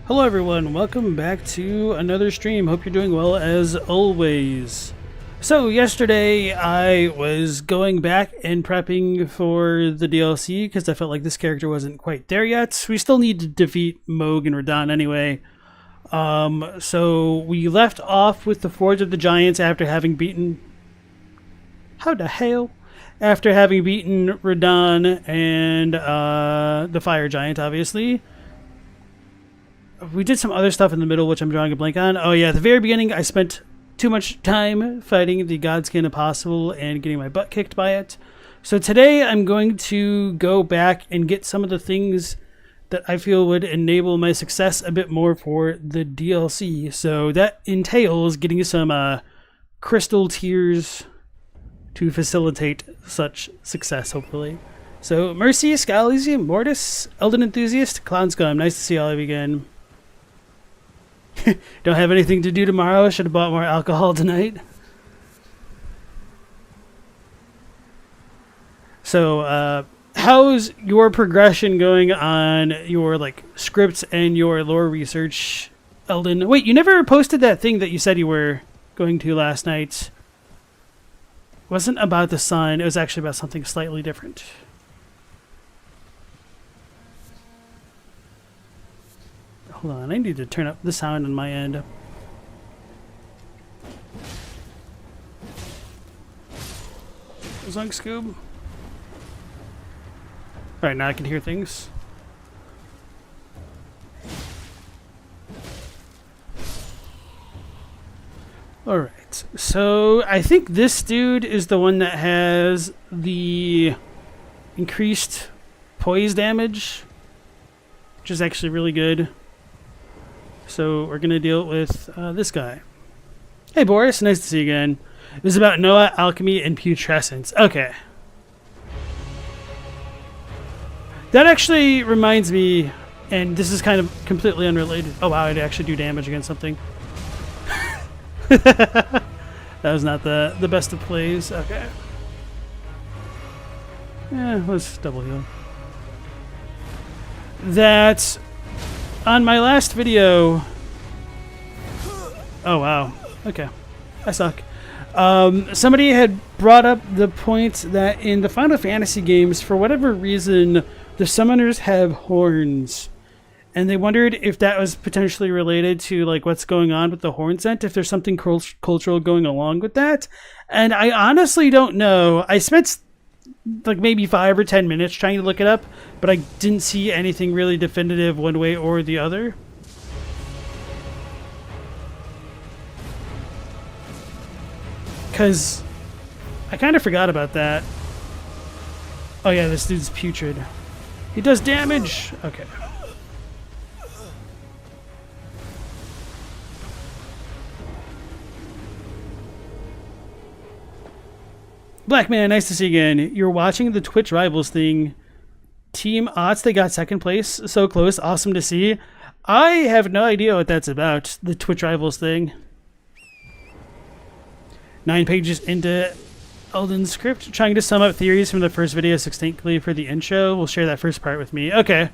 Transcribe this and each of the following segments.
Hello everyone, welcome back to another stream. Hope you're doing well as always. So yesterday I was going back and prepping for the DLC because I felt like this character wasn't quite there yet. We still need to defeat Mohg and Radahn anyway. So we left off with the Forge of the Giants after having beaten... How the hell? After having beaten Radahn and the Fire Giant, obviously. We did some other stuff in the middle, which I'm drawing a blank on. Oh yeah, at the very beginning, I spent too much time fighting the Godskin Duo and getting my butt kicked by it. So today, I'm going to go back and get some of the things that I feel would enable my success a bit more for the DLC. So that entails getting some crystal tears to facilitate such success, hopefully. So, Mercy, Scalzi, Mortis, Elden Enthusiast, Clown Scum, nice to see all of you again. Don't have anything to do tomorrow. Should have bought more alcohol tonight. So, how's your progression going on your scripts and your lore research, Elden? Wait, you never posted that thing that you said you were going to last night. It wasn't about the sun. It was actually about something slightly different. Hold on, I need to turn up the sound on my end. Zunk Scoob. Alright, now I can hear things. Alright, so I think this dude is the one that has the increased poise damage, which is actually really good. So we're going to deal with this guy. Hey Boris, nice to see you again. It was about Noah, alchemy, and putrescence. Okay. That actually reminds me, and this is kind of completely unrelated. Oh wow, I actually do damage against something. That was not the best of plays. Okay. Yeah, let's double heal. That... On my last video... Oh, wow. Okay. I suck. Somebody had brought up the point that in the Final Fantasy games, for whatever reason, the summoners have horns. And they wondered if that was potentially related to what's going on with the horn scent, if there's something cultural going along with that. And I honestly don't know. I spent maybe 5 or 10 minutes trying to look it up, but I didn't see anything really definitive one way or the other. Because I kind of forgot about that. Oh yeah, this dude's putrid. He does damage! Okay. Black Man, nice to see you again. You're watching the Twitch Rivals thing. Team Otts, they got second place. So close. Awesome to see. I have no idea what that's about, the Twitch Rivals thing. 9 pages into Elden's script. Trying to sum up theories from the first video succinctly for the intro. We'll share that first part with me. Okay.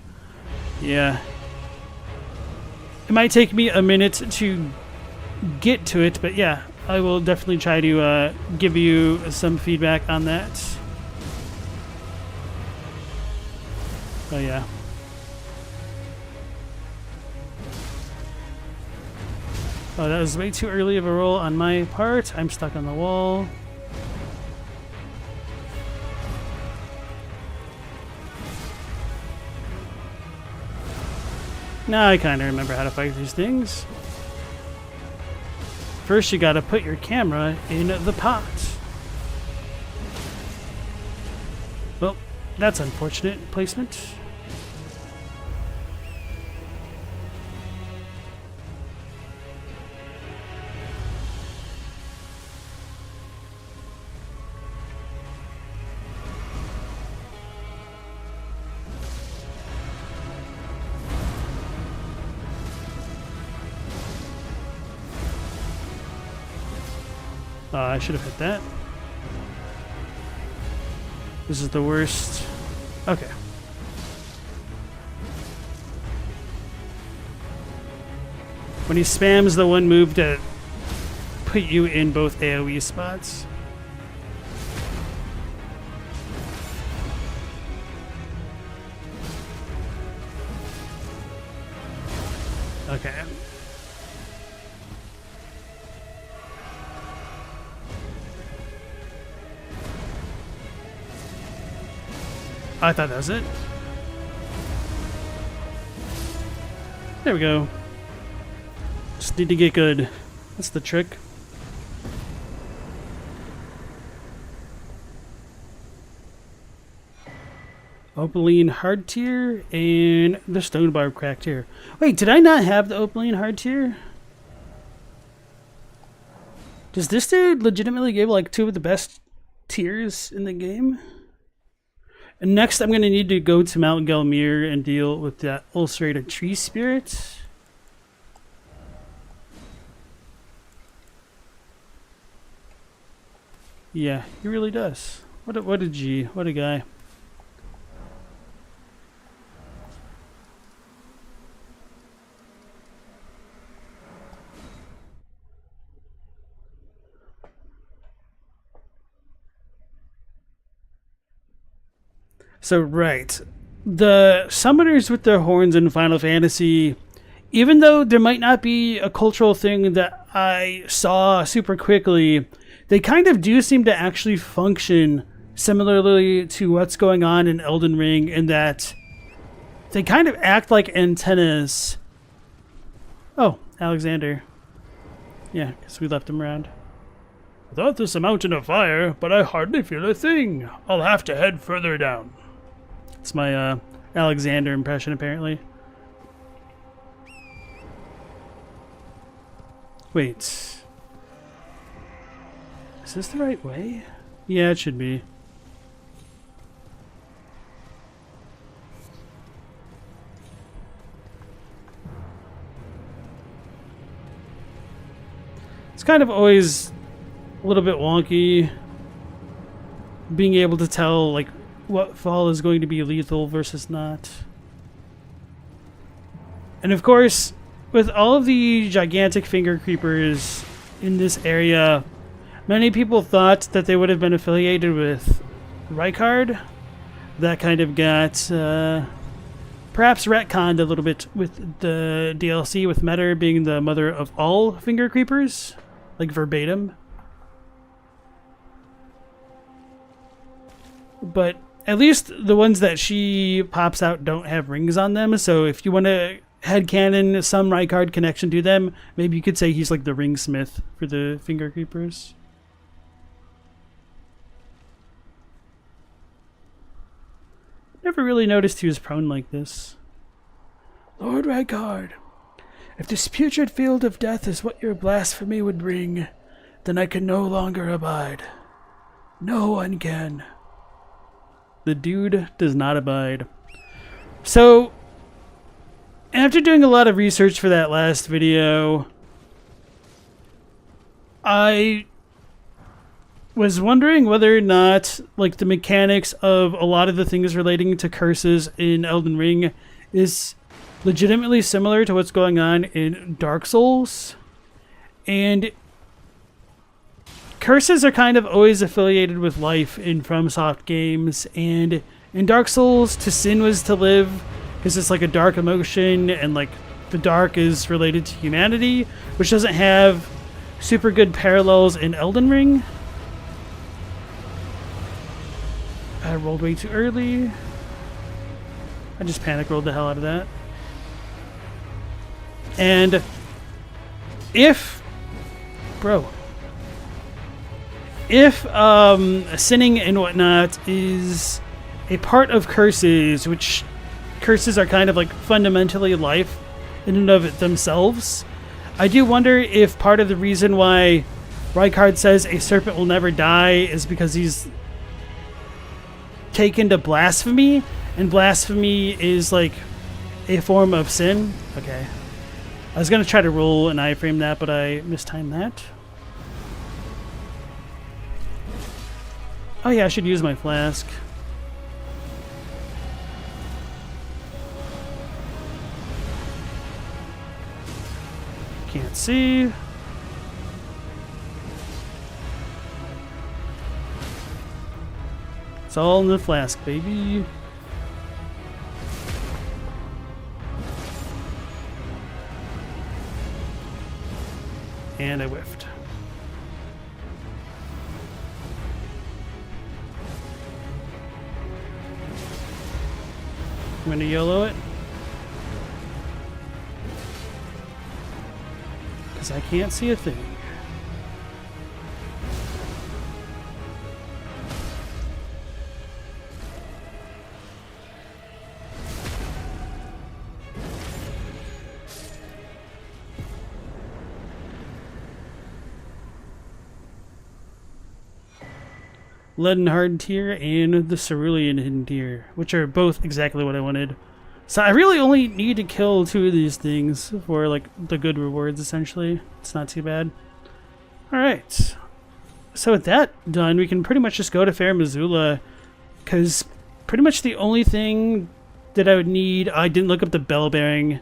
Yeah. It might take me a minute to get to it, but yeah. I will definitely try to give you some feedback on that. Oh yeah. Oh, that was way too early of a roll on my part. I'm stuck on the wall. Now I kind of remember how to fight these things. First, you gotta put your camera in the pot. Well, that's unfortunate placement. I should have hit that. This is the worst. Okay. when he spams the one move to put you in both AoE spots. Okay. I thought that was it. There we go. Just need to get good. That's the trick. Opaline hard tier and the stone barb crack tier. Wait, did I not have the Opaline hard tier? Does this dude legitimately give like 2 of the best tiers in the game? And next, I'm going to need to go to Mount Gelmir and deal with that ulcerated tree spirit. Yeah, he really does. What a guy. So, right. The summoners with their horns in Final Fantasy, even though there might not be a cultural thing that I saw super quickly, they kind of do seem to actually function similarly to what's going on in Elden Ring, in that they kind of act like antennas. Oh, Alexander. Yeah, because we left him around. I thought this a mountain of fire, but I hardly feel a thing. I'll have to head further down. It's my Alexander impression, apparently. Wait. Is this the right way? Yeah, it should be. It's kind of always a little bit wonky being able to tell, like, what fall is going to be lethal versus not. And of course, with all of the gigantic finger creepers in this area, many people thought that they would have been affiliated with Rykard. That kind of got perhaps retconned a little bit with the DLC, with Metter being the mother of all finger creepers, like verbatim. But at least the ones that she pops out don't have rings on them, so if you want to headcanon some Rykard connection to them, maybe you could say he's like the ringsmith for the finger creepers. Never really noticed he was prone like this. Lord Rykard, if this putrid field of death is what your blasphemy would bring, then I can no longer abide. No one can. The dude does not abide. So, after doing a lot of research for that last video, I was wondering whether or not, like, the mechanics of a lot of the things relating to curses in Elden Ring is legitimately similar to what's going on in Dark Souls. And curses are kind of always affiliated with life in FromSoft games, and in Dark Souls, to sin was to live, because it's like a dark emotion, and like the dark is related to humanity, which doesn't have super good parallels in Elden Ring. I rolled way too early. I just panic rolled the hell out of that. And if sinning and whatnot is a part of curses, which curses are kind of like fundamentally life in and of it themselves, I do wonder if part of the reason why Rykard says a serpent will never die is because he's taken to blasphemy, and blasphemy is like a form of sin. Okay. I was going to try to roll an iframe that, but I mistimed that. Oh yeah, I should use my flask. Can't see. It's all in the flask, baby. And I whiffed. I'm gonna YOLO it. Because I can't see a thing. Leaden Hard Tier and the Cerulean Hidden Tier, which are both exactly what I wanted. So I really only need to kill 2 of these things for like the good rewards, essentially. It's not too bad. Alright. So with that done, we can pretty much just go to Farum Azula, because pretty much the only thing that I would need... I didn't look up the bell bearing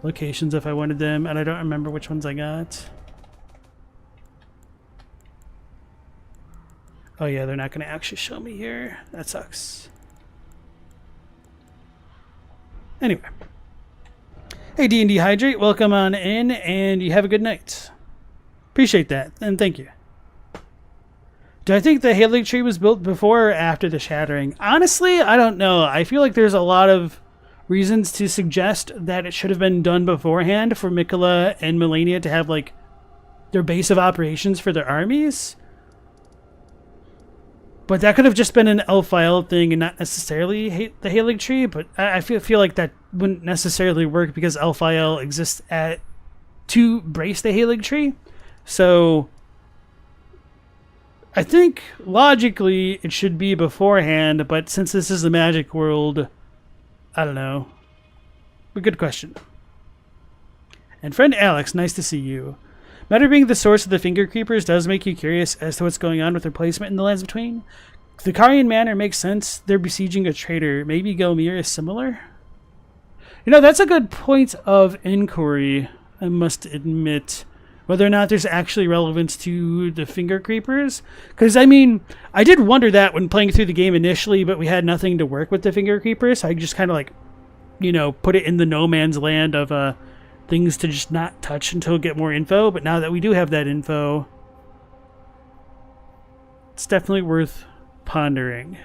locations if I wanted them, and I don't remember which ones I got. Oh yeah, they're not going to actually show me here. That sucks. Anyway. Hey D&D Hydrate, welcome on in, and you have a good night. Appreciate that, and thank you. Do I think the Halig Tree was built before or after the Shattering? Honestly, I don't know. I feel like there's a lot of reasons to suggest that it should have been done beforehand for Miquella and Melania to have, like, their base of operations for their armies. But that could have just been an Elfile thing and not necessarily the Halig Tree, but I feel like that wouldn't necessarily work because Elfile exists to brace the Halig Tree. So I think logically it should be beforehand, but since this is the magic world, I don't know. But good question. And friend Alex, nice to see you. Matter being the source of the Finger Creepers does make you curious as to what's going on with their placement in the Lands Between. The Karian Manor makes sense. They're besieging a traitor. Maybe Gelmir is similar? You know, that's a good point of inquiry, I must admit. Whether or not there's actually relevance to the Finger Creepers. Because, I mean, I did wonder that when playing through the game initially, but we had nothing to work with the Finger Creepers. So I just kind of, like, you know, put it in the no man's land of things to just not touch until we get more info. But now that we do have that info, it's definitely worth pondering.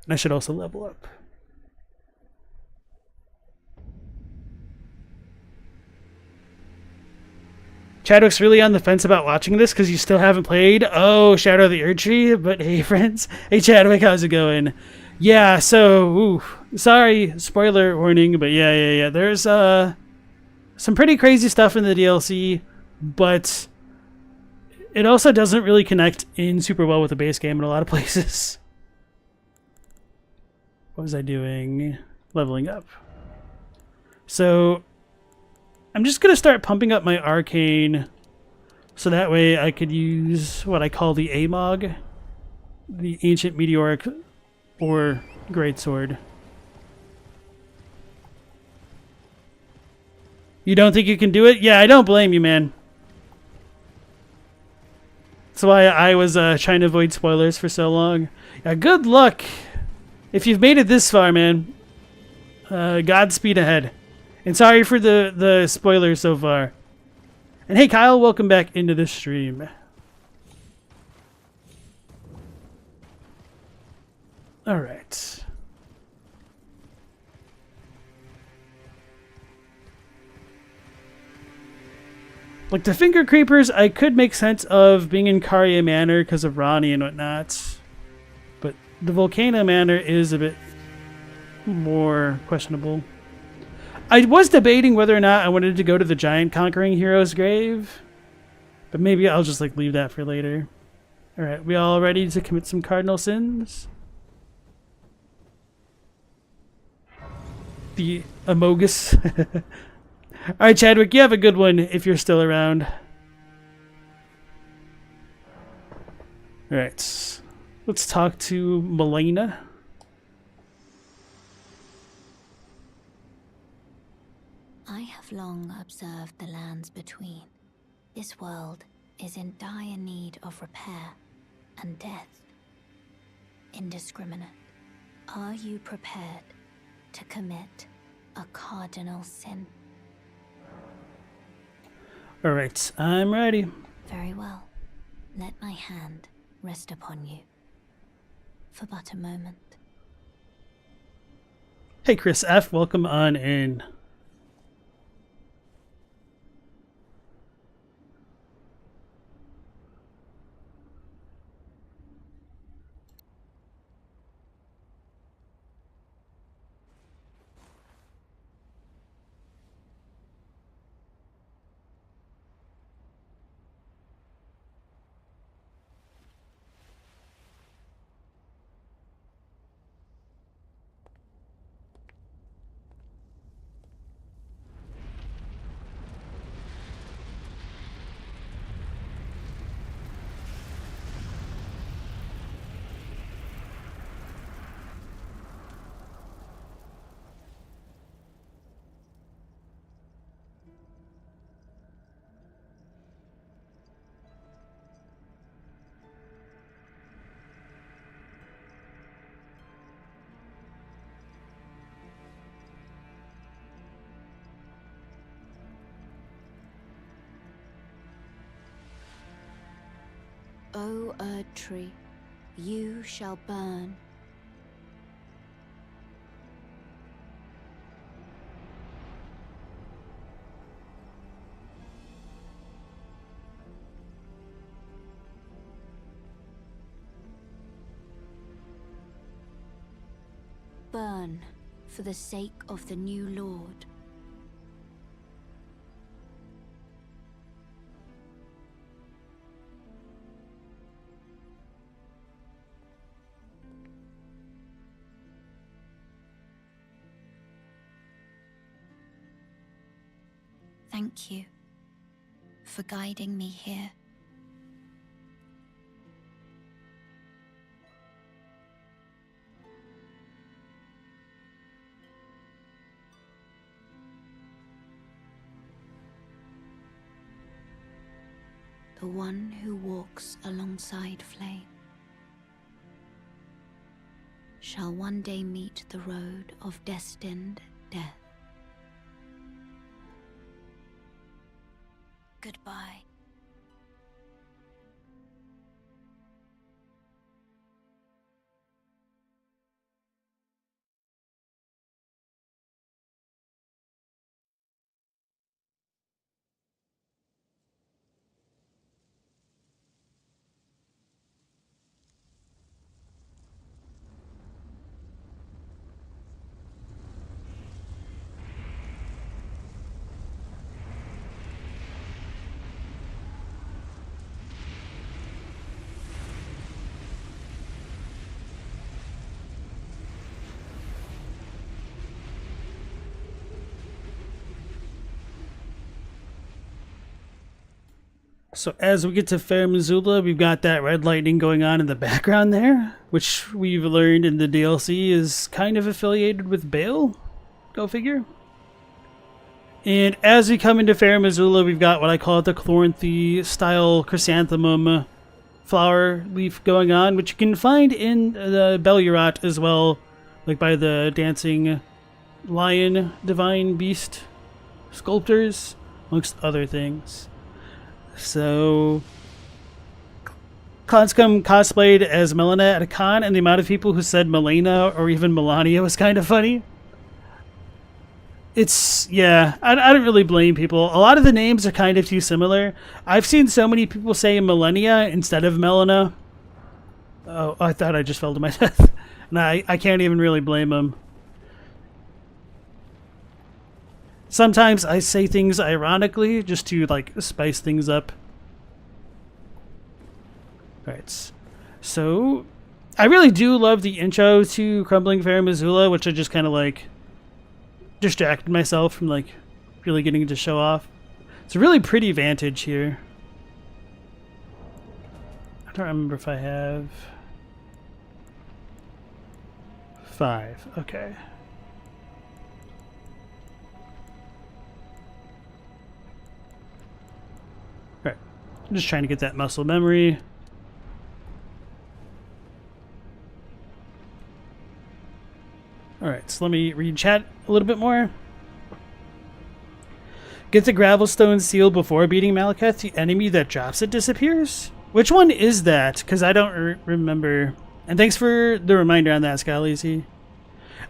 And I should also level up. Chadwick's really on the fence about watching this because you still haven't played. Oh, Shadow of the Erdtree. But hey, friends. Hey, Chadwick, how's it going? Yeah, so, sorry, spoiler warning, but yeah. There's some pretty crazy stuff in the DLC, but it also doesn't really connect in super well with the base game in a lot of places. What was I doing? Leveling up. So I'm just going to start pumping up my arcane so that way I could use what I call the Mohg, the Ancient Meteoric or Greatsword. You don't think you can do it? Yeah, I don't blame you, man. That's why I was trying to avoid spoilers for so long. Yeah, good luck. If you've made it this far, man. Godspeed ahead. And sorry for the spoilers so far. And hey, Kyle, welcome back into the stream. Alright. Like, the Finger Creepers, I could make sense of being in Caria Manor because of Ronnie and whatnot. But the Volcano Manor is a bit more questionable. I was debating whether or not I wanted to go to the Giant Conquering Hero's grave. But maybe I'll just, like, leave that for later. Alright, we all ready to commit some cardinal sins? The Amogus. Alright, Chadwick, you have a good one if you're still around. Alright. Let's talk to Melina. have long observed the lands between. This world is in dire need of repair and death. Indiscriminate. Are you prepared to commit a cardinal sin? Alright, I'm ready. Very well. Let my hand rest upon you for but a moment. Hey Chris F, welcome on in. O Erdtree, you shall burn. Burn for the sake of the new Lord. Thank you for guiding me here. The one who walks alongside flame shall one day meet the road of destined death. Goodbye. So as we get to Farum Azula, we've got that red lightning going on in the background there, which we've learned in the DLC is kind of affiliated with Baal. Go figure. And as we come into Farum Azula, we've got what I call the Chloranthy style chrysanthemum flower leaf going on, which you can find in the Belurot as well, like by the dancing lion divine beast sculptors, amongst other things. So Conscom cosplayed as Melina at a con, and the amount of people who said Melina or even Melania was kind of funny. It's, yeah, I don't really blame people. A lot of the names are kind of too similar. I've seen so many people say Millennia instead of Melina. Oh, I thought I just fell to my death. And I can't even really blame them. Sometimes I say things ironically just to, like, spice things up. Alright, so I really do love the intro to Crumbling Farum Azula, which I just kind of, like, distracted myself from, like, really getting to show off. It's a really pretty vantage here. I don't remember if I have 5. Okay. I'm just trying to get that muscle memory. Alright, so let me read chat a little bit more. Get the Gravelstone seal before beating Malekith. The enemy that drops it disappears? Which one is that? Because I don't remember. And thanks for the reminder on that, Scalisi.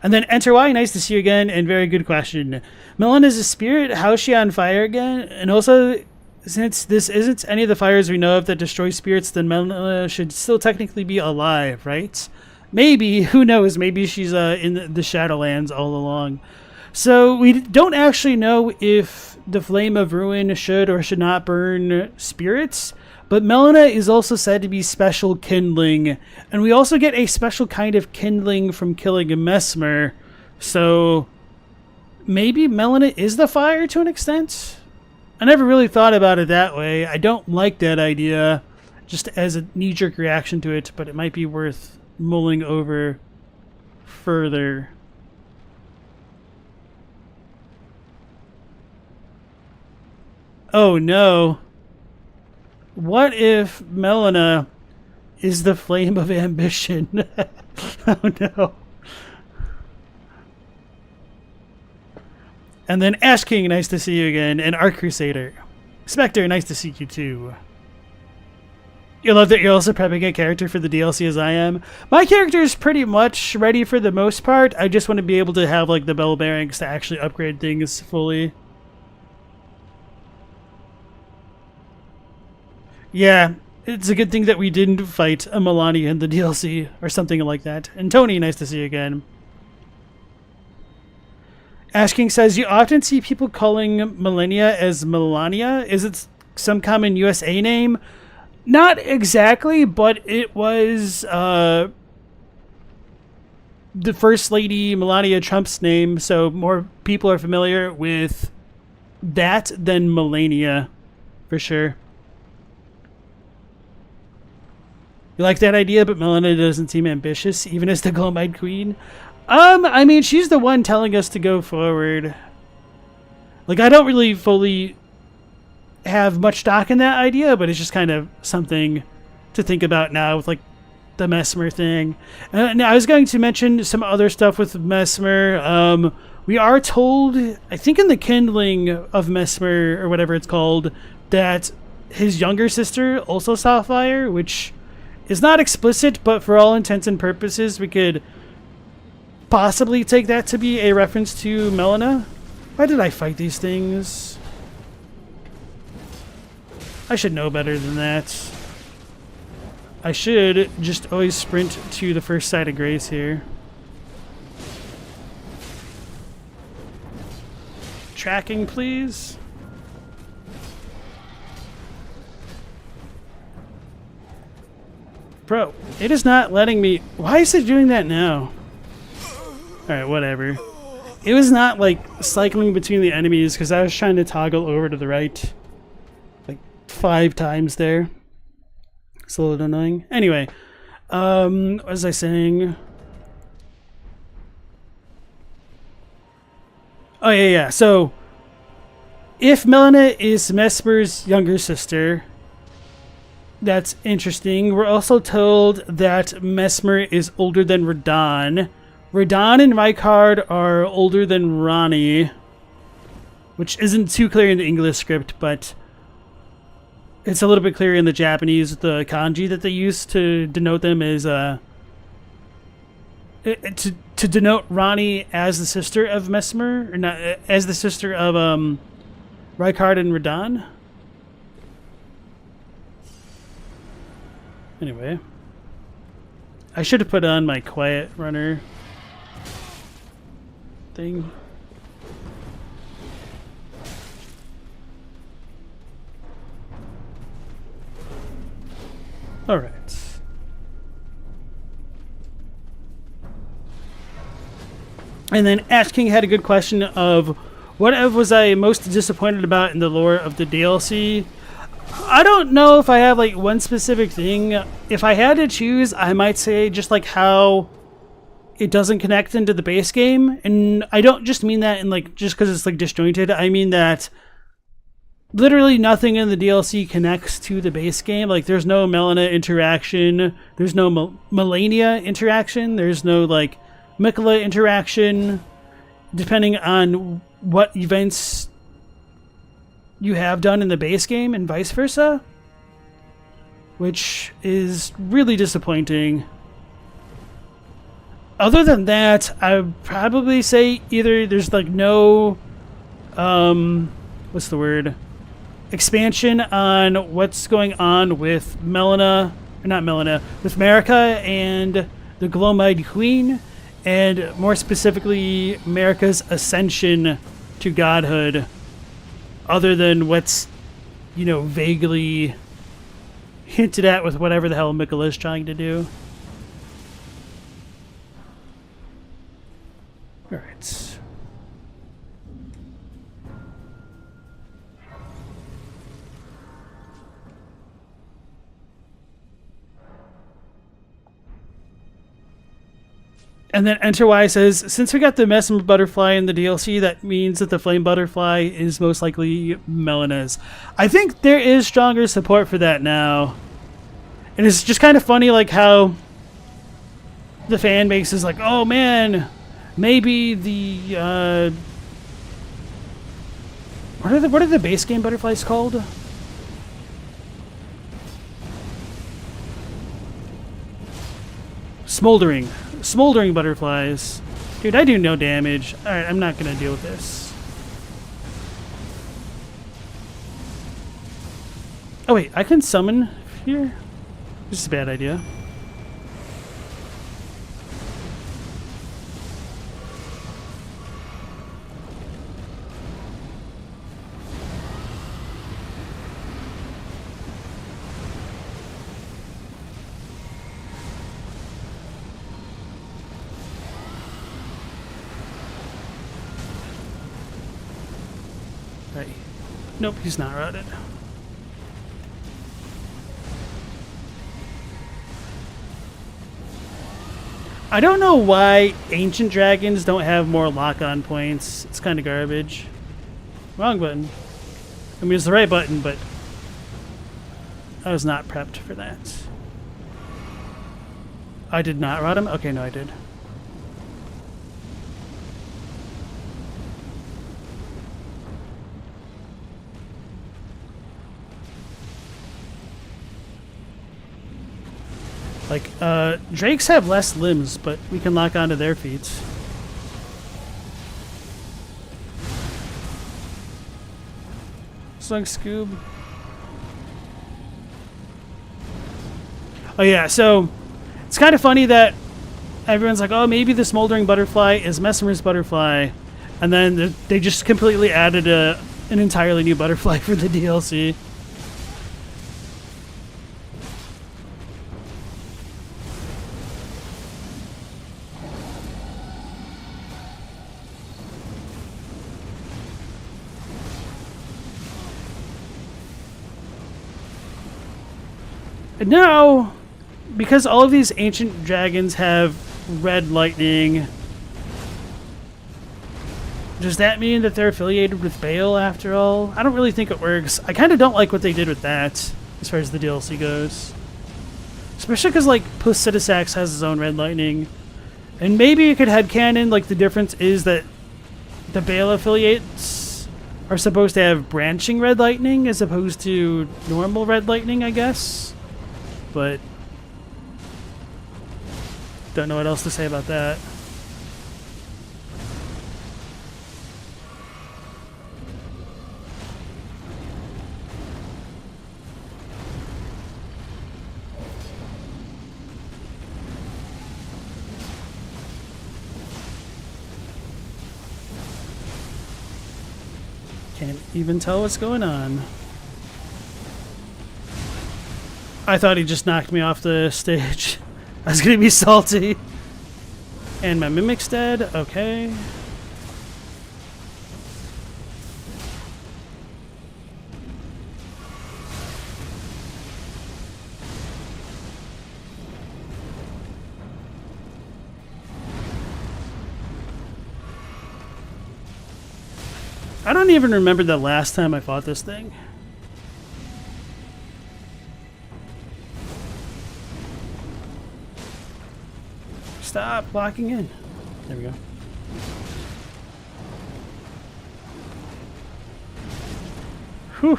And then Enter Y, nice to see you again, and very good question. Melon is a spirit. How is she on fire again? And also, since this isn't any of the fires we know of that destroy spirits, then Melon should still technically be alive, right? Maybe, who knows, maybe she's in the Shadowlands all along. So we don't actually know if the Flame of Ruin should or should not burn spirits, but Melina is also said to be special kindling, and we also get a special kind of kindling from killing a Mesmer, so maybe Melina is the fire to an extent? I never really thought about it that way. I don't like that idea, just as a knee-jerk reaction to it, but it might be worth mulling over further. Oh no. What if Melina is the flame of ambition? Oh no. And then Ash King, nice to see you again. And Arc Crusader. Spectre, nice to see you too. You love that you're also prepping a character for the DLC as I am. My character is pretty much ready for the most part. I just want to be able to have like the bell bearings to actually upgrade things fully. Yeah, it's a good thing that we didn't fight a Melania in the DLC or something like that. And Tony, nice to see you again. Ash King says, you often see people calling Melania as Melania. Is it some common USA name? Not exactly, but it was the First Lady Melania Trump's name, so more people are familiar with that than Melania, for sure. You like that idea, but Melania doesn't seem ambitious, even as the Glomide Queen? I mean, she's the one telling us to go forward. Like, I don't really fully have much stock in that idea, but it's just kind of something to think about now with, like, the Mesmer thing. Now, I was going to mention some other stuff with Mesmer. We are told, I think in the Kindling of Mesmer, or whatever it's called, that his younger sister also saw fire, which is not explicit, but for all intents and purposes, we could possibly take that to be a reference to Melina. Why did I fight these things? I should know better than that. I should just always sprint to the first side of grace here. Tracking, please. Bro, it is not letting me... Why is it doing that now? Alright, whatever. It was not, like, cycling between the enemies because I was trying to toggle over to the right. Like, 5 times there. It's a little annoying. Anyway, what was I saying? Oh, yeah. So, if Melina is Mesmer's younger sister, that's interesting. We're also told that Mesmer is older than Radahn. Radahn and Rykard are older than Ranni, which isn't too clear in the English script, but it's a little bit clearer in the Japanese with the kanji that they use to denote them as to denote Ranni as the sister of Mesmer, or not as the sister of Rykard and Radahn. Anyway, I should have put on my quiet runner thing. All right. And then Ash King had a good question of what was I most disappointed about in the lore of the DLC. I don't know if I have like one specific thing. If I had to choose, I might say just like how it doesn't connect into the base game. And I don't just mean that in like just because it's like disjointed. I mean that literally nothing in the DLC connects to the base game. Like, there's no Melina interaction. There's no Melania interaction. There's no, like, Miquella interaction. Depending on what events you have done in the base game and vice versa. Which is really disappointing. Other than that, I would probably say either there's, like, no... what's the word? Expansion on what's going on with with Marika and the Glowmide Queen, and more specifically, Marika's ascension to godhood, other than what's, vaguely hinted at with whatever the hell Miquella is trying to do. Alright. And then Enterwise says, since we got the Mesmer Butterfly in the DLC, that means that the Flame Butterfly is most likely Melina's. I think there is stronger support for that now. And it's just kind of funny, like, how the fan base is like, oh man, maybe the, what are the base game butterflies called? Smoldering butterflies. Dude, I do no damage. Alright, I'm not gonna deal with this. Oh wait, I can summon here? This is a bad idea. Right. Nope, he's not routed. I don't know why ancient dragons don't have more lock-on points. It's kind of garbage. Wrong button. I mean, it's the right button, but I was not prepped for that. I did not route him? Okay, no, I did. Like, drakes have less limbs, but we can lock onto their feet. Slug Scoob. Oh yeah, so it's kind of funny that everyone's like, oh, maybe the Smoldering Butterfly is Mesmer's Butterfly, and then they just completely added an entirely new butterfly for the DLC. And now, because all of these ancient dragons have red lightning, does that mean that they're affiliated with Baal after all? I don't really think it works. I kind of don't like what they did with that, as far as the DLC goes. Especially because, like, Placidusax has his own red lightning. And maybe you could headcanon, like, the difference is that the Baal affiliates are supposed to have branching red lightning as opposed to normal red lightning, I guess. But don't know what else to say about that. Can't even tell what's going on. I thought he just knocked me off the stage. I was gonna be salty. And my Mimic's dead. Okay. I don't even remember the last time I fought this thing. Stop blocking in. There we go. Whew.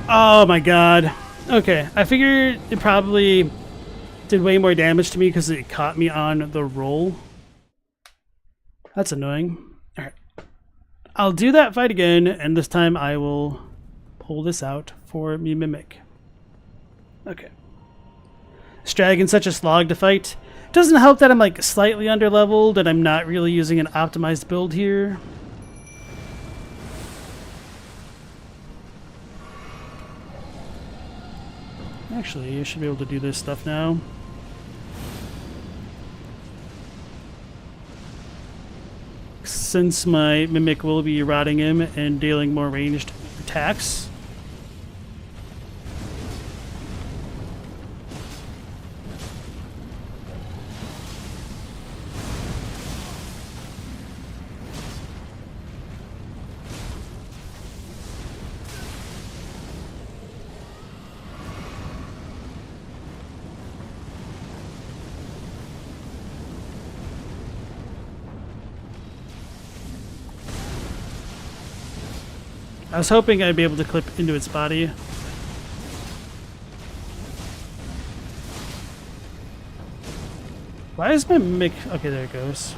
Oh my god. Okay, I figured it probably did way more damage to me because it caught me on the roll. That's annoying. Alright. I'll do that fight again, and this time I will pull this out for me Mimic. Okay. This dragon's such a slog to fight. Doesn't help that I'm like slightly underleveled and I'm not really using an optimized build here. Actually, I should be able to do this stuff now. Since my Mimic will be rotting him and dealing more ranged attacks. I was hoping I'd be able to clip into its body. Why is my Mimic... Okay, there it goes.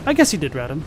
I guess he did rat him.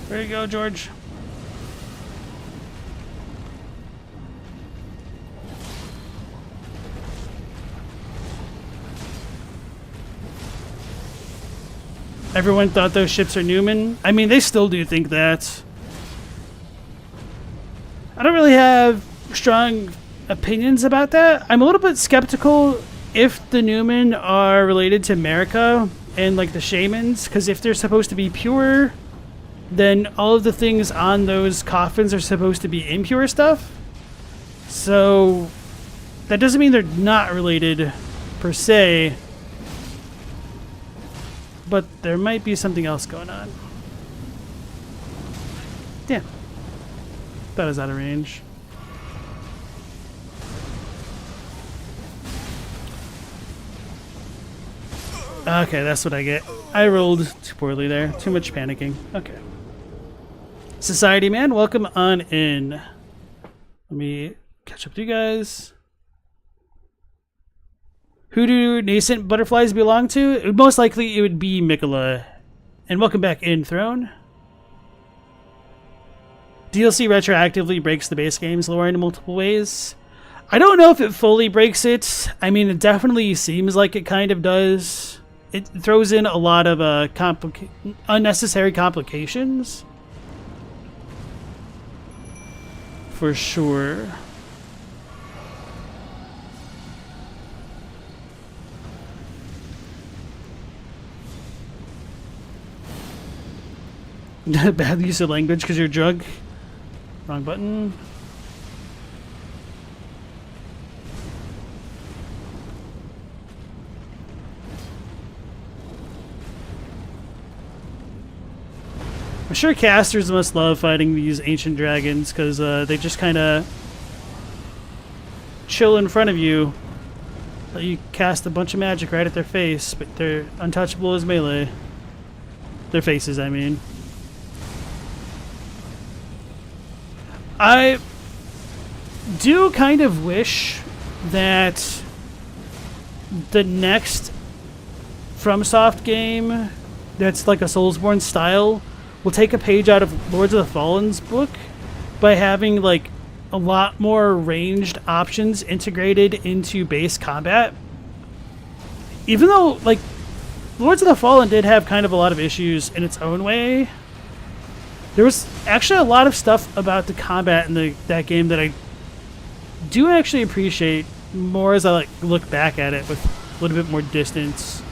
There you go, George. Everyone thought those ships are Newman. I mean, they still do think that. I don't really have strong opinions about that. I'm a little bit skeptical if the Newman are related to America and like the shamans, because if they're supposed to be pure, then all of the things on those coffins are supposed to be impure stuff. So that doesn't mean they're not related per se, but there might be something else going on. Yeah. That is out of range. Okay, that's what I get. I rolled too poorly there. Too much panicking. Okay. Society man, welcome on in. Let me catch up to you guys. Who do nascent butterflies belong to? Most likely it would be Mikola. And welcome back in, Throne. DLC retroactively breaks the base game's lore in multiple ways. I don't know if it fully breaks it. I mean, it definitely seems like it kind of does. It throws in a lot of unnecessary complications. For sure. Bad use of language because you're drunk. Wrong button. sure casters must love fighting these ancient dragons because they just kind of chill in front of you. You cast a bunch of magic right at their face, but they're untouchable as melee. Their faces, I mean. I do kind of wish that the next FromSoft game that's like a Soulsborne style will take a page out of Lords of the Fallen's book by having like a lot more ranged options integrated into base combat. Even though like Lords of the Fallen did have kind of a lot of issues in its own way, there was actually a lot of stuff about the combat in that game that I do actually appreciate more as I like look back at it with a little bit more distance.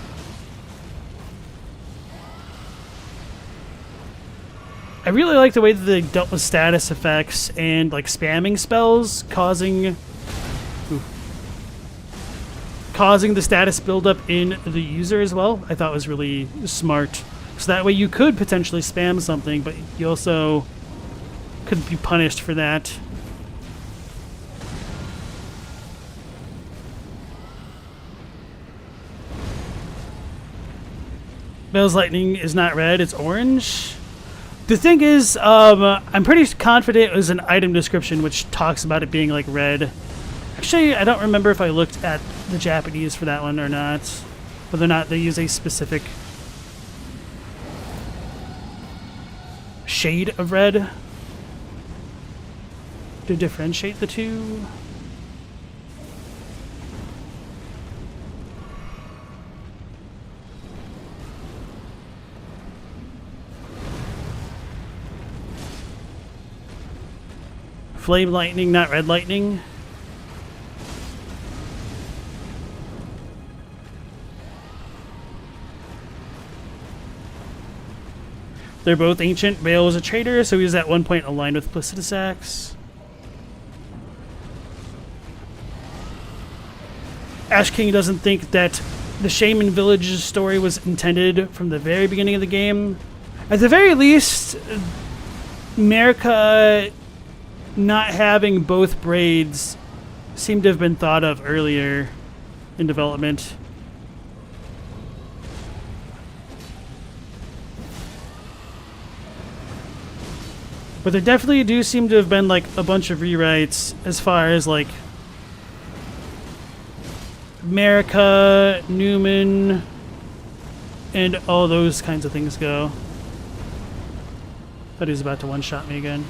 I really like the way that they dealt with status effects and like spamming spells causing the status buildup in the user as well. I thought was really smart. So that way you could potentially spam something, but you also could be punished for that. Bale's Lightning is not red, it's orange. The thing is, I'm pretty confident it was an item description which talks about it being like red. Actually, I don't remember if I looked at the Japanese for that one or not. Whether or not they use a specific shade of red to differentiate the two. Flame lightning, not red lightning. They're both ancient. Bale was a traitor, so he was at one point aligned with Placidusax. Ash King doesn't think that the Shaman Village's story was intended from the very beginning of the game. At the very least, America not having both braids seemed to have been thought of earlier in development. But there definitely do seem to have been like a bunch of rewrites as far as like America, Newman, and all those kinds of things go. Thought he was about to one-shot me again.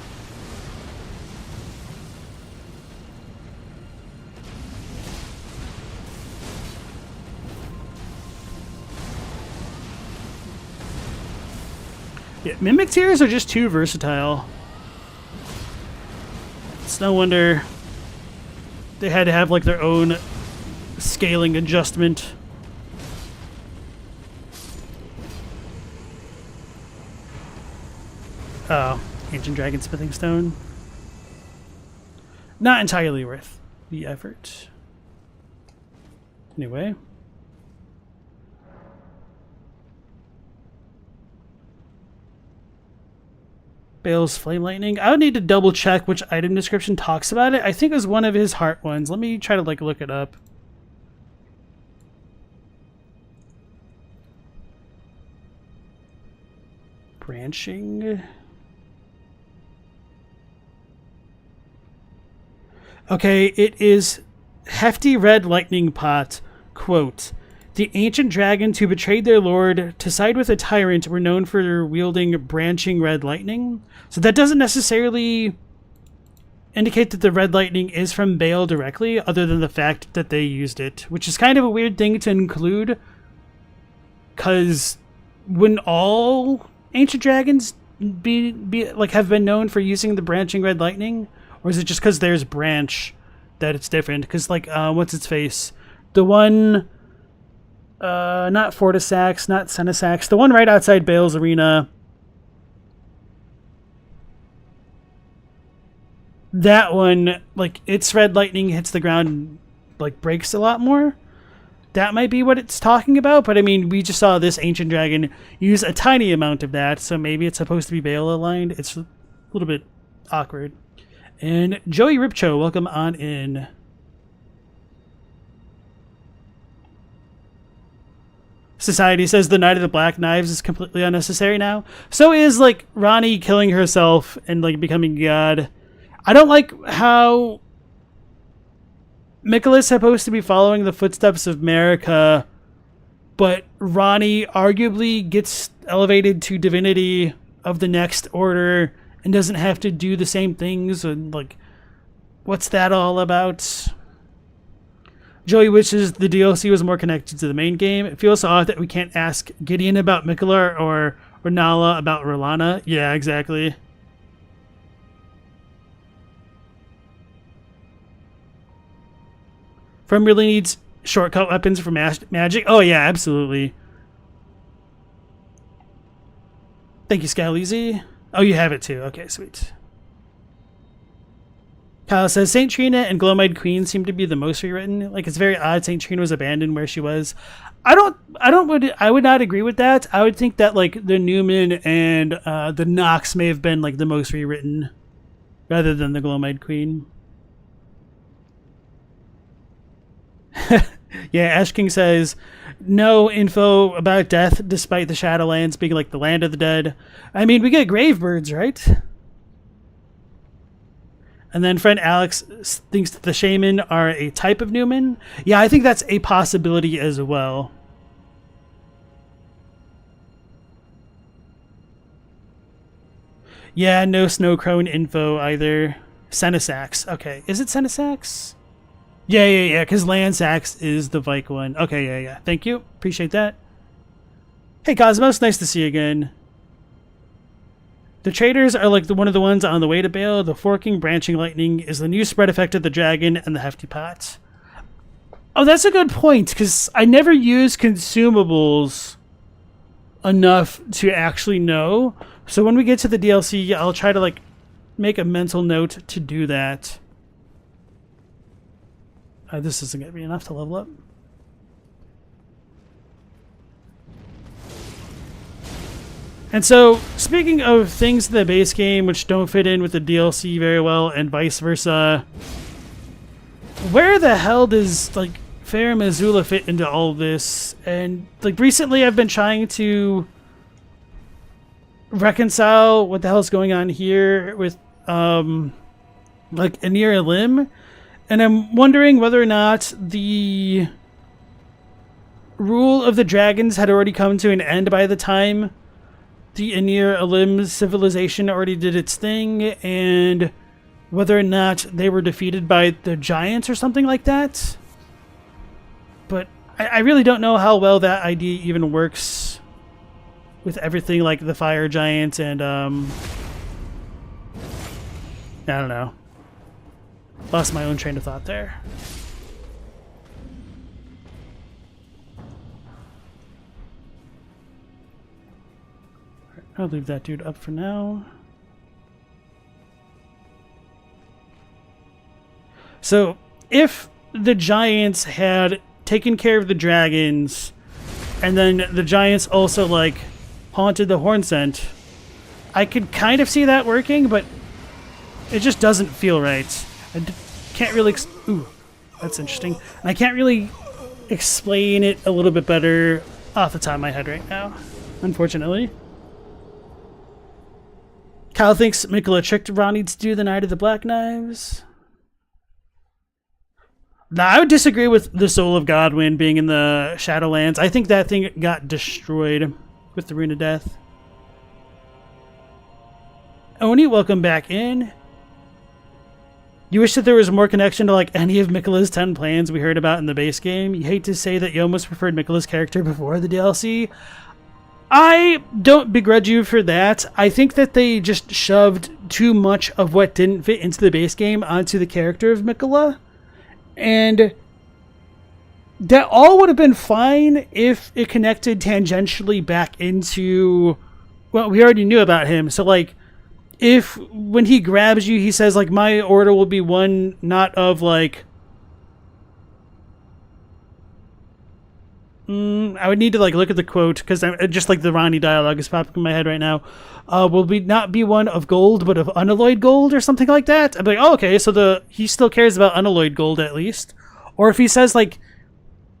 Yeah, Mimic Tears are just too versatile. It's no wonder they had to have like their own scaling adjustment. Oh, Ancient Dragon Smithing Stone. Not entirely worth the effort. Anyway. Bale's Flame Lightning. I would need to double check which item description talks about it. I think it was one of his heart ones. Let me try to like look it up. Branching. Okay, it is Hefty Red Lightning Pot. Quote, the ancient dragons who betrayed their lord to side with a tyrant were known for wielding branching red lightning. So that doesn't necessarily indicate that the red lightning is from Bale directly, other than the fact that they used it, which is kind of a weird thing to include, because wouldn't all ancient dragons be like have been known for using the branching red lightning? Or is it just because there's branch that it's different? Because like what's its face? The one not Fortisax, not Senesax, the one right outside Bale's arena. That one, like its red lightning hits the ground and like breaks a lot more. that might be what it's talking about, but I mean, we just saw this ancient dragon use a tiny amount of that, so maybe it's supposed to be Bale aligned. It's a little bit awkward. And Joey Ripcho, welcome on in. Society says the Knight of the Black Knives is completely unnecessary now. So is, like, Ronnie killing herself and, like, becoming God. I don't like how Miquella's supposed to be following the footsteps of Marika, but Ronnie arguably gets elevated to divinity of the next order and doesn't have to do the same things. And, like, what's that all about? Joey wishes the DLC was more connected to the main game. It feels so odd that we can't ask Gideon about Miquella or Nala about Rolana. Yeah, exactly. From really needs shortcut weapons for magic. Oh yeah, absolutely. Thank you, Scaleezy. Oh, you have it too. Okay, sweet. Kyle says Saint Trina and Glowmide Queen seem to be the most rewritten. Like, it's very odd Saint Trina was abandoned where she was. I would not agree with that. I would think that, like, the Newman and the Nox may have been, like, the most rewritten rather than the Glowmide Queen. Yeah, Ash King says no info about death despite the Shadowlands being like the land of the dead. I mean, we get Gravebirds, right? And then friend Alex thinks that the Shaman are a type of Newman. Yeah, I think that's a possibility as well. Yeah, no Snow Crone info either. Senesax. Okay, is it Senesax? Yeah, because Landsax is the Vike one. Okay, yeah. Thank you. Appreciate that. Hey, Cosmos. Nice to see you again. The traders are like one of the ones on the way to Bale. The forking, branching lightning is the new spread effect of the dragon and the hefty pot. Oh, that's a good point, because I never use consumables enough to actually know. So when we get to the DLC, I'll try to, like, make a mental note to do that. This isn't going to be enough to level up. And so, speaking of things in the base game which don't fit in with the DLC very well, and vice versa, where the hell does, like, Farum Azula fit into all this? And, like, recently I've been trying to reconcile what the hell's going on here with, like, Anir Elim. And I'm wondering whether or not the rule of the dragons had already come to an end by the time the Anir Elim civilization already did its thing, and whether or not they were defeated by the giants or something like that. But I really don't know how well that idea even works with everything like the fire giants and I don't know. Lost my own train of thought there. I'll leave that dude up for now. So, if the giants had taken care of the dragons, and then the giants also, like, haunted the horn scent, I could kind of see that working, but it just doesn't feel right. I can't really... Ooh, that's interesting. And I can't really explain it a little bit better off the top of my head right now, unfortunately. Kyle thinks Miquella tricked Ronnie to do the Knight of the Black Knives. Now, I would disagree with the Soul of Godwyn being in the Shadowlands. I think that thing got destroyed with the Rune of Death. Oni, welcome back in. You wish that there was more connection to, like, any of Miquella's 10 plans we heard about in the base game. You hate to say that you almost preferred Miquella's character before the DLC. I don't begrudge you for that. I think that they just shoved too much of what didn't fit into the base game onto the character of Miquella. And that all would have been fine if it connected tangentially back into what we already knew about him. So, like, if when he grabs you, he says, like, my order will be one not of, like, I would need to like look at the quote because just like the Ronnie dialogue is popping in my head right now. Will we not be one of gold, but of unalloyed gold or something like that? I'd be like, oh, okay, so he still cares about unalloyed gold at least. Or if he says like,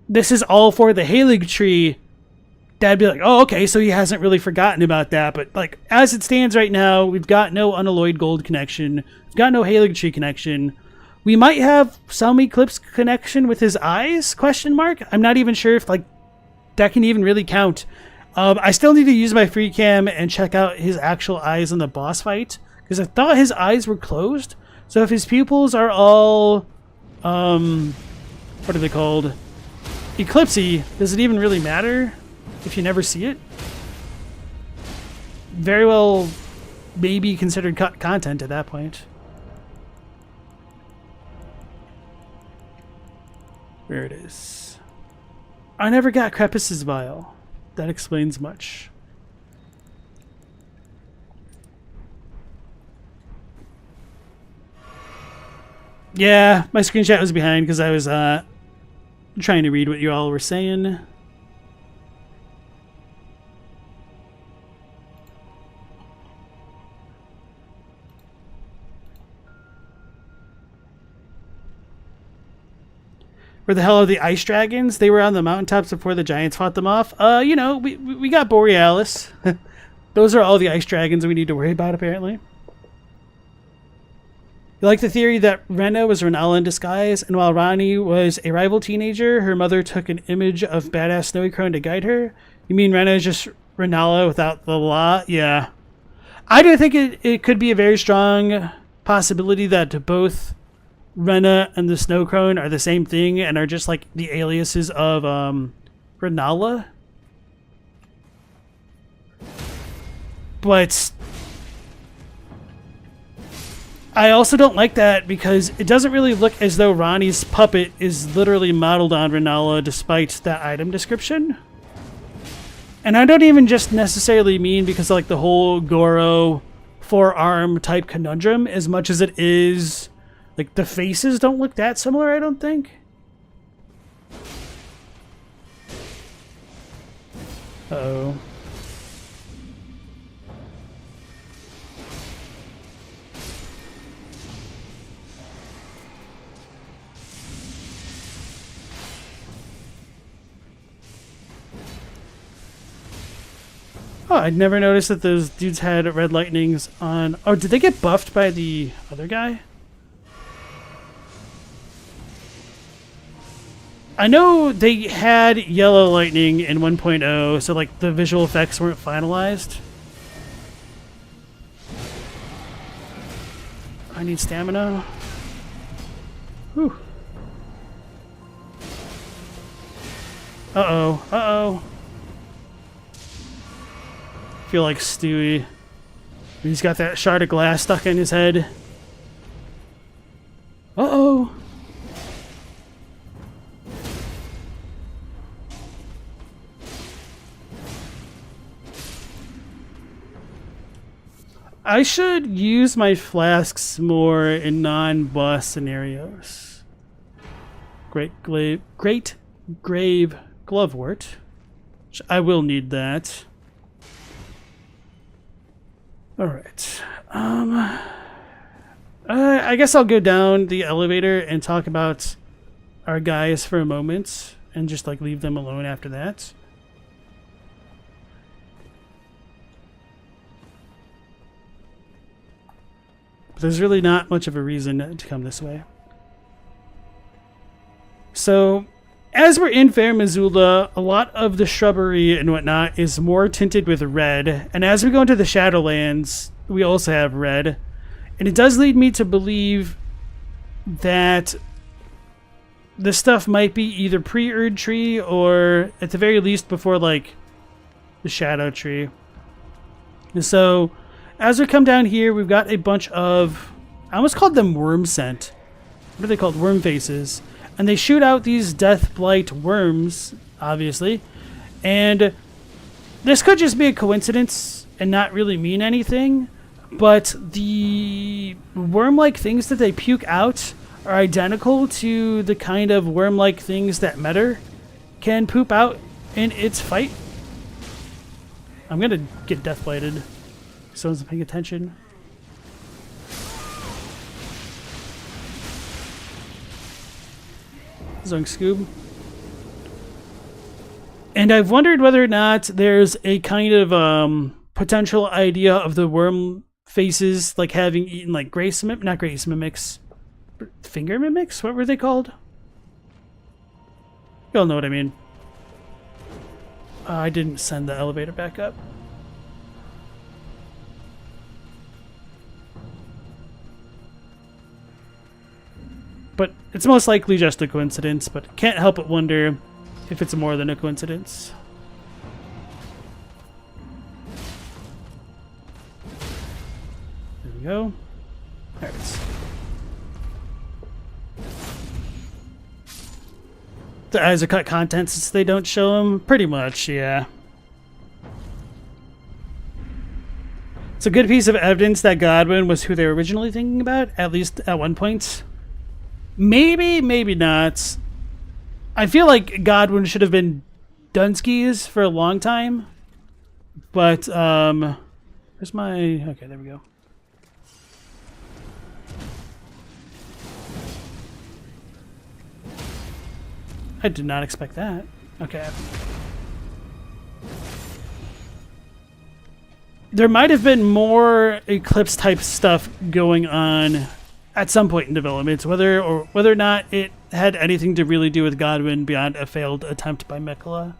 this is all for the Halig tree, that'd be like, oh, okay, so he hasn't really forgotten about that. But like as it stands right now, we've got no unalloyed gold connection. We've got no Halig tree connection. We might have some Eclipse connection with his eyes, question mark. I'm not even sure if like that can even really count. I still need to use my free cam and check out his actual eyes in the boss fight, because I thought his eyes were closed. So if his pupils are all, what are they called? Eclipsey, does it even really matter if you never see it? Very well maybe considered cut content at that point. Where it is. I never got Crepus's vial. That explains much. Yeah, my screenshot was behind because I was trying to read what you all were saying. Where the hell are the ice dragons? They were on the mountaintops before the giants fought them off. You know, we got Borealis. Those are all the ice dragons we need to worry about, apparently. You like the theory that Renna was Renala in disguise, and while Ranni was a rival teenager, her mother took an image of badass Snowy Crone to guide her? You mean Renna is just Renala without the law? Yeah. I do think it could be a very strong possibility that both Renna and the Snow Crone are the same thing and are just like the aliases of Renala. But I also don't like that because it doesn't really look as though Ranni's puppet is literally modeled on Renala despite that item description. And I don't even just necessarily mean because of like the whole Goro forearm type conundrum as much as it is like the faces don't look that similar, I don't think. Uh-oh. Oh, I'd never noticed that those dudes had red lightnings on. Oh, did they get buffed by the other guy? I know they had yellow lightning in 1.0, so like the visual effects weren't finalized. I need stamina. Whew. Uh-oh. Uh-oh. I feel like Stewie. He's got that shard of glass stuck in his head. Uh-oh. I should use my flasks more in non-boss scenarios. Great grave glovewort. I will need that. Alright. I guess I'll go down the elevator and talk about our guys for a moment and just like leave them alone after that. But there's really not much of a reason to come this way. So, as we're in Farum Azula, a lot of the shrubbery and whatnot is more tinted with red. And as we go into the Shadowlands, we also have red. And it does lead me to believe that this stuff might be either pre-Erdtree or at the very least before like the Shadow Tree. And so as we come down here, we've got a bunch of, I almost called them worm scent. What are they called? Worm faces. And they shoot out these death blight worms, obviously. And this could just be a coincidence and not really mean anything. But the worm-like things that they puke out are identical to the kind of worm-like things that Metter can poop out in its fight. I'm gonna get death blighted. Someone's paying attention. Zung Scoob. And I've wondered whether or not there's a kind of potential idea of the worm faces like having eaten like not grace mimics, finger mimics. What were they called? Y'all know what I mean. I didn't send the elevator back up. But it's most likely just a coincidence, but can't help but wonder if it's more than a coincidence. There we go. Alright. Their eyes are cut content since they don't show them? Pretty much, yeah. It's a good piece of evidence that Godwin was who they were originally thinking about, at least at one point. Maybe, maybe not. I feel like Godwin should have been Dunskies for a long time. But, where's my... Okay, there we go. I did not expect that. Okay. There might have been more Eclipse type stuff going on at some point in development, whether or not it had anything to really do with Godwin beyond a failed attempt by Mikula.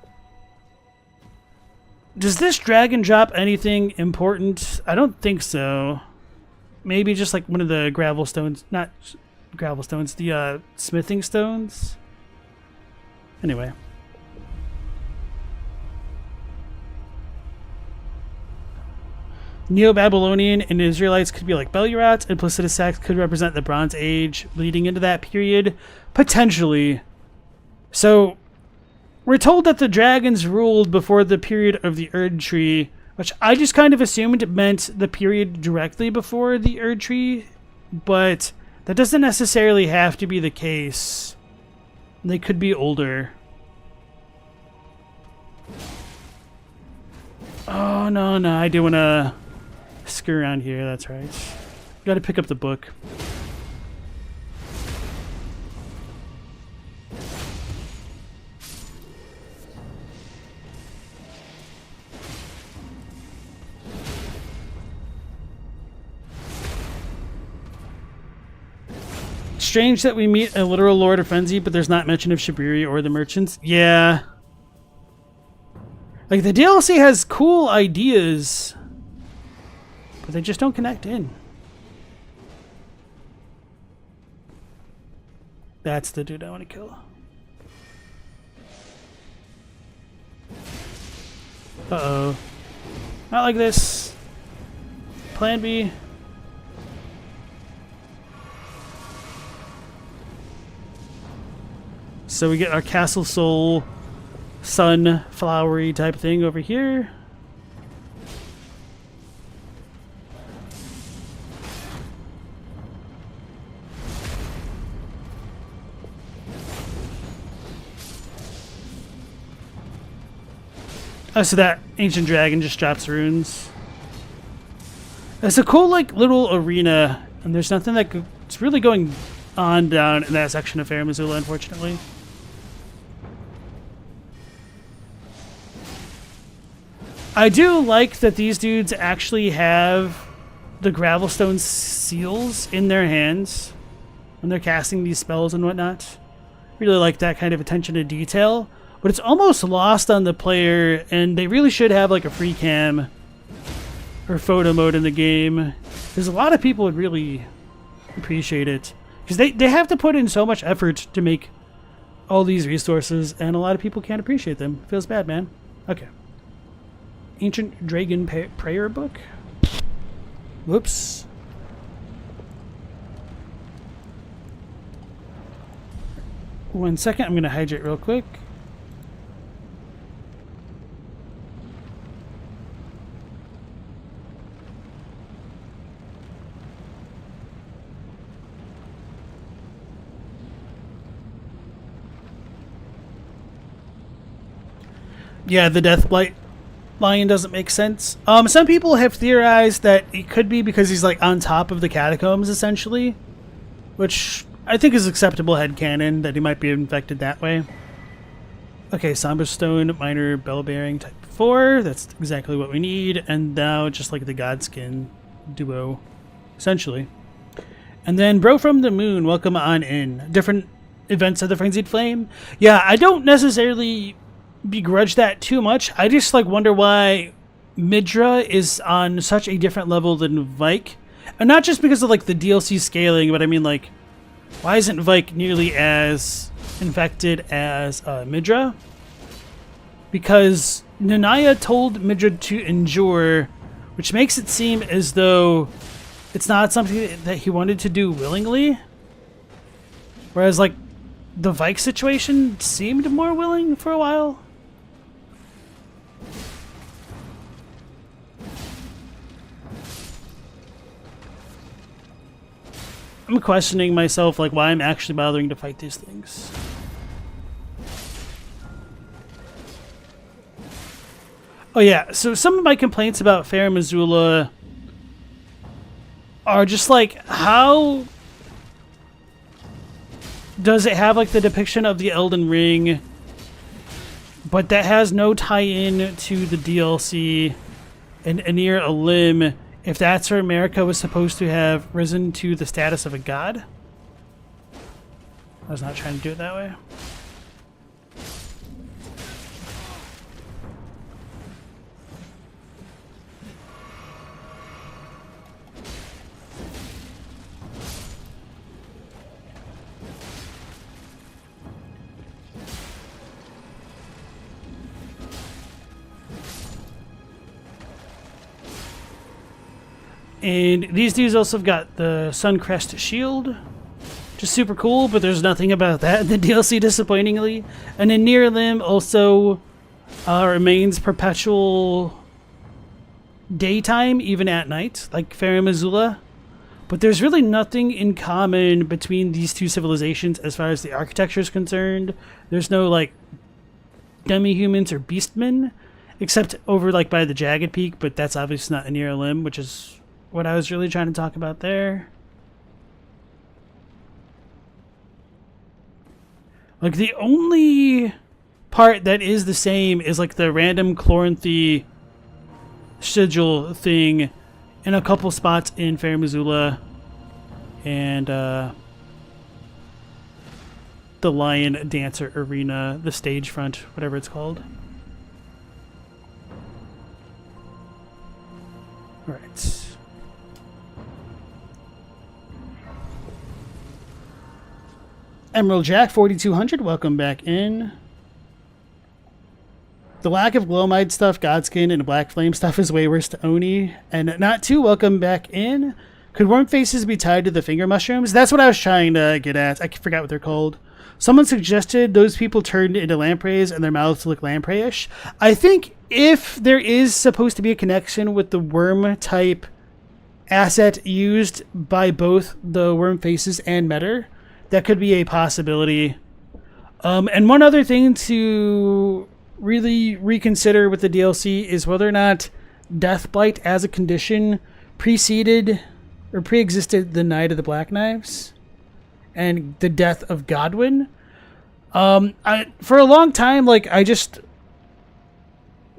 Does this dragon drop anything important? I don't think so. Maybe just like one of the gravel stones, not gravel stones, the smithing stones. Anyway. Neo-Babylonian and Israelites could be like Belurat, and Placidus Sax could represent the Bronze Age leading into that period. Potentially. So, we're told that the dragons ruled before the period of the Erdtree, which I just kind of assumed meant the period directly before the Erdtree, but that doesn't necessarily have to be the case. They could be older. Oh, no, I do want to screw around here, that's right. Gotta pick up the book. Strange that we meet a literal Lord of Frenzy, but there's not mention of Shibiri or the merchants. Yeah. Like, the DLC has cool ideas, but they just don't connect in. That's the dude I want to kill. Uh-oh. Not like this. Plan B. So we get our Castle Soul sunflowery type thing over here. Oh, so that ancient dragon just drops runes. It's a cool, like, little arena, and there's nothing that's really going on down in that section of Farum Azula, unfortunately. I do like that these dudes actually have the Gravelstone seals in their hands when they're casting these spells and whatnot. Really like that kind of attention to detail, but it's almost lost on the player, and they really should have like a free cam or photo mode in the game, because a lot of people would really appreciate it, because they have to put in so much effort to make all these resources, and a lot of people can't appreciate them. Feels bad, man. Okay. Ancient Dragon Prayer Book. Whoops. One second, I'm going to hydrate real quick. Yeah, the Death Blight lion doesn't make sense. Some people have theorized that it could be because he's like on top of the catacombs, essentially, which I think is acceptable headcanon, that he might be infected that way. Okay, Somber Stone, Minor Bell Bearing, type 4. That's exactly what we need. And now just like the Godskin Duo, essentially. And then Bro from the Moon, welcome on in. Different events of the Frenzied Flame. Yeah, I don't necessarily begrudge that too much. I just like wonder why Midra is on such a different level than Vike. And not just because of like the DLC scaling, but I mean like, why isn't Vike nearly as infected as Midra? Because Nanaya told Midra to endure, which makes it seem as though it's not something that he wanted to do willingly. Whereas like the Vike situation seemed more willing for a while. I'm questioning myself, like, why I'm actually bothering to fight these things. Oh yeah, so some of my complaints about Farum Azula are just like, how does it have like the depiction of the Elden Ring, but that has no tie-in to the DLC and Anir Alim, if that's where America was supposed to have risen to the status of a god? I was not trying to do it that way. And these dudes also have got the Suncrest shield, which is super cool, but there's nothing about that in the DLC, disappointingly. And then near them also remains perpetual daytime, even at night, like Farum Azula. But there's really nothing in common between these two civilizations as far as the architecture is concerned. There's no, like, demi-humans or beastmen, except over, like, by the Jagged Peak, but that's obviously not Anir Alim, which is what I was really trying to talk about there. Like, the only part that is the same is, like, the random Chloranthy sigil thing in a couple spots in Farum Azula and the Lion Dancer Arena, the stage front, whatever it's called. All right. Emerald Jack 4200, welcome back in. The lack of Glowmide stuff, Godskin, and Black Flame stuff is way worse to Oni. And Not Too, welcome back in. Could worm faces be tied to the finger mushrooms? That's what I was trying to get at. I forgot what they're called. Someone suggested those people turned into lampreys and their mouths look lamprey-ish. I think if there is supposed to be a connection with the worm type asset used by both the worm faces and Metter, that could be a possibility. And one other thing to really reconsider with the DLC is whether or not Deathblight as a condition preceded or pre-existed the Night of the Black Knives and the death of Godwyn. For a long time, like, I just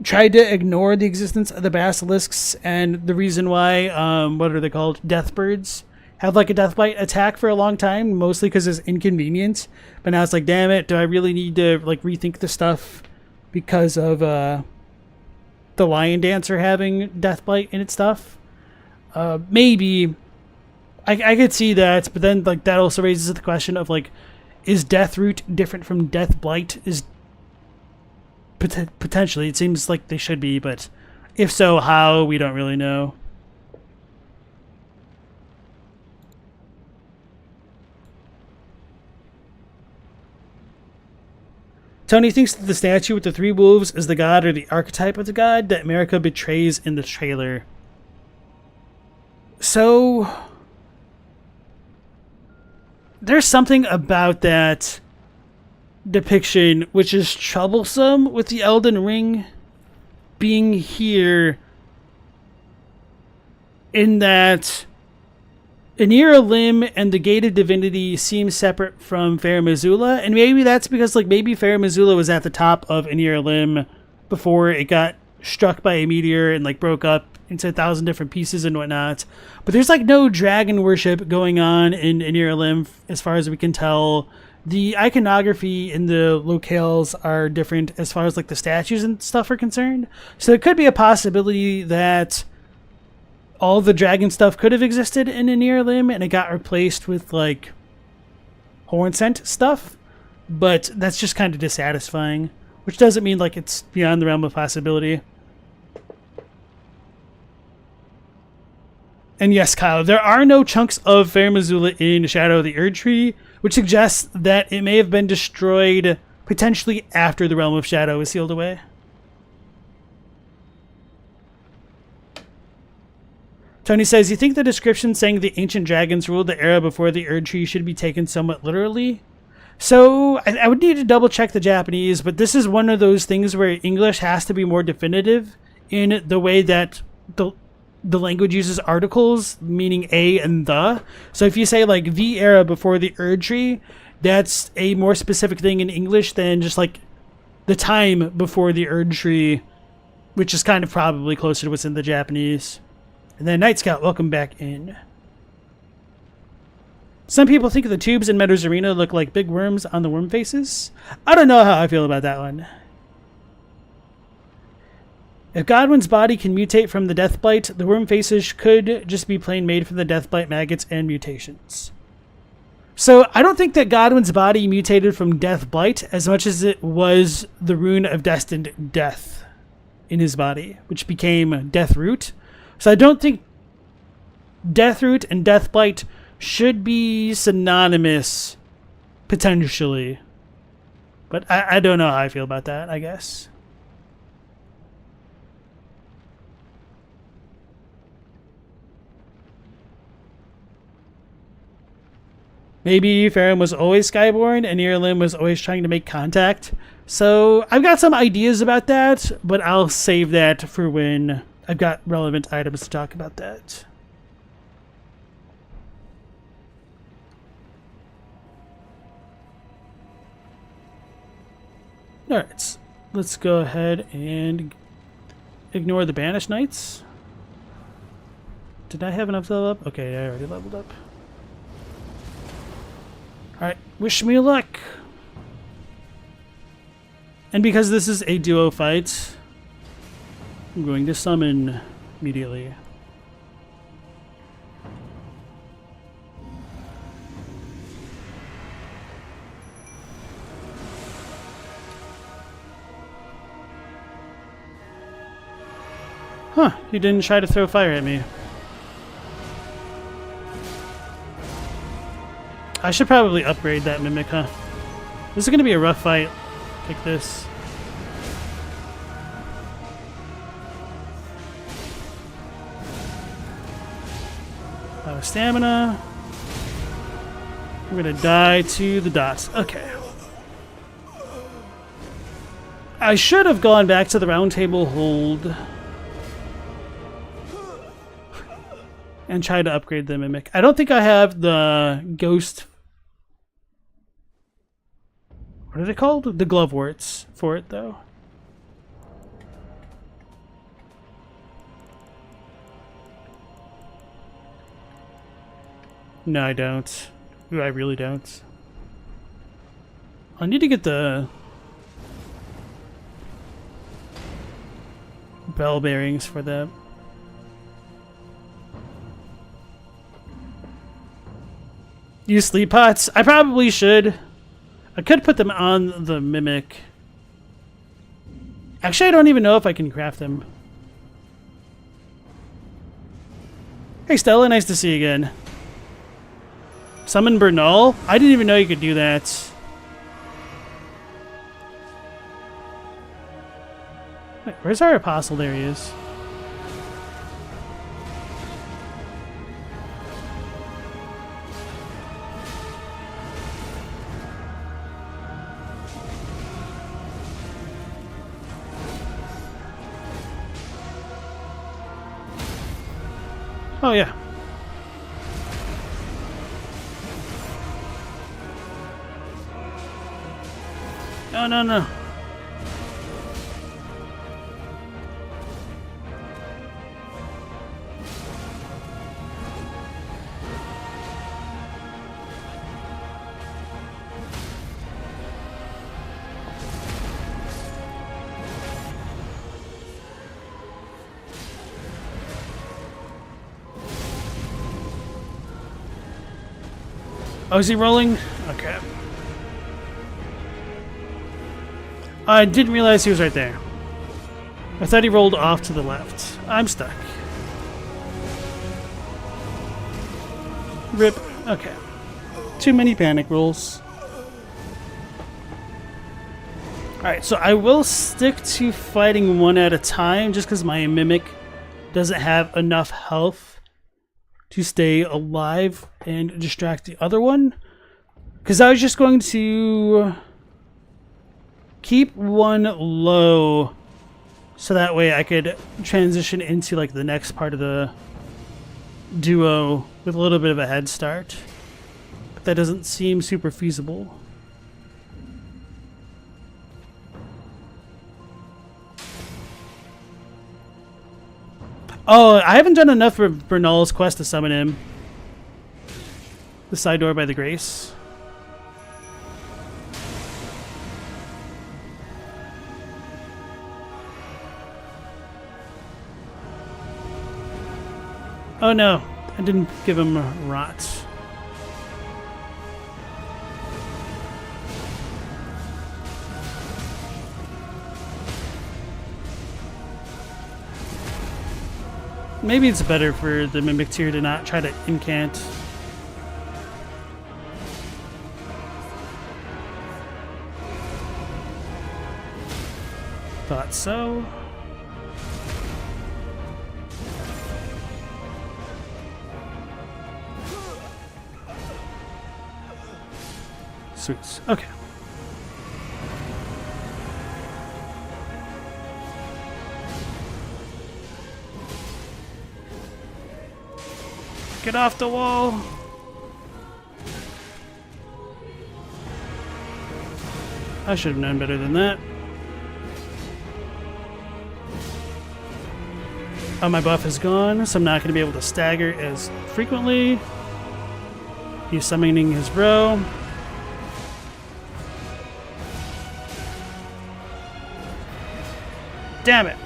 tried to ignore the existence of the basilisks and the reason why, what are they called? Deathbirds had like a Deathblight attack for a long time, mostly because it's inconvenient. But now it's like, damn it, do I really need to like rethink the stuff because of the Lion Dancer having Deathblight in its stuff? Maybe I could see that, but then like that also raises the question of like, is Deathroot different from Deathblight? Is potentially, it seems like they should be, but if so, how, we don't really know. Tony thinks that the statue with the three wolves is the god or the archetype of the god that America betrays in the trailer. So there's something about that depiction, which is troublesome with the Elden Ring being here, in that Anir Lim and the Gate of Divinity seem separate from Farum Azula, and maybe that's because maybe Farum Azula was at the top of Anir Lim before it got struck by a meteor and broke up into 1,000 different pieces and whatnot. But there's no dragon worship going on in Anir Lim as far as we can tell. The iconography in the locales are different as far as the statues and stuff are concerned. So it could be a possibility that all the dragon stuff could have existed in Anir Lim and it got replaced with horn scent stuff. But that's just kind of dissatisfying, which doesn't mean it's beyond the realm of possibility. And yes, Kyle, there are no chunks of Farum Azula in Shadow of the Erdtree, which suggests that it may have been destroyed potentially after the Realm of Shadow was sealed away. Tony says, you think the description saying the ancient dragons ruled the era before the Erdtree should be taken somewhat literally? So, I would need to double check the Japanese, but this is one of those things where English has to be more definitive in the way that the language uses articles, meaning a and the. So if you say the era before the Erdtree, that's a more specific thing in English than just the time before the Erdtree, which is kind of probably closer to what's in the Japanese. And then Night Scout, welcome back in. Some people think the tubes in Meadows Arena look like big worms on the worm faces. I don't know how I feel about that one. If Godwin's body can mutate from the Deathblight, the worm faces could just be plain made from the Deathblight maggots and mutations. So I don't think that Godwin's body mutated from Deathblight as much as it was the rune of destined death in his body, which became Deathroot. So I don't think Deathroot and Deathblight should be synonymous, potentially. But I don't know how I feel about that, I guess. Maybe Farum was always Skyborn and Anir Lim was always trying to make contact. So I've got some ideas about that, but I'll save that for when I've got relevant items to talk about that. Alright, let's go ahead and ignore the Banished Knights. Did I have enough level up? Okay, I already leveled up. Alright, wish me luck. And because this is a duo fight, I'm going to summon immediately. Huh, he didn't try to throw fire at me. I should probably upgrade that Mimic, huh? This is going to be a rough fight. Like this. Stamina. We're going to die to the dots. Okay. I should have gone back to the round table hold and tried to upgrade the Mimic. I don't think I have the ghost. What are they called? The Gloveworts for it, though. No, I don't. Ooh, I really don't. I need to get the bell bearings for that. Use sleep pots? I probably should. I could put them on the Mimic. Actually, I don't even know if I can craft them. Hey Stella, nice to see you again. Summon Bernal? I didn't even know you could do that. Wait, where's our apostle? There he is. Oh, yeah. No, no, no. Oh, is he rolling? Okay. I didn't realize he was right there. I thought he rolled off to the left. I'm stuck. Rip. Okay. Too many panic rolls. Alright, so I will stick to fighting one at a time just because my Mimic doesn't have enough health to stay alive and distract the other one. Because I was just going to keep one low so that way I could transition into like the next part of the duo with a little bit of a head start. But that doesn't seem super feasible. Oh, I haven't done enough for Bernal's quest to summon him. The side door by the Grace. Oh no, I didn't give him rot. Maybe it's better for the Mimic tier to not try to incant. Thought so. Sweet. Okay. Get off the wall. I should have known better than that. Oh, my buff is gone, so I'm not going to be able to stagger as frequently. He's summoning his bro. Damn it.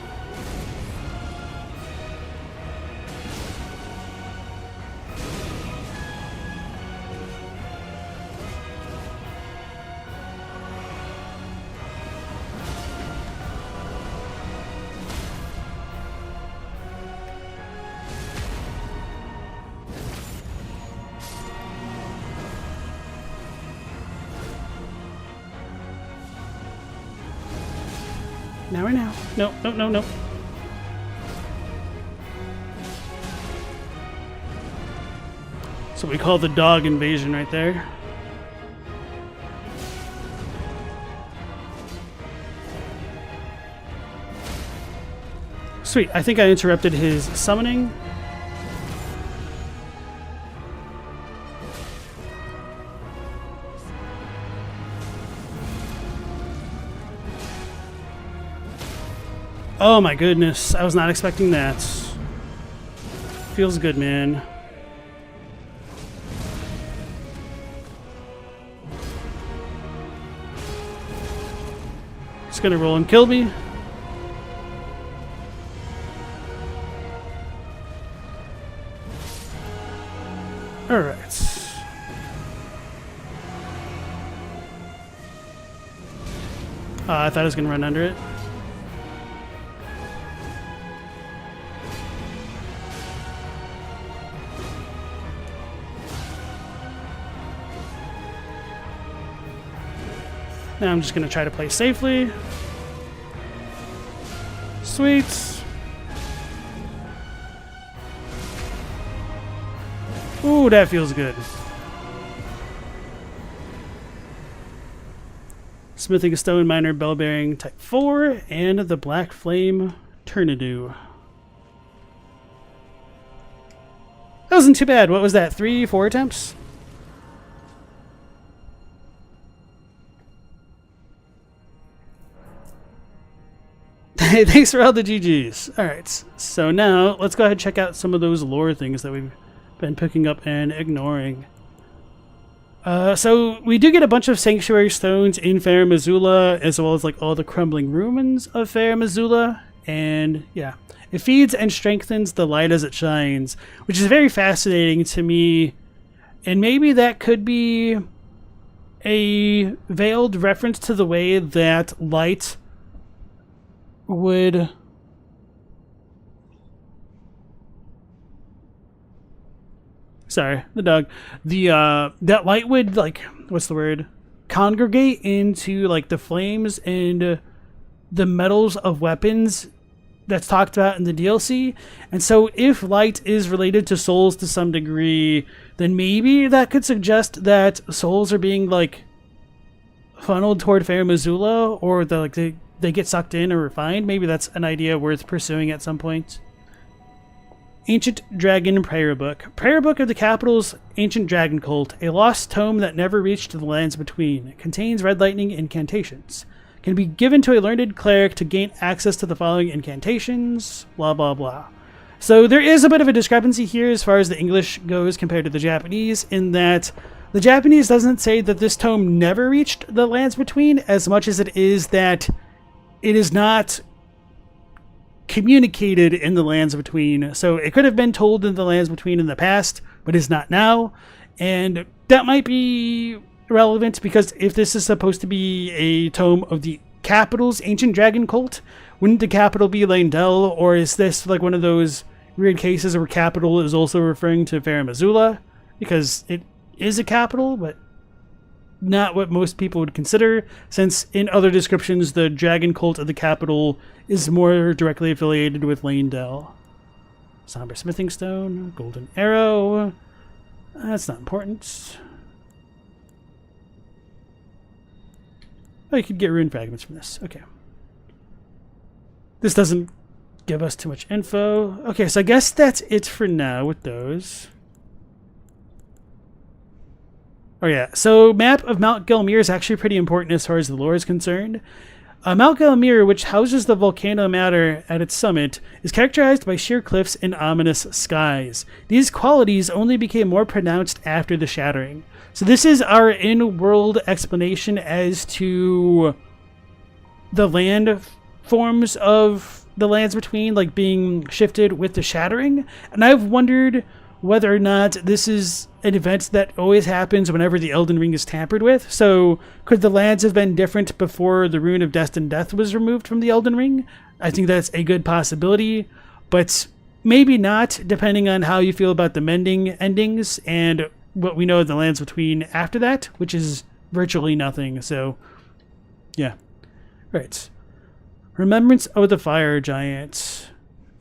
Now or now. No, no, no, no. So we call the dog invasion right there. Sweet, I think I interrupted his summoning. Oh my goodness, I was not expecting that. Feels good, man. He's gonna roll and kill me. Alright. I thought I was gonna run under it. Now I'm just going to try to play safely. Sweet. Ooh, that feels good. Smithing Stone Miner Bell Bearing Type 4 and the Black Flame Turnadoo. That wasn't too bad. What was that? 3, 4 attempts? Thanks for all the GGs. Alright, so now let's go ahead and check out some of those lore things that we've been picking up and ignoring. So we do get a bunch of sanctuary stones in Farum Azula, as well as like all the crumbling ruins of Farum Azula. And yeah, it feeds and strengthens the light as it shines, which is very fascinating to me. And maybe that could be a veiled reference to the way that light would sorry, the dog. That light would, like, what's the word? Congregate into like the flames and the metals of weapons that's talked about in the DLC. And so if light is related to souls to some degree, then maybe that could suggest that souls are being like funneled toward Farum Azula, or they get sucked in or refined. Maybe that's an idea worth pursuing at some point. Ancient Dragon Prayer Book. Prayer Book of the Capital's Ancient Dragon Cult, a lost tome that never reached the lands between. It contains red lightning incantations. Can be given to a learned cleric to gain access to the following incantations, blah blah blah. So there is a bit of a discrepancy here as far as the English goes compared to the Japanese, in that the Japanese doesn't say that this tome never reached the lands between, as much as it is that it is not communicated in the lands between. So it could have been told in the lands between in the past, but is not now. And that might be relevant, because if this is supposed to be a tome of the capital's ancient dragon cult, wouldn't the capital be Leyndell? Or is this like one of those weird cases where capital is also referring to Farum Azula? Because it is a capital, but not what most people would consider, since in other descriptions the dragon cult of the capital is more directly affiliated with Leyndell. Somber smithing stone, golden arrow. That's not important. Oh, you could get rune fragments from this. Okay. This doesn't give us too much info. Okay, so I guess that's it for now with those. Oh yeah, so map of Mount Gelmir is actually pretty important as far as the lore is concerned. Mount Gelmir, which houses the volcano matter at its summit, is characterized by sheer cliffs and ominous skies. These qualities only became more pronounced after the shattering. So this is our in-world explanation as to the land forms of the lands between, like, being shifted with the shattering. And I've wondered whether or not this is an event that always happens whenever the Elden Ring is tampered with. So could the lands have been different before the Rune of Destined Death was removed from the Elden Ring? I think that's a good possibility, but maybe not, depending on how you feel about the mending endings and what we know of the lands between after that, which is virtually nothing. So yeah. Right. Remembrance of the Fire Giant.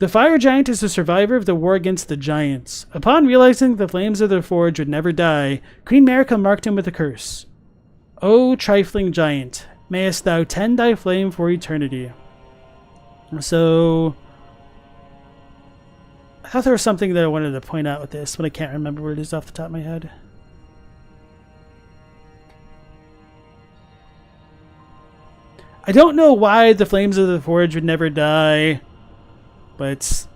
The Fire Giant is a survivor of the war against the Giants. Upon realizing the flames of their forge would never die, Queen Marika marked him with a curse. O trifling giant, mayest thou tend thy flame for eternity. So I thought there was something that I wanted to point out with this, but I can't remember what it is off the top of my head. I don't know why the flames of the forge would never die, but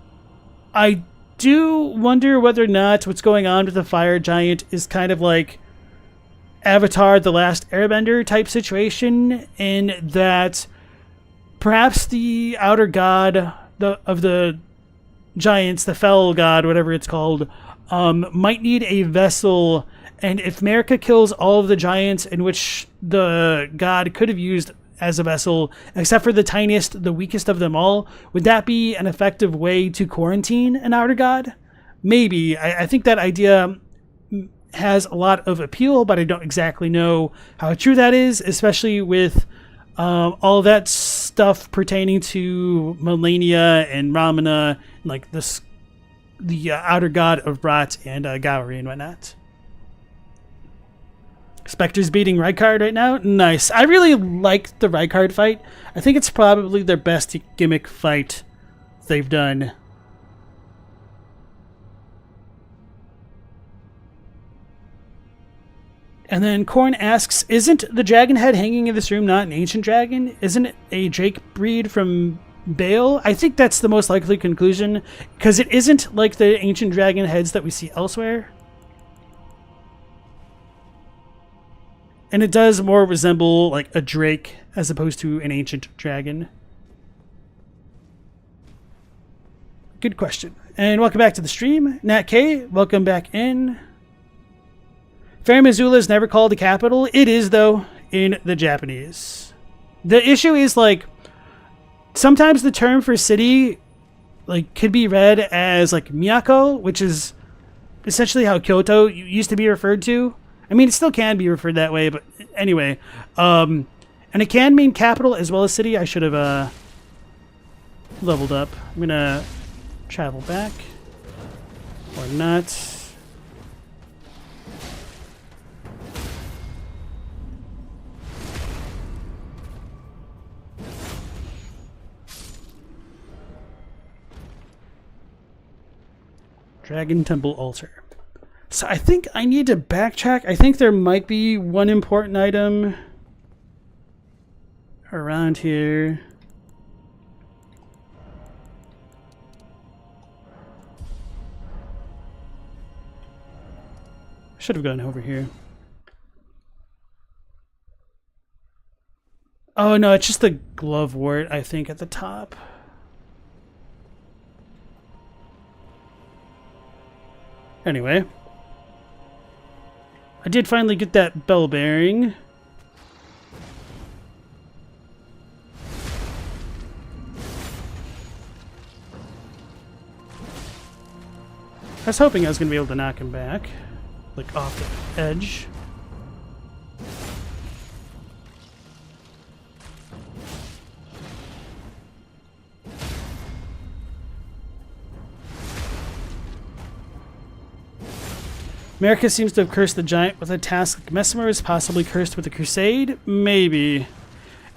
I do wonder whether or not what's going on with the Fire Giant is kind of like Avatar: The Last Airbender type situation, in that perhaps the outer god of the giants, the fell god, whatever it's called, might need a vessel, and if Marika kills all of the giants in which the god could have used as a vessel, except for the tiniest, the weakest of them all, would that be an effective way to quarantine an outer god? Maybe. I think that idea has a lot of appeal, but I don't exactly know how true that is, especially with all that stuff pertaining to Melania and Ramana, and like this, the outer god of Rot and Gowry and whatnot. Spectre's beating Rykard right now. Nice. I really like the Rykard fight. I think it's probably their best gimmick fight they've done. And then Korn asks, isn't the dragon head hanging in this room not an ancient dragon? Isn't it a Drake breed from Bale? I think that's the most likely conclusion, because it isn't like the ancient dragon heads that we see elsewhere. And it does more resemble like a drake as opposed to an ancient dragon. Good question. And welcome back to the stream. Nat K, welcome back in. Farum Azula is never called the capital. It is, though, in the Japanese. The issue is, like, sometimes the term for city, like, could be read as, like, Miyako, which is essentially how Kyoto used to be referred to. I mean, it still can be referred that way, but anyway. And it can mean capital as well as city. I should have leveled up. I'm going to travel back. Or not. Dragon Temple Altar. So I think I need to backtrack. I think there might be one important item around here. Should have gone over here. Oh no, it's just the glovewort, I think, at the top. Anyway, I did finally get that bell bearing. I was hoping I was going to be able to knock him back, like off the edge. America seems to have cursed the giant with a task like Mesmer is possibly cursed with a crusade. Maybe.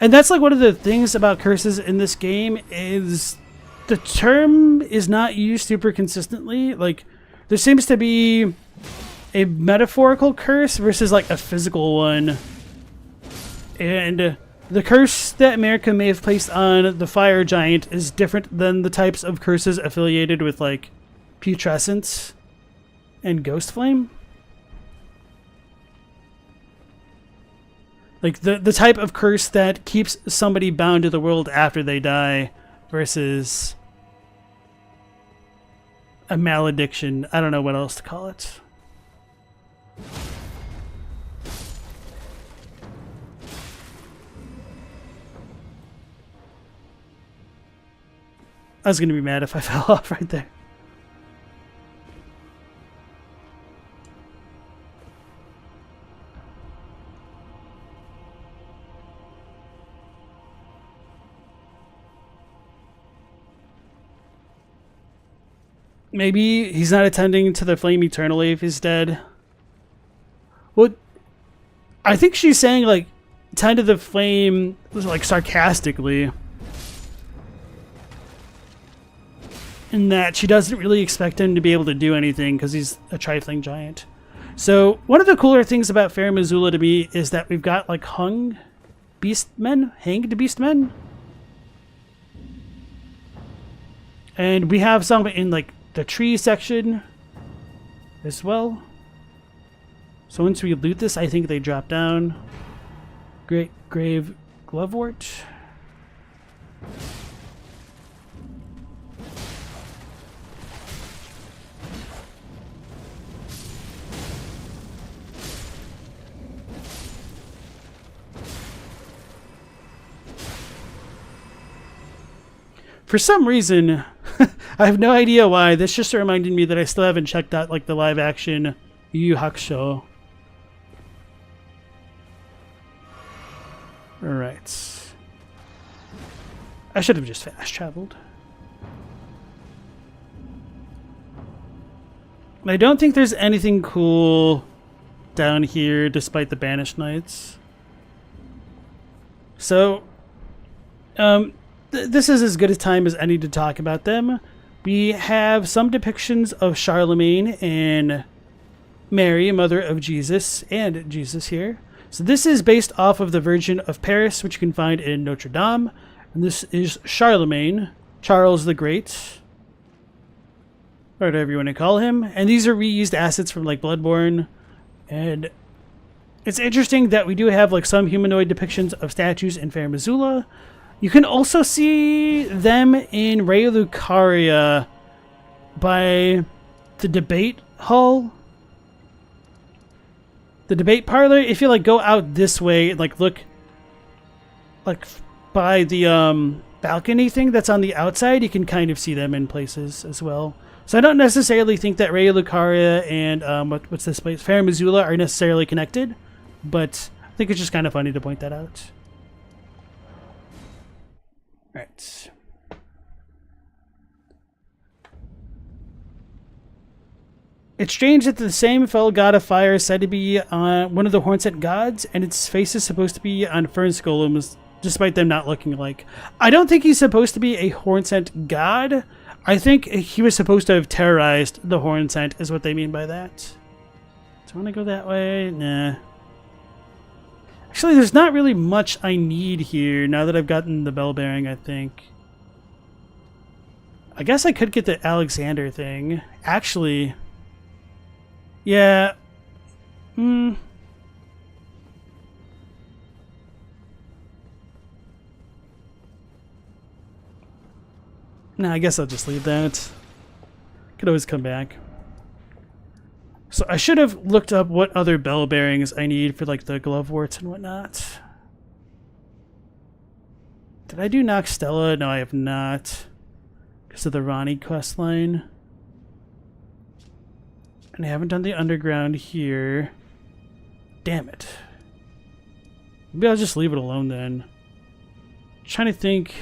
And that's like one of the things about curses in this game is the term is not used super consistently. Like, there seems to be a metaphorical curse versus like a physical one. And the curse that America may have placed on the fire giant is different than the types of curses affiliated with like putrescence and ghost flame. Like the type of curse that keeps somebody bound to the world after they die versus a malediction. I don't know what else to call it. I was going to be mad if I fell off right there. Maybe he's not attending to the flame eternally if he's dead. Well, I think she's saying, like, tend to the flame, like, sarcastically. In that she doesn't really expect him to be able to do anything because he's a trifling giant. So, one of the cooler things about Farum Azula to me is that we've got, like, hanged beastmen. And we have some in, like, the tree section as well. So once we loot this, I think they drop down. Great Grave Glovewort. For some reason, I have no idea why, this just reminded me that I still haven't checked out like the live action Yu Yu Hakusho. Alright. I should have just fast traveled. I don't think there's anything cool down here despite the Banished Knights. So, this is as good a time as any to talk about them. We have some depictions of Charlemagne and Mary, mother of Jesus, and Jesus here. So this is based off of the Virgin of Paris, which you can find in Notre Dame. And this is Charlemagne, Charles the Great, or whatever you want to call him. And these are reused assets from like Bloodborne. And it's interesting that we do have like some humanoid depictions of statues in Farum Azula. You can also see them in Ray Lucaria by the debate hall. The debate parlor, if you like go out this way and like look like by the balcony thing that's on the outside, you can kind of see them in places as well. So I don't necessarily think that Ray Lucaria and what's this place, Farum Azula, are necessarily connected, but I think it's just kind of funny to point that out. All right. It's strange that the same fell god of fire is said to be one of the Hornsent gods, and its face is supposed to be on fern golems, despite them not looking alike. I don't think he's supposed to be a Hornsent god. I think he was supposed to have terrorized the Hornsent, is what they mean by that. Do I want to go that way? Nah. Actually, there's not really much I need here now that I've gotten the bell bearing, I think. I guess I could get the Alexander thing. Actually... yeah. No, I guess I'll just leave that. Could always come back. So I should have looked up what other bell bearings I need for like the glove warts and whatnot. Did I do Noxtella? No, I have not. Because of the Ronnie quest line. And I haven't done the underground here. Damn it. Maybe I'll just leave it alone then. Trying to think.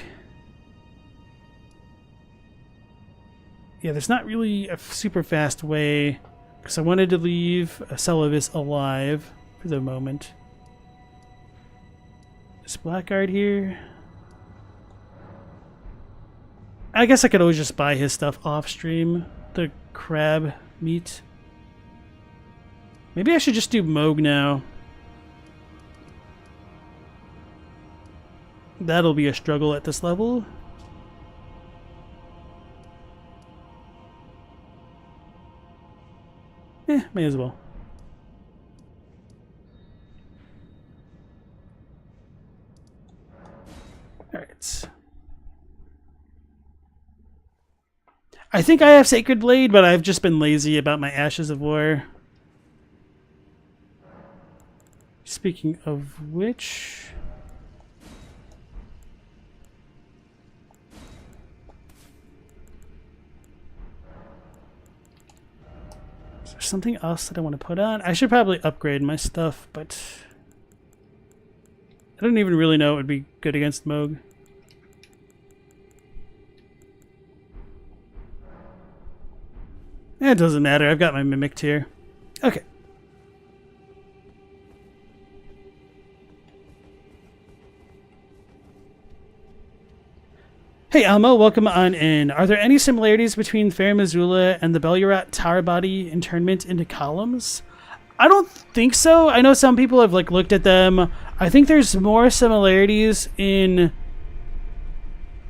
Yeah, there's not really a super fast way. Because I wanted to leave Celavis alive for the moment. Is Blackguard here? I guess I could always just buy his stuff off stream. The crab meat. Maybe I should just do Mohg now. That'll be a struggle at this level. May as well. Alright. I think I have Sacred Blade, but I've just been lazy about my Ashes of War. Speaking of which... is there something else that I want to put on? I should probably upgrade my stuff, but... I don't even really know it would be good against Mohg. It doesn't matter, I've got my Mimic tier. Okay. Hey Almo, welcome on in. Are there any similarities between Farum Azula and the Bellurat Tower Body internment into columns? I don't think so. I know some people have like looked at them. I think there's more similarities in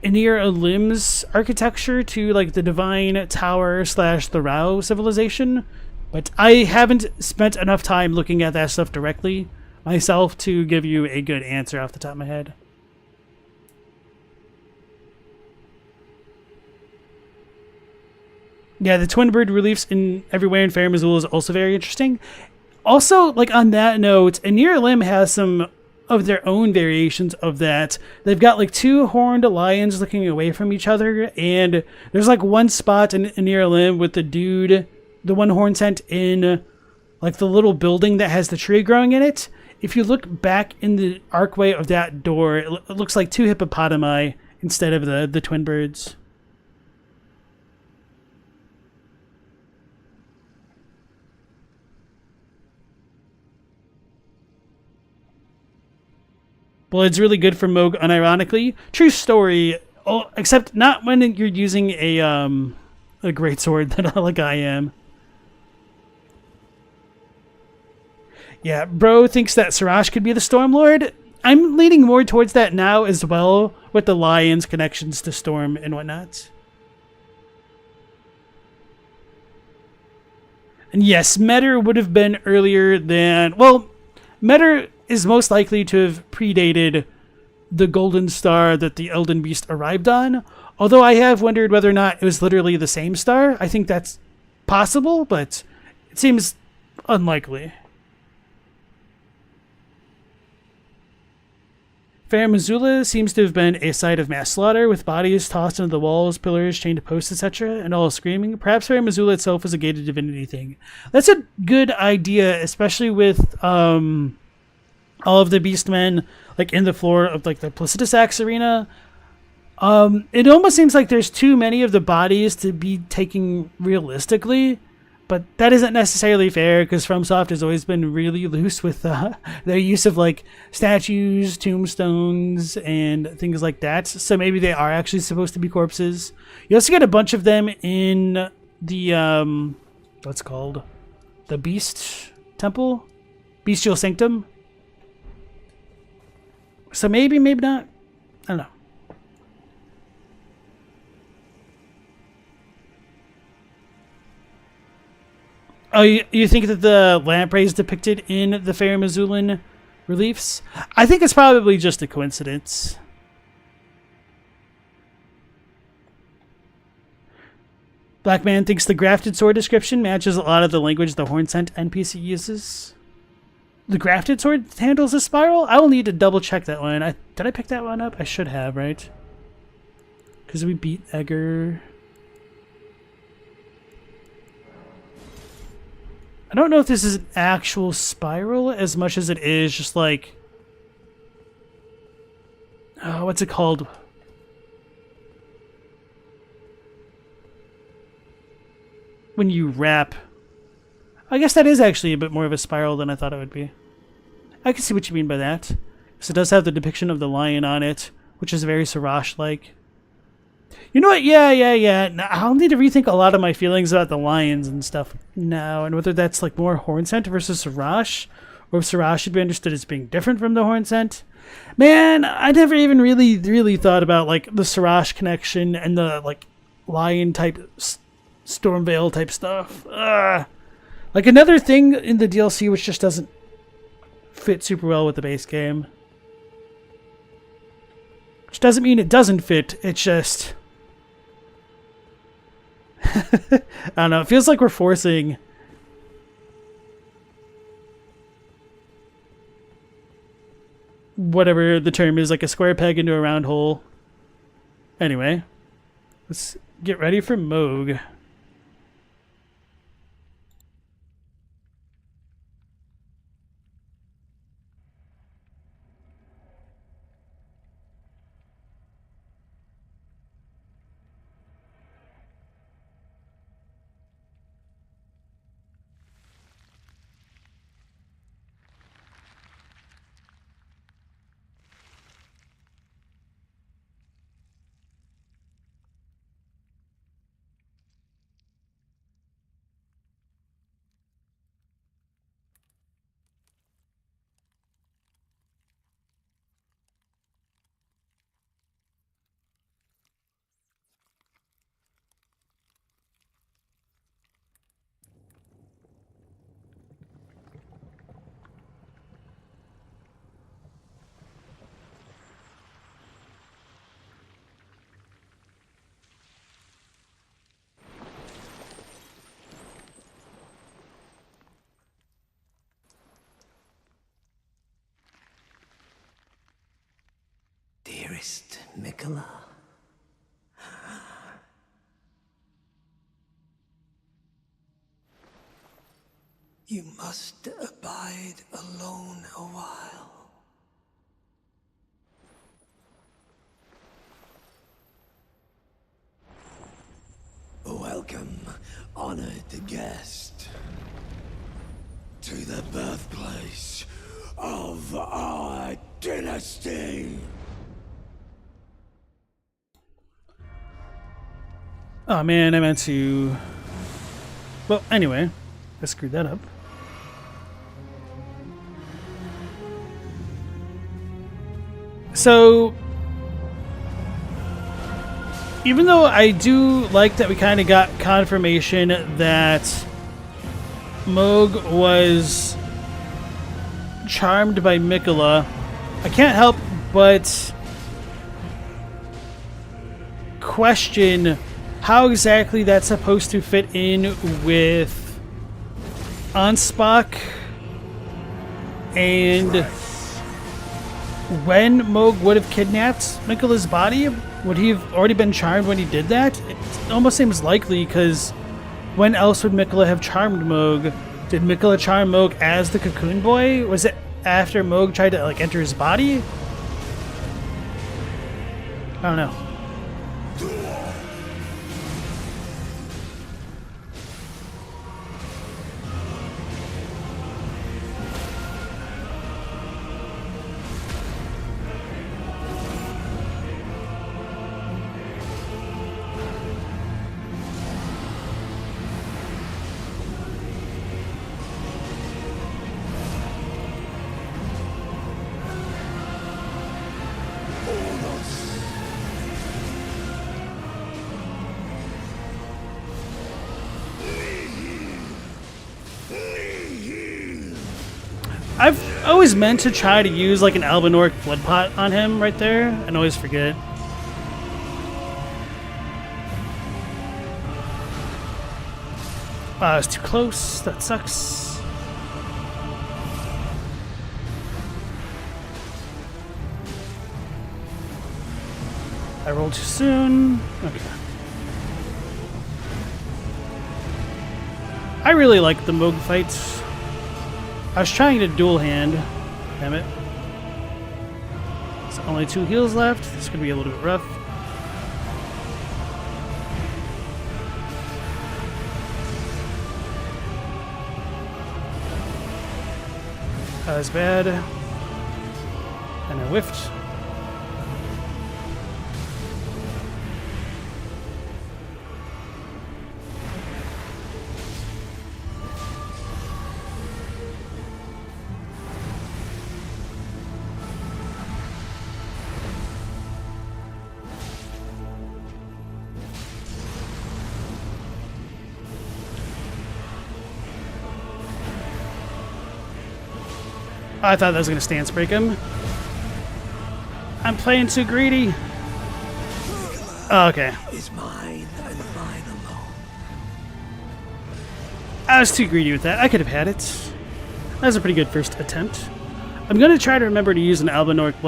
Anir Elim's architecture to like the Divine Tower / the Rao civilization, but I haven't spent enough time looking at that stuff directly myself to give you a good answer off the top of my head. Yeah, the twin bird reliefs in everywhere in Farum Azula is also very interesting. Also, like on that note, Anir Elim has some of their own variations of that. They've got like two horned lions looking away from each other, and there's like one spot in Anir Elim with the dude, the one Hornsent in like the little building that has the tree growing in it. If you look back in the archway of that door, it looks like two hippopotami instead of the twin birds. Blood's really good for Mohg, unironically. True story. Oh, except not when you're using a great sword that like I am. Yeah, bro thinks that Sirash could be the Storm Lord. I'm leaning more towards that now as well, with the Lion's connections to Storm and whatnot. And yes, Metter would have been earlier than... Well, Metter is most likely to have predated the golden star that the Elden Beast arrived on. Although I have wondered whether or not it was literally the same star. I think that's possible, but it seems unlikely. Farum Azula seems to have been a site of mass slaughter, with bodies tossed into the walls, pillars, chained to posts, etc., and all screaming. Perhaps Farum Azula itself is a gated divinity thing. That's a good idea, especially with all of the beastmen like in the floor of like the Placidus Axe arena. It almost seems like there's too many of the bodies to be taken realistically. But that isn't necessarily fair, because FromSoft has always been really loose with their use of like statues, tombstones, and things like that. So maybe they are actually supposed to be corpses. You also get a bunch of them in the what's it called? The Beast Temple? Bestial Sanctum. So maybe, maybe not. I don't know. Oh, you think that the lamprey is depicted in the Farum Azulan reliefs? I think it's probably just a coincidence. Black Man thinks the grafted sword description matches a lot of the language the Hornsent NPC uses. The grafted sword handles a spiral? I will need to double check that one. Did I pick that one up? I should have, right? Because we beat Egger. I don't know if this is an actual spiral as much as it is just like... Oh, what's it called? When you wrap. I guess that is actually a bit more of a spiral than I thought it would be. I can see what you mean by that. Because it does have the depiction of the lion on it, which is very Sirash-like. You know what? Yeah. Now, I'll need to rethink a lot of my feelings about the lions and stuff now, and whether that's like more Hornsent versus Sirash, or if Sirash should be understood as being different from the Hornsent. Man, I never even really thought about like the Sirash connection and the like lion type Stormveil type stuff. Like another thing in the DLC which just doesn't fit super well with the base game. Which doesn't mean it doesn't fit, it's just... I don't know, it feels like we're forcing... whatever the term is, like a square peg into a round hole. Anyway, let's get ready for Mohg. Dearest Mikola, you must abide alone a while. Welcome, honored guest, to the birthplace of our dynasty. Oh man, I meant to... Well, anyway, I screwed that up. So, even though I do like that we kind of got confirmation that Mohg was charmed by Mikola, I can't help but question how exactly that's supposed to fit in with Ansbach and when Mohg would have kidnapped Mikola's body. Would he have already been charmed when he did that? It almost seems likely, because when else would Mikola have charmed Mohg? Did Mikola charm Mohg as the Cocoon Boy? Was it after Mohg tried to like enter his body? I don't know. I've always meant to try to use like an Albinoric blood pot on him right there, and always forget. It's too close. That sucks. I rolled too soon. Okay. I really like the Mohg fights. I was trying to dual hand. Damn it. There's only 2 heals left. This is going to be a little bit rough. That was bad. And I whiffed. I thought that was going to stance break him. I'm playing too greedy. Oh, okay. Is mine and mine alone. I was too greedy with that. I could have had it. That was a pretty good first attempt. I'm going to try to remember to use an Albinoric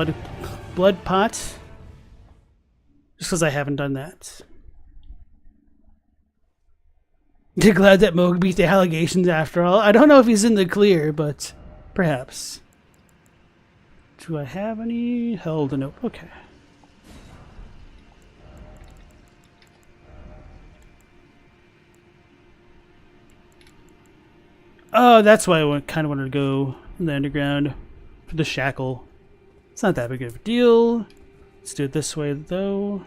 blood pot. Just because I haven't done that. Glad that Mohg beat the allegations after all. I don't know if he's in the clear, but perhaps. Do I have any? Held a note. Okay. Oh, that's why I kind of wanted to go in the underground for the shackle. It's not that big of a deal. Let's do it this way, though.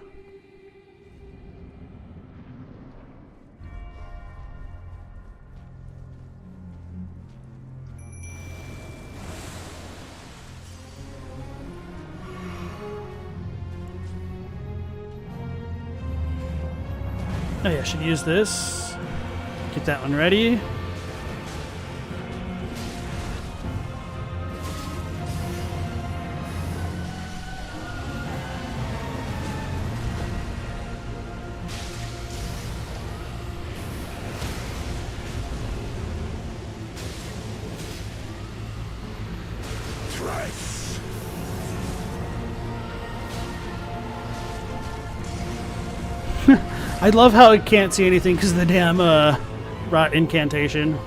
Oh yeah, I should use this. Get that one ready. I love how it can't see anything because of the damn rot incantation.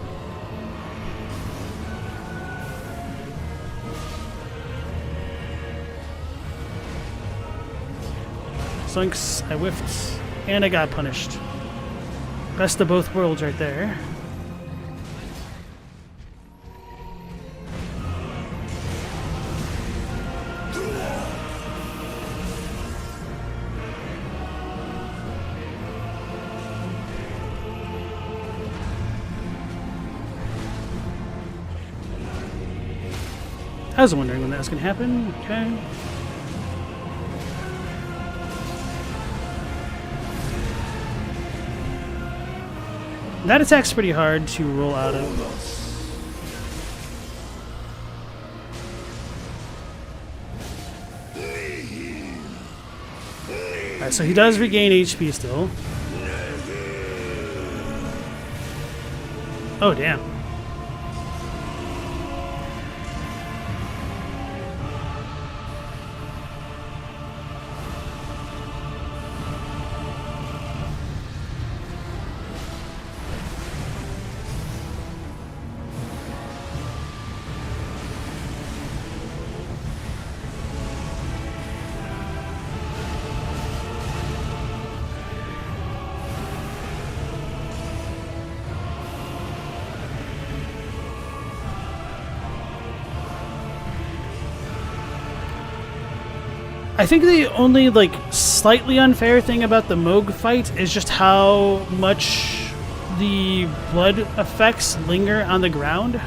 Zoinks, I whiffed, and I got punished. Best of both worlds right there. I was wondering when that was going to happen. Okay. That attack's pretty hard to roll out of. Alright, so he does regain HP still. Oh, damn. I think the only, like, slightly unfair thing about the Mohg fight is just how much the blood effects linger on the ground.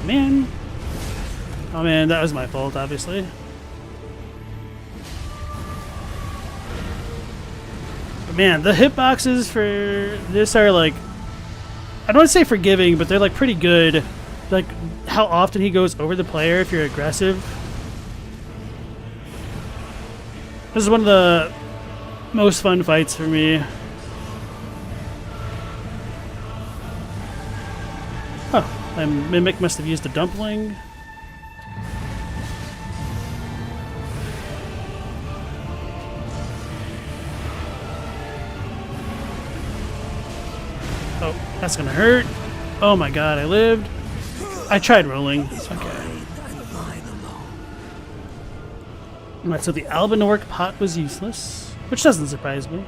Man. Oh man, that was my fault, obviously. But man, the hitboxes for this are, like, I don't want to say forgiving, but they're, like, pretty good. Like, how often he goes over the player if you're aggressive. This is one of the most fun fights for me. Oh, my Mimic must have used a dumpling. Oh, that's gonna hurt. Oh my god, I lived. I tried rolling. It's okay. Alright, so the Albinork pot was useless, which doesn't surprise me.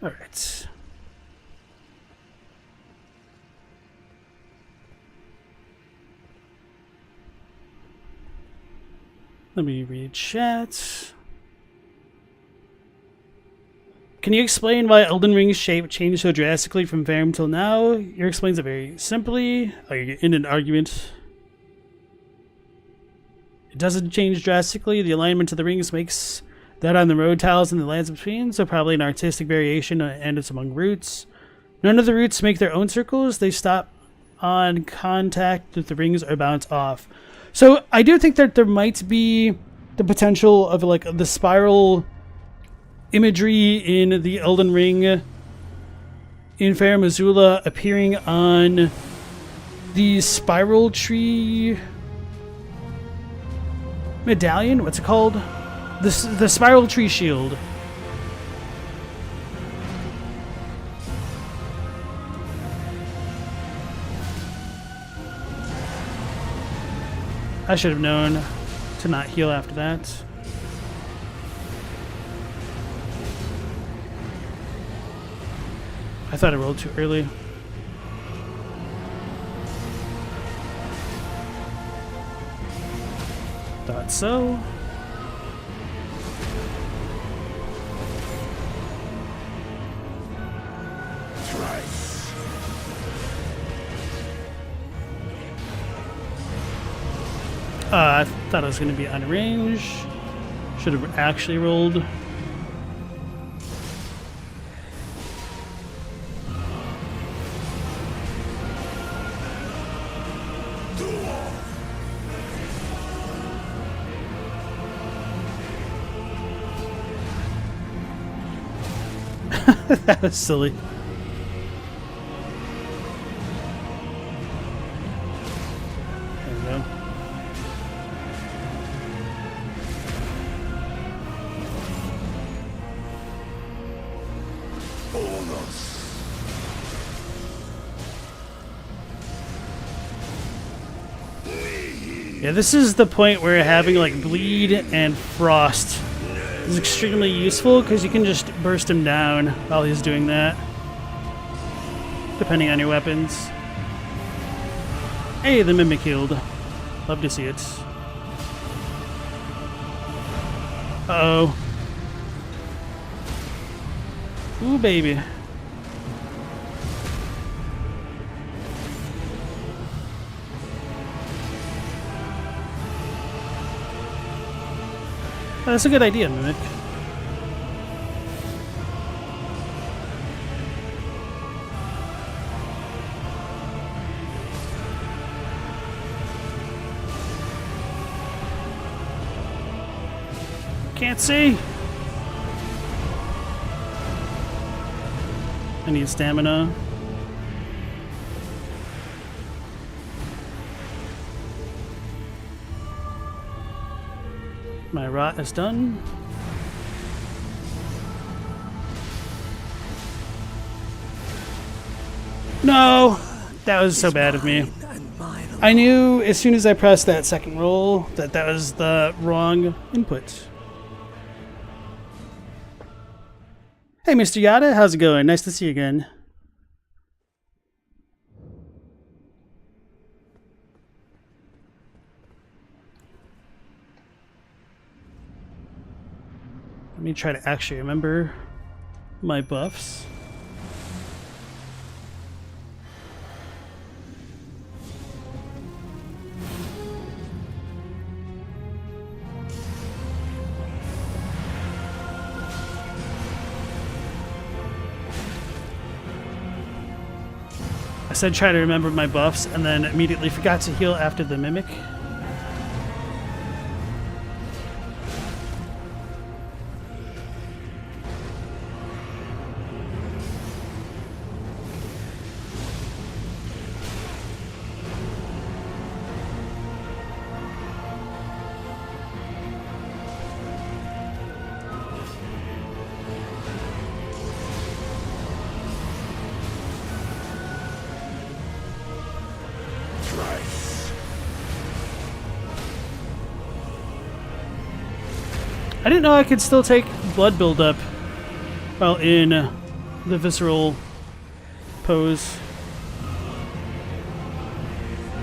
Alright. Let me read chat. Can you explain why Elden Ring's shape changed so drastically from Farum till now? Your explains it very simply. In an argument. It doesn't change drastically. The alignment of the rings makes that on the road tiles and the lands between, so probably an artistic variation, and it's among roots. None of the roots make their own circles. They stop on contact with the rings or bounce off. So I do think that there might be the potential of, like, the spiral imagery in the Elden Ring in Farum Azula appearing on the spiral tree medallion. What's it called? The spiral tree shield. I should have known to not heal after that. I thought I rolled too early. Thought so. I thought I was going to be out of range. Should have actually rolled. That was silly. There we go. Yeah, this is the point where having, like, bleed and frost is extremely useful, because you can just burst him down while he's doing that, depending on your weapons. Hey, the Mimic healed. Love to see it. Uh-oh. Ooh, baby. That's a good idea, Mimic. Can't see. I need stamina. My rot is done. No! That was so bad of me. I knew as soon as I pressed that second roll that that was the wrong input. Hey, Mr. Yada, how's it going? Nice to see you again. Let me try to actually remember my buffs. I said try to remember my buffs and then immediately forgot to heal after the mimic. I didn't know I could still take blood buildup while in the visceral pose.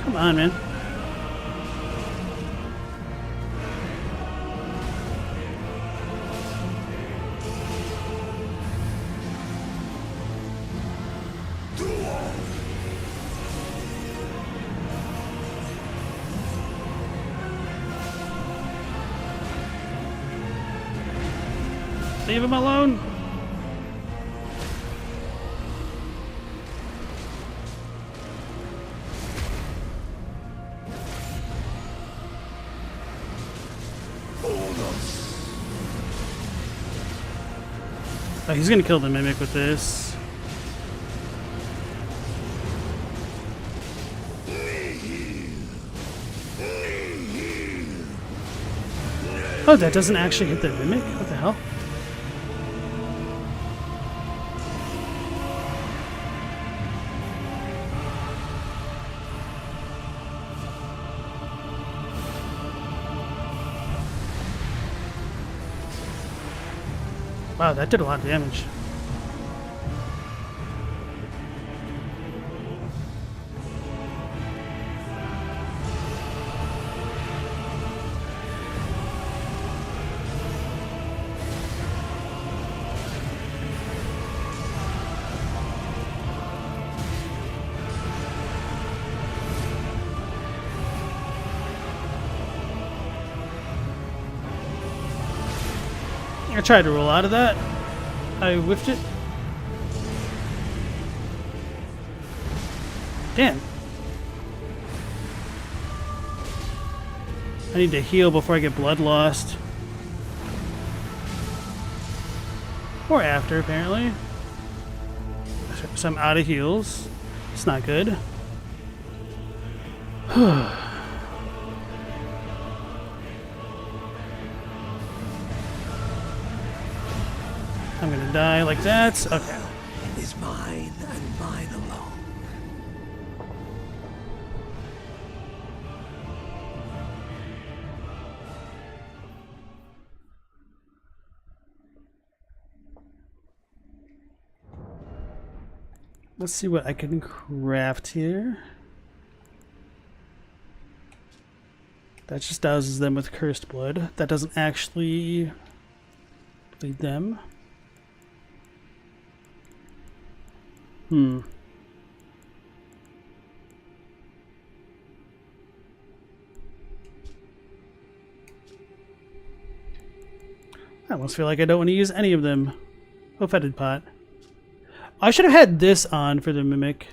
Come on, man. Leave him alone. Oh, he's gonna kill the mimic with this. Oh, that doesn't actually hit the mimic? What the hell? Wow, that did a lot of damage. I tried to roll out of that. I whiffed it. Damn. I need to heal before I get blood lost. Or after, apparently. So I'm out of heals. It's not good. I'm gonna die like that. Okay. Is mine and mine alone. Let's see what I can craft here. That just douses them with cursed blood. That doesn't actually bleed them. I almost feel like I don't want to use any of them. Oh, fetid pot. I should have had this on for the mimic.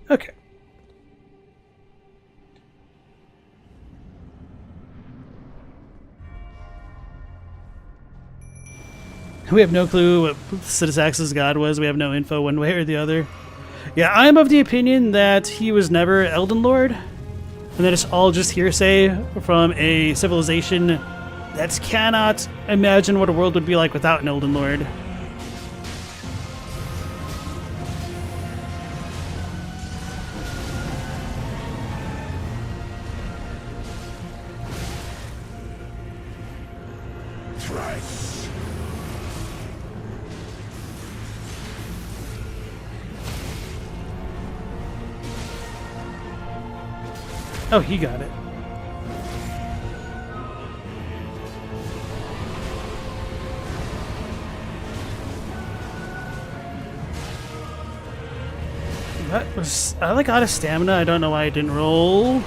Okay. We have no clue what Citisax's god was. We have no info one way or the other. Yeah, I'm of the opinion that he was never Elden Lord, and that it's all just hearsay from a civilization that cannot imagine what a world would be like without an Elden Lord. Oh, he got it. That was... I like out of stamina. I don't know why I didn't roll.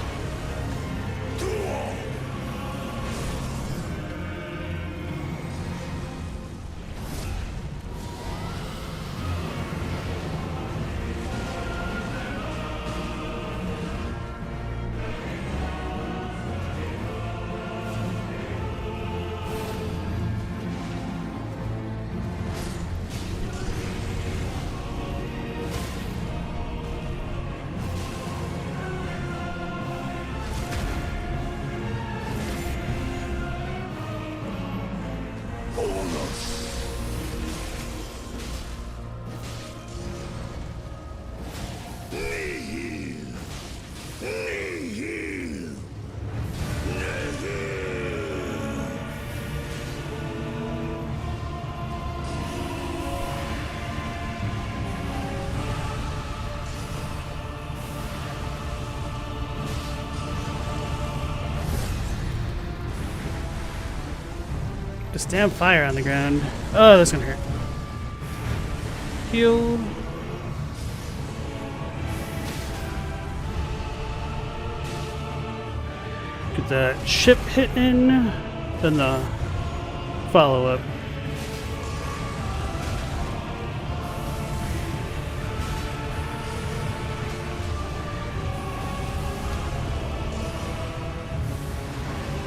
Just damn fire on the ground. Oh, that's gonna hurt. Heal. Get that ship hit in. Then the follow-up.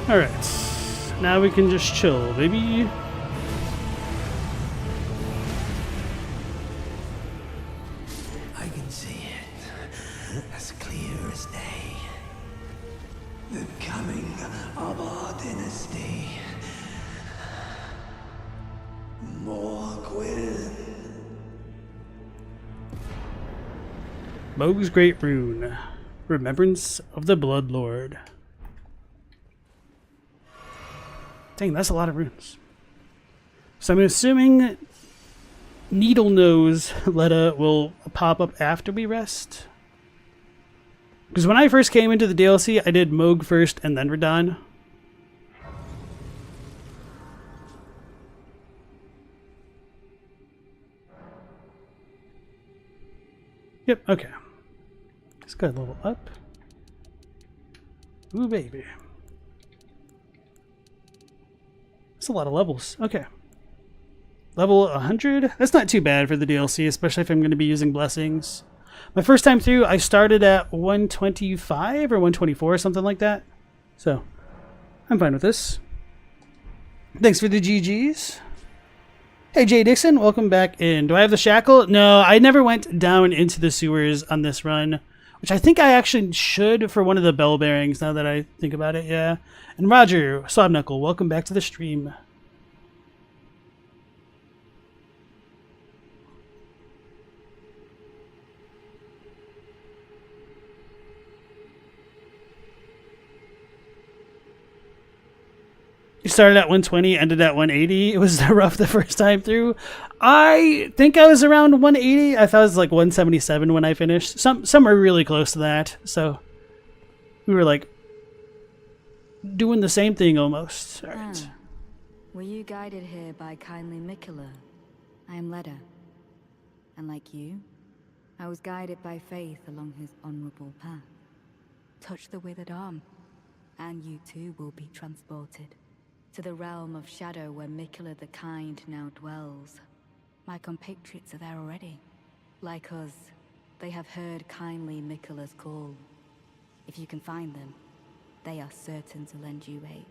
Alright. Now we can just chill, baby. I can see it as clear as day. The coming of our dynasty. Mohg. Mohg's Great Rune. Remembrance of the Blood Lord. Dang, that's a lot of runes. So I'm assuming Needle Nose Letta will pop up after we rest. Because when I first came into the DLC, I did Mohg first and then Radahn. Yep, okay. Just got a level up. Ooh, baby. That's a lot of levels. Okay. Level 100? That's not too bad for the DLC, especially if I'm going to be using blessings. My first time through, I started at 125 or 124 or something like that. So, I'm fine with this. Thanks for the GGs. Hey, Jay Dixon, welcome back in. Do I have the shackle? No, I never went down into the sewers on this run, which I think I actually should for one of the bell bearings now that I think about it, yeah. And Roger, Sobknuckle, welcome back to the stream. You started at 120, ended at 180. It was rough the first time through. I think I was around 180. I thought it was like 177 when I finished. Somewhere really close to that. So we were like doing the same thing almost. All right. Were you guided here by kindly Mikula? I am Leda. And like you, I was guided by faith along his honorable path. touch the withered arm, and you too will be transported to the realm of shadow where Miquella the Kind now dwells. My compatriots are there already. Like us, they have heard kindly Miquella's call. If you can find them, they are certain to lend you aid.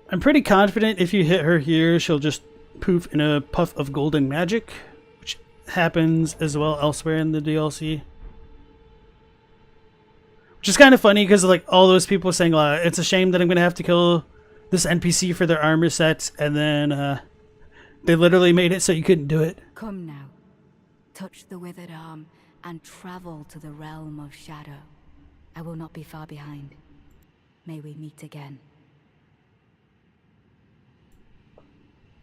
I'm pretty confident if you hit her here, she'll just poof in a puff of golden magic, which happens as well elsewhere in the DLC. Which is kind of funny because like all those people saying, it's a shame that I'm going to have to kill this NPC for their armor set, and then they literally made it so you couldn't do it. Come now, touch the withered arm and travel to the realm of shadow. I will not be far behind. May we meet again.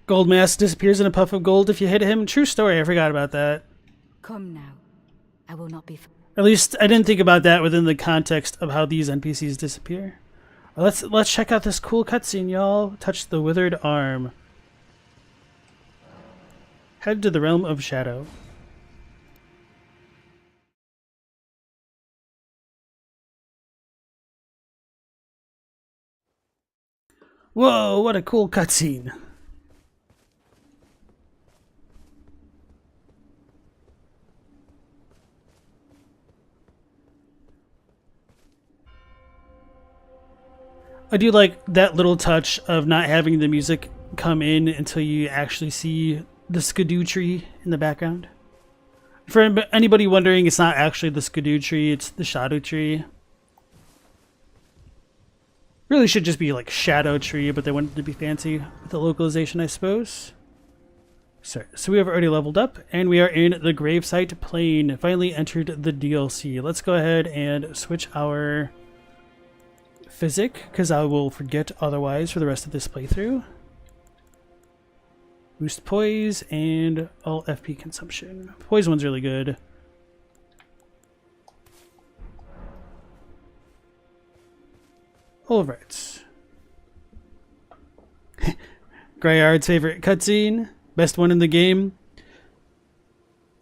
Gold mask disappears in a puff of gold if you hit him. True story, I forgot about that. Come now, I will not be At least I didn't think about that within the context of how these NPCs disappear. Let's check out this cool cutscene, y'all. Touch the withered arm. Head to the realm of shadow. Whoa, what a cool cutscene. I do like that little touch of not having the music come in until you actually see the skidoo tree in the background. For anybody wondering, it's not actually the skidoo tree, it's the shadow tree. Really should just be like shadow tree, but they wanted to be fancy with the localization, I suppose. So we have already leveled up, and we are in the gravesite plane. Finally entered the DLC. Let's go ahead and switch our physic, because I will forget otherwise for the rest of this playthrough. Boost poise and all FP consumption. Poise one's really good. Alright. Greyard's favorite cutscene. Best one in the game.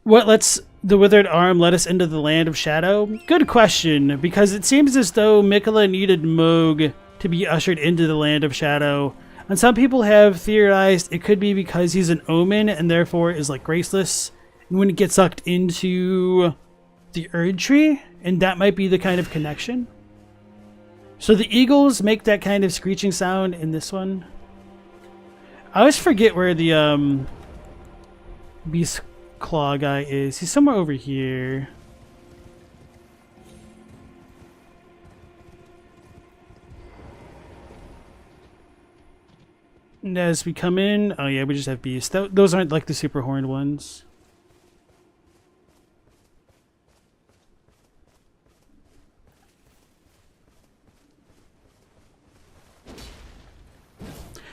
What lets the withered arm let us into the land of shadow? Good question, because it seems as though Miquella needed Mohg to be ushered into the land of shadow. And some people have theorized it could be because he's an omen and therefore is like graceless and wouldn't get sucked into the Erdtree, and that might be the kind of connection. So the eagles make that kind of screeching sound in this one. I always forget where the beast claw guy is. He's somewhere over here. And as we come in, oh yeah, we just have beasts. Those aren't like the super horned ones.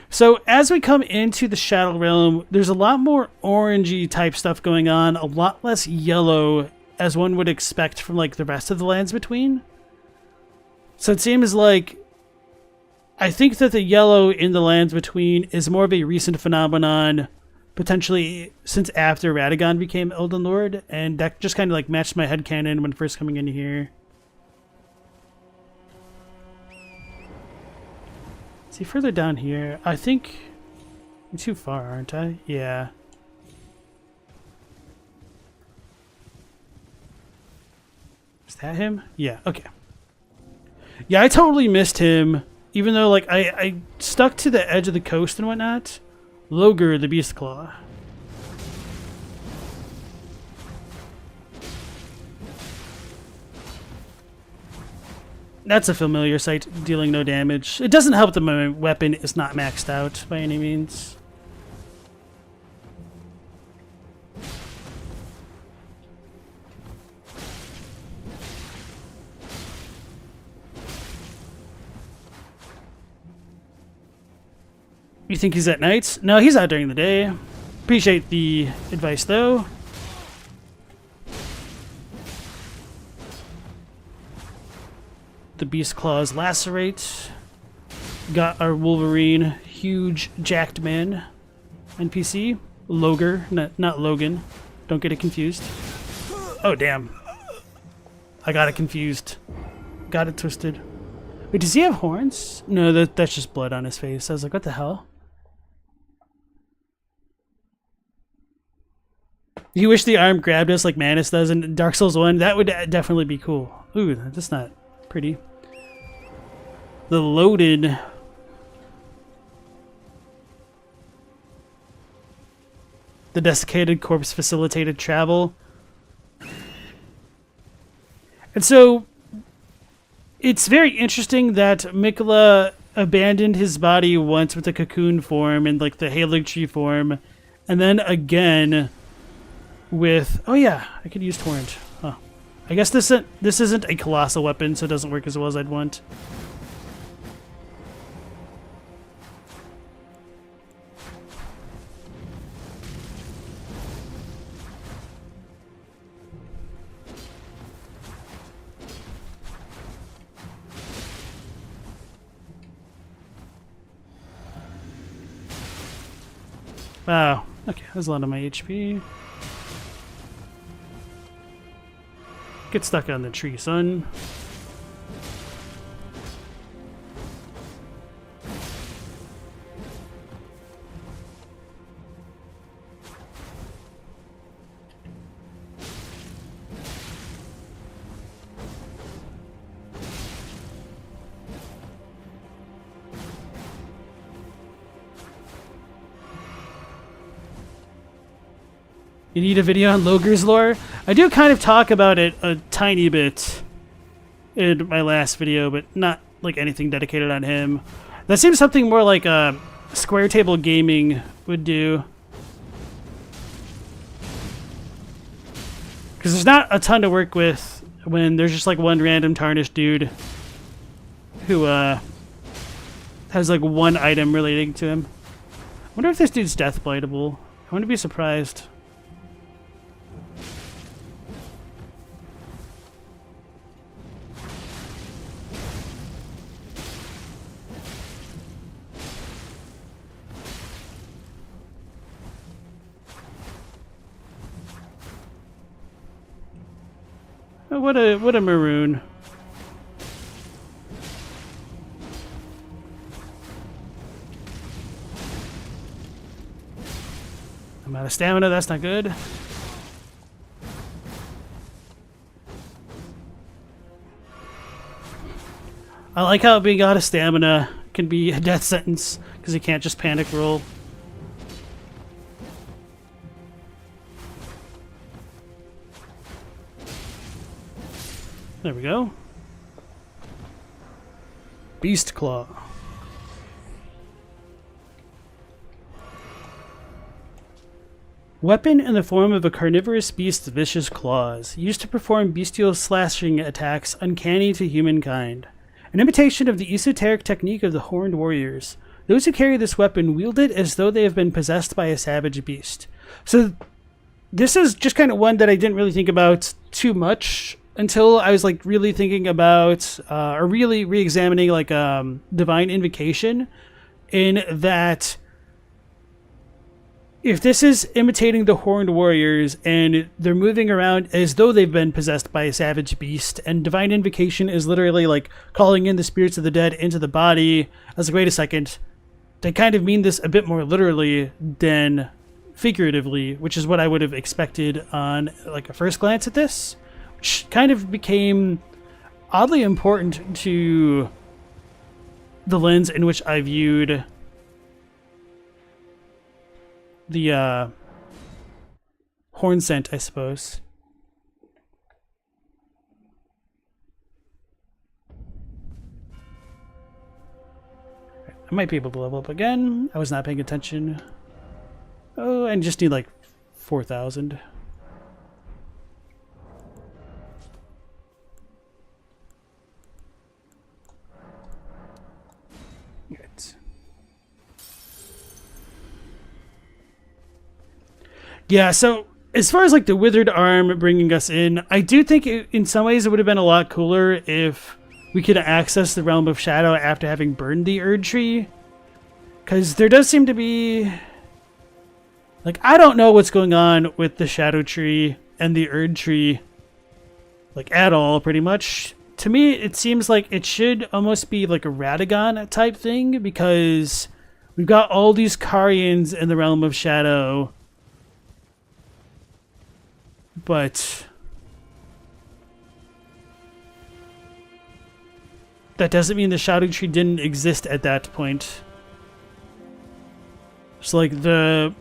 So as we come into the Shadow Realm, there's a lot more orangey type stuff going on, a lot less yellow as one would expect from like the rest of the Lands Between. So it seems like, I think that the yellow in the Lands Between is more of a recent phenomenon, potentially since after Radagon became Elden Lord, and that just kind of like matched my headcanon when first coming in here. See, further down here, I think I'm too far, aren't I? Yeah. Is that him? Yeah, okay. Yeah, I totally missed him, even though like I stuck to the edge of the coast and whatnot. Loger the Beast Claw. That's a familiar sight, dealing no damage. It doesn't help that my weapon is not maxed out by any means. You think he's at night? No, he's out during the day. Appreciate the advice, though. The Beast Claws lacerate. Got our Wolverine, huge jacked man NPC. Loger, not Logan. Don't get it confused. Oh, damn. I got it confused. got it twisted. Wait, does he have horns? No, that's just blood on his face. I was like, what the hell? You wish the arm grabbed us like Manus does in Dark Souls 1? That would definitely be cool. Ooh, that's not pretty. The loaded... The desiccated corpse facilitated travel. And so... It's very interesting that Miquella abandoned his body once with the cocoon form and like the Halig tree form, and then again with oh yeah, I could use torrent. Huh. I guess this isn't a colossal weapon, so it doesn't work as well as I'd want. Wow. Okay, that's a lot of my HP. Get stuck on the tree, son. You need a video on Logre's lore? I do kind of talk about it a tiny bit in my last video, but not like anything dedicated on him. That seems something more like Square Table Gaming would do. Because there's not a ton to work with when there's just like one random tarnished dude who has like one item relating to him. I wonder if this dude's death blightable. I wouldn't be surprised. Oh, what a maroon. I'm out of stamina, that's not good. I like how being out of stamina can be a death sentence, because you can't just panic roll. There we go. Beast Claw. Weapon in the form of a carnivorous beast's vicious claws, used to perform bestial slashing attacks uncanny to humankind. An imitation of the esoteric technique of the Horned Warriors. Those who carry this weapon wield it as though they have been possessed by a savage beast. So this is just kind of one that I didn't really think about too much until I was like really thinking about or really re-examining like Divine Invocation, in that if this is imitating the Horned Warriors and they're moving around as though they've been possessed by a savage beast, and Divine Invocation is literally like calling in the spirits of the dead into the body, I was like, wait a second, they kind of mean this a bit more literally than figuratively, which is what I would have expected on like a first glance at this. Which kind of became oddly important to the lens in which I viewed the horn scent, I suppose. I might be able to level up again. I was not paying attention. Oh, and just need like 4,000. Yeah, so as far as like the withered arm bringing us in, I do think in some ways it would have been a lot cooler if we could access the Realm of Shadow after having burned the Erdtree. Because there does seem to be... like, I don't know what's going on with the Shadow Tree and the Erdtree, like, at all, pretty much. to me, it seems like it should almost be like a Radagon type thing, because we've got all these Carians in the realm of Shadow, but that doesn't mean the Shadow Tree didn't exist at that point. So like the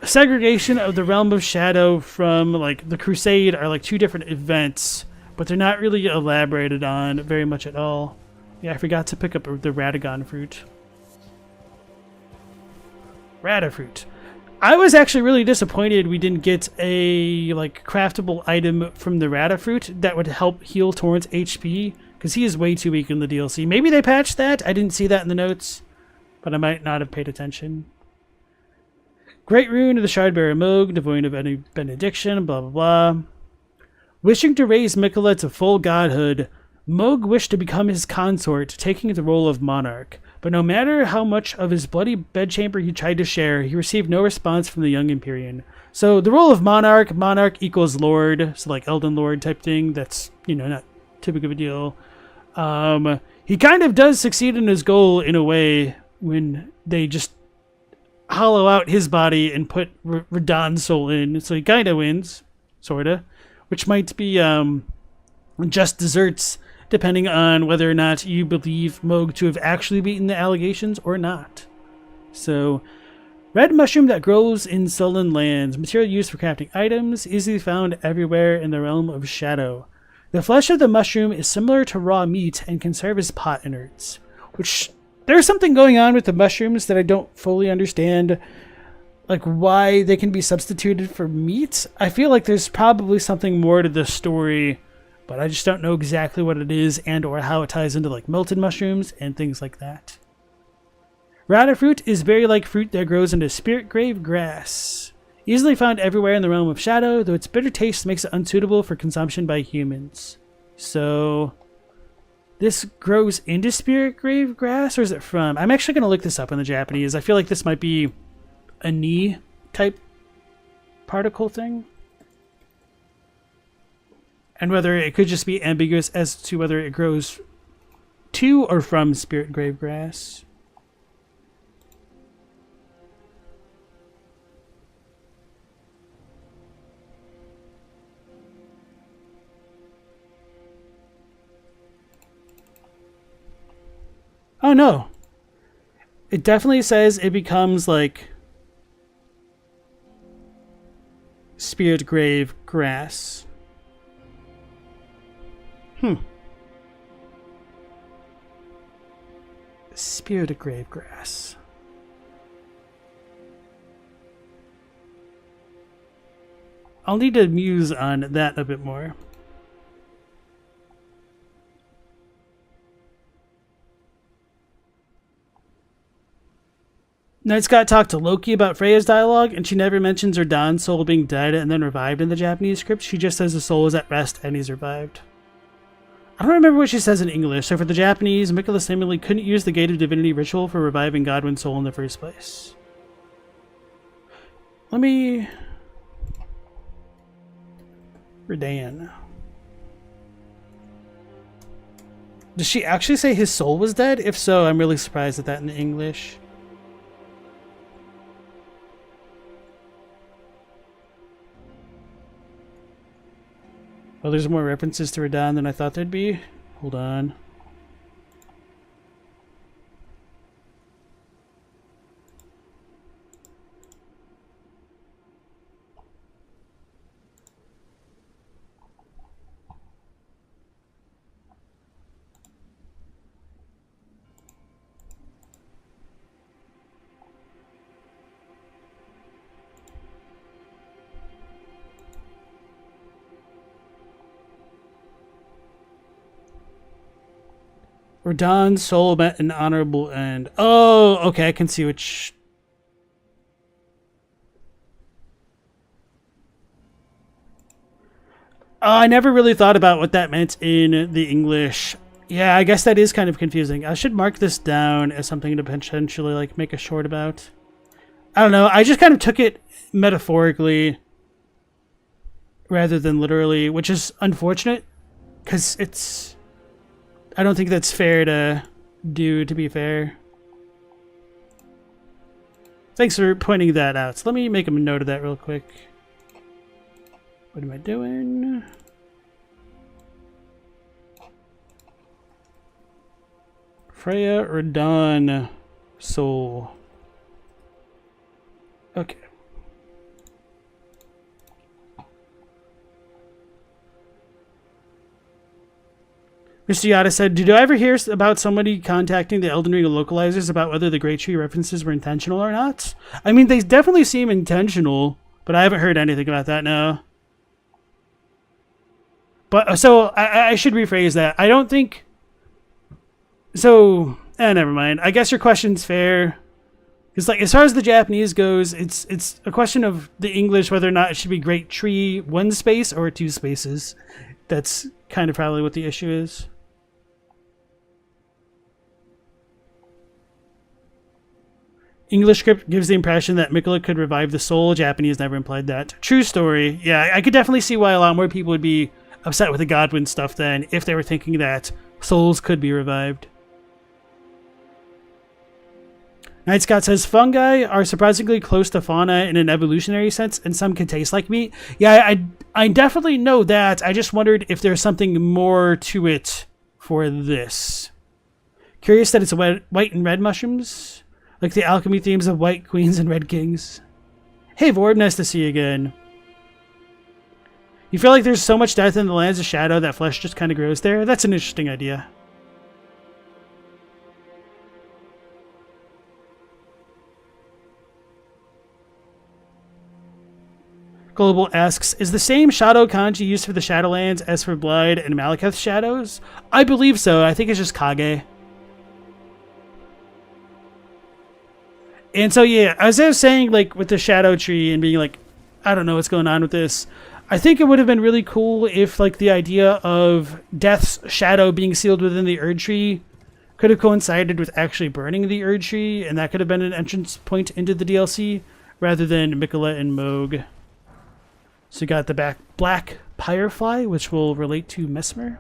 segregation of the realm of Shadow from like the Crusade are like two different events, but they're not really elaborated on very much at all. Yeah, I forgot to pick up the Radagon fruit. Radafruit. I was actually really disappointed we didn't get a like craftable item from the Radafruit that would help heal Torrent's HP, because he is way too weak in the DLC. Maybe they patched that. I didn't see that in the notes, but I might not have paid attention. Great Rune of the Shardbearer Mohg, devoid of any benediction, blah blah blah. Wishing to raise Miquella to full godhood, Mohg wished to become his consort, taking the role of monarch. But no matter how much of his bloody bedchamber he tried to share, he received no response from the young Empyrean. So the role of monarch equals lord, so like Elden Lord type thing. That's, you know, not too big of a deal. He kind of does succeed in his goal in a way when they just hollow out his body and put Radahn's soul in. So he kind of wins, sorta, which might be just desserts, depending on whether or not you believe Mohg to have actually beaten the allegations or not. So, red mushroom that grows in sullen lands. Material used for crafting items, easily found everywhere in the realm of Shadow. The flesh of the mushroom is similar to raw meat and can serve as pot innards. Which, there's something going on with the mushrooms that I don't fully understand. Like, why they can be substituted for meat. I feel like there's probably something more to the story, but I just don't know exactly what it is and or how it ties into like melted mushrooms and things like that. Radafruit is berry-like fruit that grows into spirit grave grass. Easily found everywhere in the realm of Shadow, though its bitter taste makes it unsuitable for consumption by humans. So, this grows into spirit grave grass, or is it from? I'm actually going to look this up in the Japanese. I feel like this might be a knee type particle thing. And whether it could just be ambiguous as to whether it grows to or from spirit grave grass. Oh no. It definitely says it becomes like spirit grave grass. Spirit of grave grass. I'll need to muse on that a bit more. Nightscott talked to Loki about Freya's dialogue, and she never mentions her Dawn's soul being dead and then revived in the Japanese script. She just says the soul is at rest and he's revived. I don't remember what she says in English, so for the Japanese, Miquella seemingly couldn't use the Gate of Divinity ritual for reviving Godwin's soul in the first place. Let me... Redan. Does she actually say his soul was dead? If so, I'm really surprised at that in English. Well, there's more references to Radahn than I thought there'd be. Hold on. Radahn's soul met an honorable end. Oh, okay, I can see which... Oh, I never really thought about what that meant in the English. Yeah, I guess that is kind of confusing. I should mark this down as something to potentially like make a short about. I don't know, I just kind of took it metaphorically rather than literally, which is unfortunate Because it's... I don't think that's fair to do, to be fair. Thanks for pointing that out. So let me make a note of that real quick. What am I doing? Freya or Dawn Soul. Okay. Mr. Yada said, did I ever hear about somebody contacting the Elden Ring localizers about whether the Great Tree references were intentional or not? I mean, they definitely seem intentional, but I haven't heard anything about that, no. But, so, I should rephrase that. I don't think... So, never mind. I guess your question's fair. Because, like, as far as the Japanese goes, it's a question of the English, whether or not it should be Great Tree, one space, or two spaces. That's kind of probably what the issue is. English script gives the impression that Mikola could revive the soul. Japanese never implied that. True story. Yeah, I could definitely see why a lot more people would be upset with the Godwin stuff then if they were thinking that souls could be revived. Night Scott says, fungi are surprisingly close to fauna in an evolutionary sense, and some can taste like meat. Yeah, I definitely know that. I just wondered if there's something more to it for this. Curious that it's white and red mushrooms? Like the alchemy themes of white queens and red kings. Hey Vorb, nice to see you again. You feel like there's so much death in the lands of shadow that flesh just kind of grows there? That's an interesting idea. Global asks, is the same shadow kanji used for the Shadowlands as for Blood and Malekith's shadows? I believe so. I think it's just Kage. And so, yeah, as I was saying, like, with the Shadow Tree and being like, I don't know what's going on with this. I think it would have been really cool if, like, the idea of Death's shadow being sealed within the Erdtree could have coincided with actually burning the Erdtree, and that could have been an entrance point into the DLC, rather than Mikola and Mohg. So you got the black Pyrefly, which will relate to Mesmer.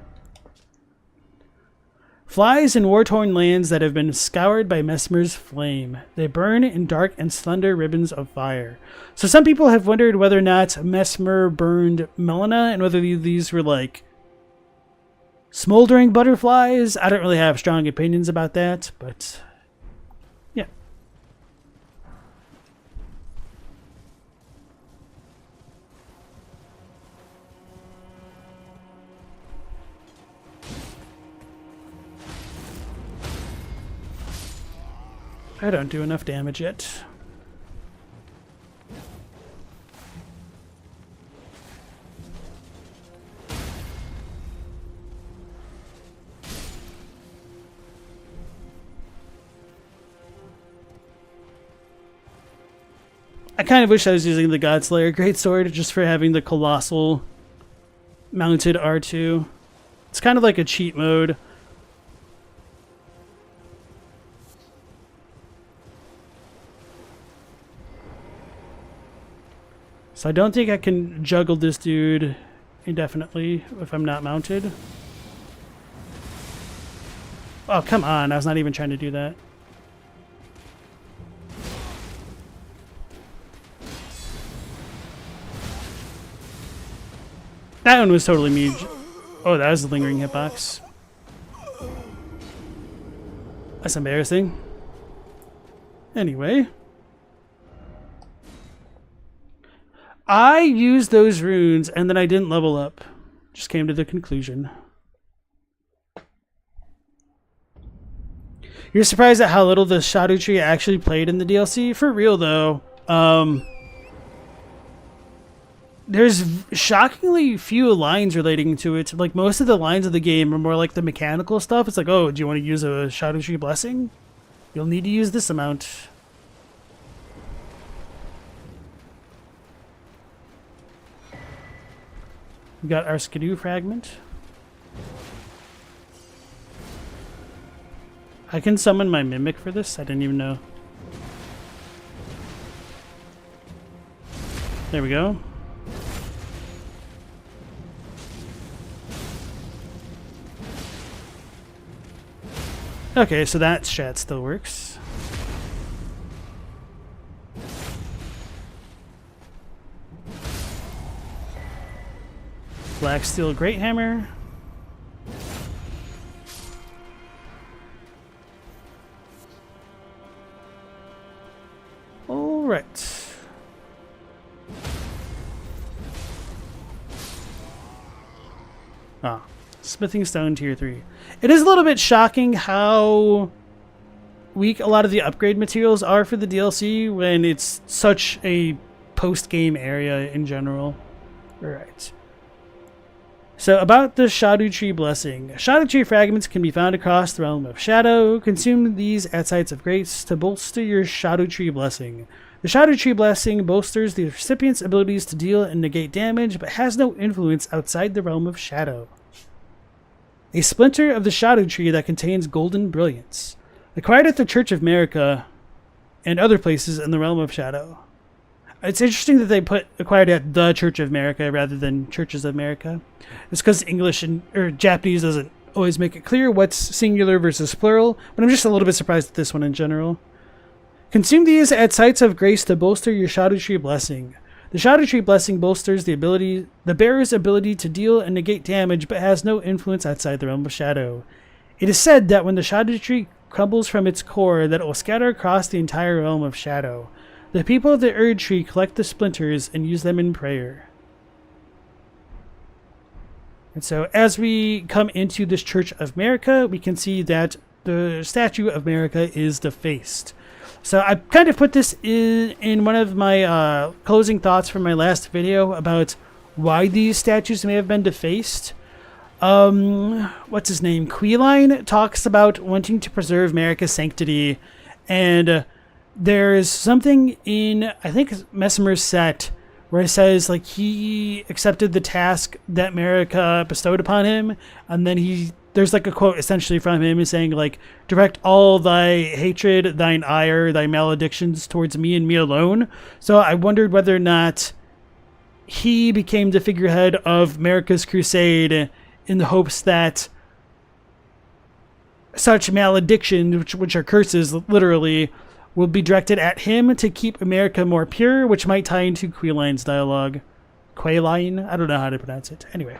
Flies in war-torn lands that have been scoured by Mesmer's flame. They burn in dark and slender ribbons of fire. So some people have wondered whether or not Mesmer burned Melina, and whether these were like smoldering butterflies. I don't really have strong opinions about that, but yeah. I don't do enough damage yet. I kind of wish I was using the Godslayer Greatsword just for having the Colossal mounted R2. It's kind of like a cheat mode. So I don't think I can juggle this dude indefinitely if I'm not mounted. Oh, come on. I was not even trying to do that. That one was totally me. Oh, that was the lingering hitbox. That's embarrassing. Anyway. I used those runes and then I didn't level up. Just came to the conclusion. You're surprised at how little the Shadow Tree actually played in the DLC? For real though. There's shockingly few lines relating to it. Like most of the lines of the game are more like the mechanical stuff. It's like, oh, do you want to use a Shadow Tree blessing? You'll need to use this amount. We got our Skidoo fragment. I can summon my Mimic for this? I didn't even know. There we go. Okay, so that chat still works. Black Steel Great Hammer. All right. Ah, Smithing Stone Tier 3. It is a little bit shocking how weak a lot of the upgrade materials are for the DLC when it's such a post-game area in general. Alright. So about the Shadow Tree Blessing. Shadow Tree fragments can be found across the realm of Shadow. Consume these at sites of grace to bolster your Shadow Tree Blessing. The Shadow Tree Blessing bolsters the recipient's abilities to deal and negate damage, but has no influence outside the realm of Shadow. A splinter of the Shadow Tree that contains golden brilliance. Acquired at the Church of America and other places in the realm of Shadow. It's interesting that they put acquired at the Church of America rather than Churches of America. It's because English or Japanese doesn't always make it clear what's singular versus plural, but I'm just a little bit surprised at this one in general. Consume these at sites of grace to bolster your Shadow Tree Blessing. The Shadow Tree Blessing bolsters the bearer's ability to deal and negate damage, but has no influence outside the realm of Shadow. It is said that when the Shadow Tree crumbles from its core, that it will scatter across the entire realm of Shadow. The people of the Erdtree collect the splinters and use them in prayer. And so as we come into this Church of America, we can see that the statue of America is defaced. So I kind of put this in one of my closing thoughts from my last video about why these statues may have been defaced. What's his name? Queeline talks about wanting to preserve America's sanctity, and there's something in, I think, Messmer's set where it says, like, he accepted the task that America bestowed upon him, and then there's like a quote essentially from him saying, like, direct all thy hatred, thine ire, thy maledictions towards me and me alone. So I wondered whether or not he became the figurehead of America's crusade in the hopes that such maledictions, which are curses literally, will be directed at him to keep America more pure, which might tie into Queline's dialogue. Queline? I don't know how to pronounce it. Anyway.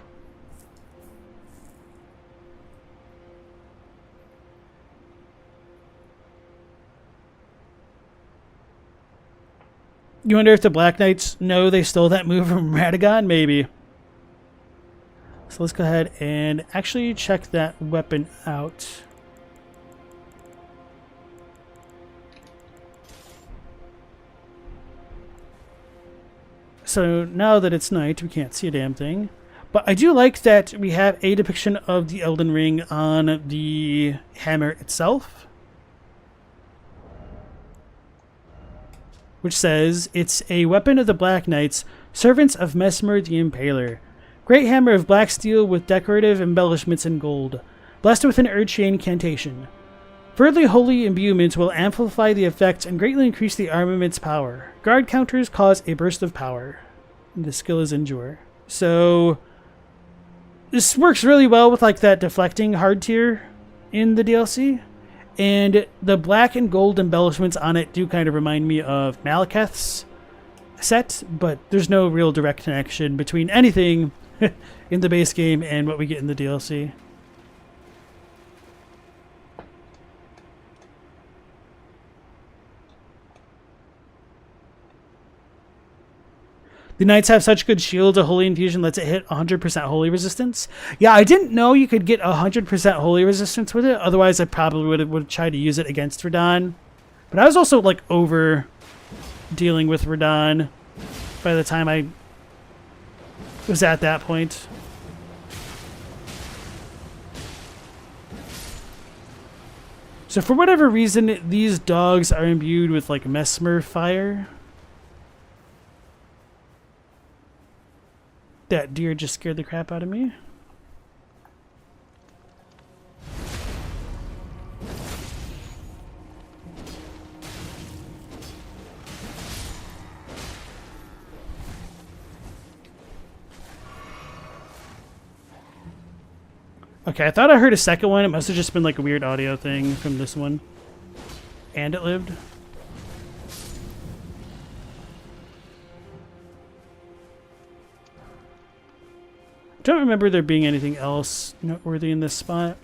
You wonder if the Black Knights know they stole that move from Radagon? Maybe. So let's go ahead and actually check that weapon out. So now that it's night, we can't see a damn thing. But I do like that we have a depiction of the Elden Ring on the hammer itself, which says, it's a weapon of the Black Knights, servants of Messmer the Impaler. Great hammer of black steel with decorative embellishments in gold, blessed with an Erdtree incantation. Further holy imbuements will amplify the effects and greatly increase the armament's power. Guard counters cause a burst of power. And the skill is Endure. So this works really well with like that deflecting hard tier in the DLC. And the black and gold embellishments on it do kind of remind me of Malekith's set, but there's no real direct connection between anything in the base game and what we get in the DLC. The Knights have such good shields, a Holy Infusion lets it hit 100% Holy Resistance. Yeah, I didn't know you could get 100% Holy Resistance with it. Otherwise, I probably would have tried to use it against Radahn. But I was also, like, over dealing with Radahn by the time I was at that point. So for whatever reason, these dogs are imbued with, like, Messmer fire. That deer just scared the crap out of me. Okay, I thought I heard a second one. It must have just been like a weird audio thing from this one. And it lived. I don't remember there being anything else noteworthy in this spot.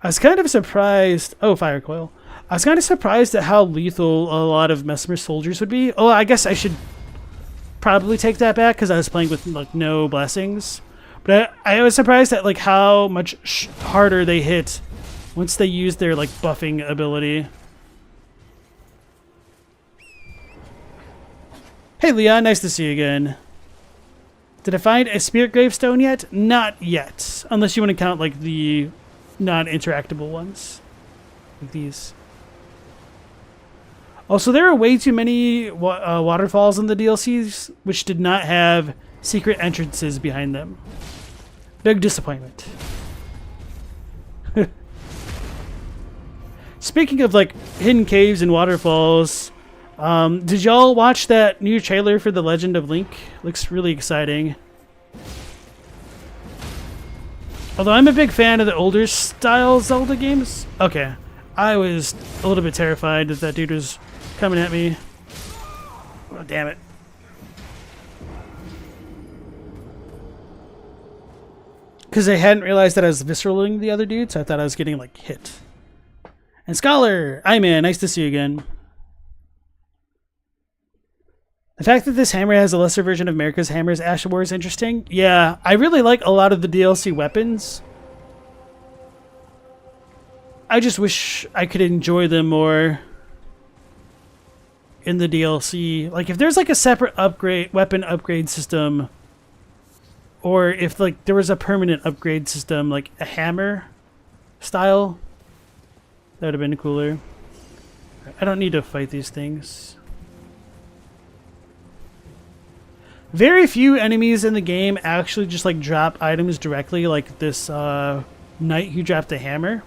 I was kind of surprised. Oh, fire coil. I was kind of surprised at how lethal a lot of Mesmer soldiers would be. Oh, I guess I should probably take that back because I was playing with like no blessings. But I was surprised at like how much harder they hit once they use their like buffing ability. Hey Leon, nice to see you again. Did I find a spirit gravestone yet? Not yet, unless you want to count like the non-interactable ones, like these. Also, there are way too many waterfalls in the DLCs, which did not have secret entrances behind them. Big disappointment. Speaking of like hidden caves and waterfalls, did y'all watch that new trailer for The Legend of Link? Looks really exciting. Although I'm a big fan of the older style Zelda games. Okay. I was a little bit terrified that that dude was coming at me. Oh, damn it. Because I hadn't realized that I was visceraling the other dude, so I thought I was getting, like, hit. And Scholar! Hi, man. Nice to see you again. The fact that this hammer has a lesser version of America's Hammer's Ash War is interesting. Yeah, I really like a lot of the DLC weapons. I just wish I could enjoy them more in the DLC. Like, if there's like a separate weapon upgrade system, or if like there was a permanent upgrade system, like a hammer style, that would have been cooler. I don't need to fight these things. Very few enemies in the game actually just like drop items directly, like this knight who dropped a hammer.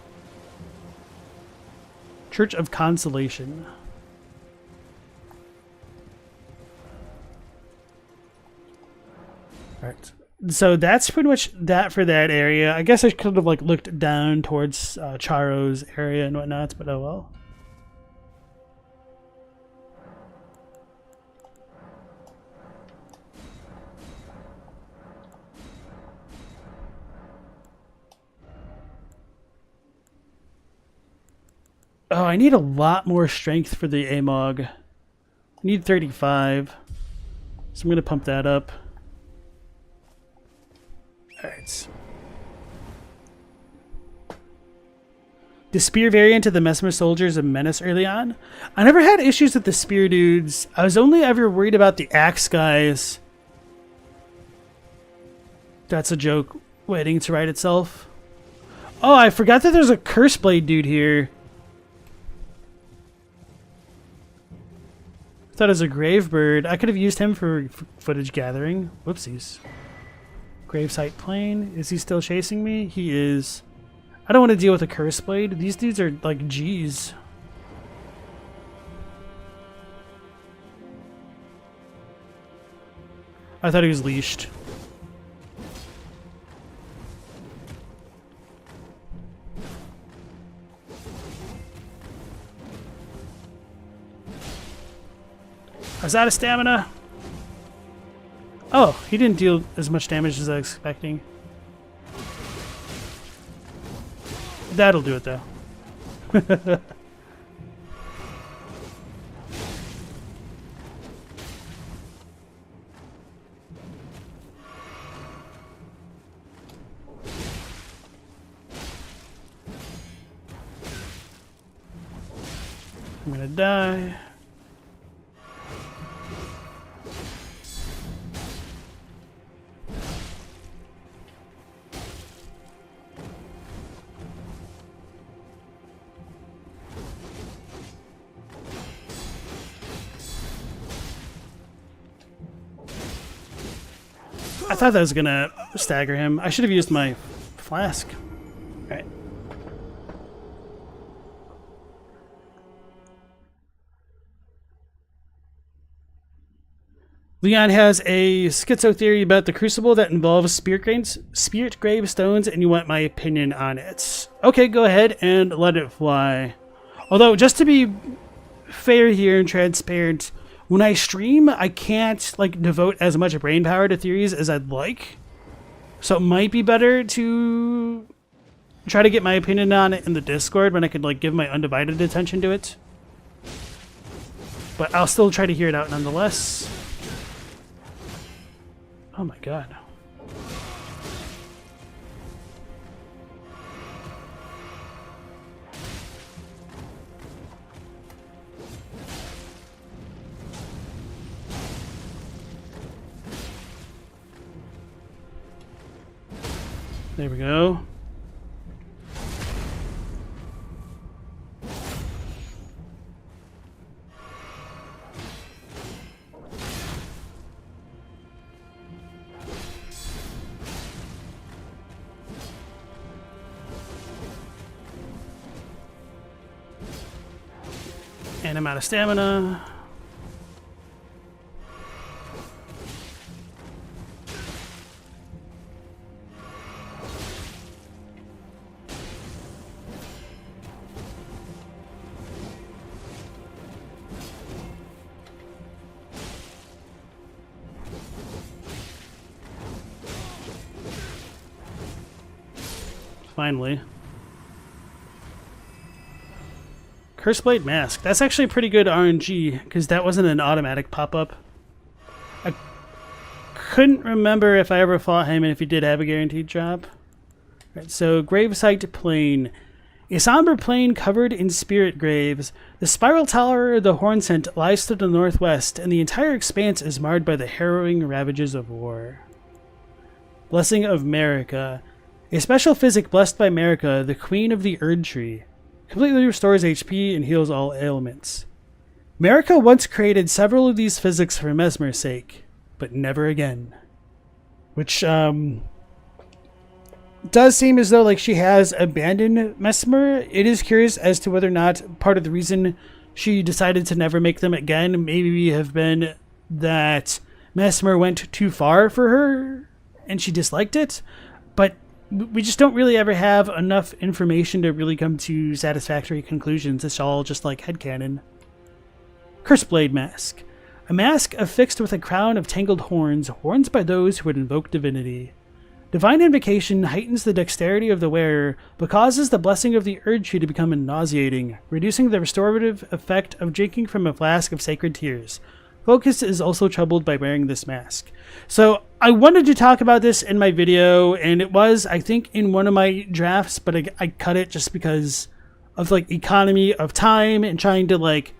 Church of Consolation. Alright. So that's pretty much that for that area. I guess I could have like looked down towards Charo's area and whatnot, but oh well. Oh, I need a lot more strength for the Mohg. I need 35. So I'm going to pump that up. Alright. The spear variant of the Mesmer soldier is a menace early on. I never had issues with the spear dudes. I was only ever worried about the axe guys. That's a joke waiting to write itself. Oh, I forgot that there's a curse blade dude here. I thought it was a grave bird. I could have used him for footage gathering. Whoopsies. Gravesite plane. Is he still chasing me? He is. I don't want to deal with a curse blade. These dudes are like G's. I thought he was leashed. I was out of stamina. Oh, he didn't deal as much damage as I was expecting. That'll do it though. I'm gonna die. I thought that was gonna stagger him. I should have used my flask. Alright. Leon has a schizo theory about the Crucible that involves spirit grave stones, and you want my opinion on it. Okay, go ahead and let it fly. Although, just to be fair here and transparent, when I stream, I can't like devote as much brain power to theories as I'd like. So it might be better to try to get my opinion on it in the Discord when I could like give my undivided attention to it. But I'll still try to hear it out nonetheless. Oh my god. There we go. And I'm out of stamina. Finally. Curseblade Mask. That's actually pretty good RNG, because that wasn't an automatic pop-up. I couldn't remember if I ever fought him and if he did have a guaranteed drop. Right, so, Gravesite Plain. A somber plain covered in spirit graves. The spiral tower of the Hornsent lies to the northwest, and the entire expanse is marred by the harrowing ravages of war. Blessing of Marika. A special physic blessed by Marika, the queen of the Erdtree. Completely restores HP and heals all ailments. Marika once created several of these physics for Mesmer's sake, but never again. Which, does seem as though like she has abandoned Mesmer. It is curious as to whether or not part of the reason she decided to never make them again maybe have been that Mesmer went too far for her and she disliked it, but we just don't really ever have enough information to really come to satisfactory conclusions. It's all just like headcanon. Curseblade Mask. A mask affixed with a crown of tangled horns, horns by those who would invoke divinity. Divine Invocation heightens the dexterity of the wearer, but causes the blessing of the Erdtree to become nauseating, reducing the restorative effect of drinking from a flask of sacred tears. Focus is also troubled by wearing this mask. So I wanted to talk about this in my video, and it was, I think, in one of my drafts, but I cut it just because of like economy of time and trying to like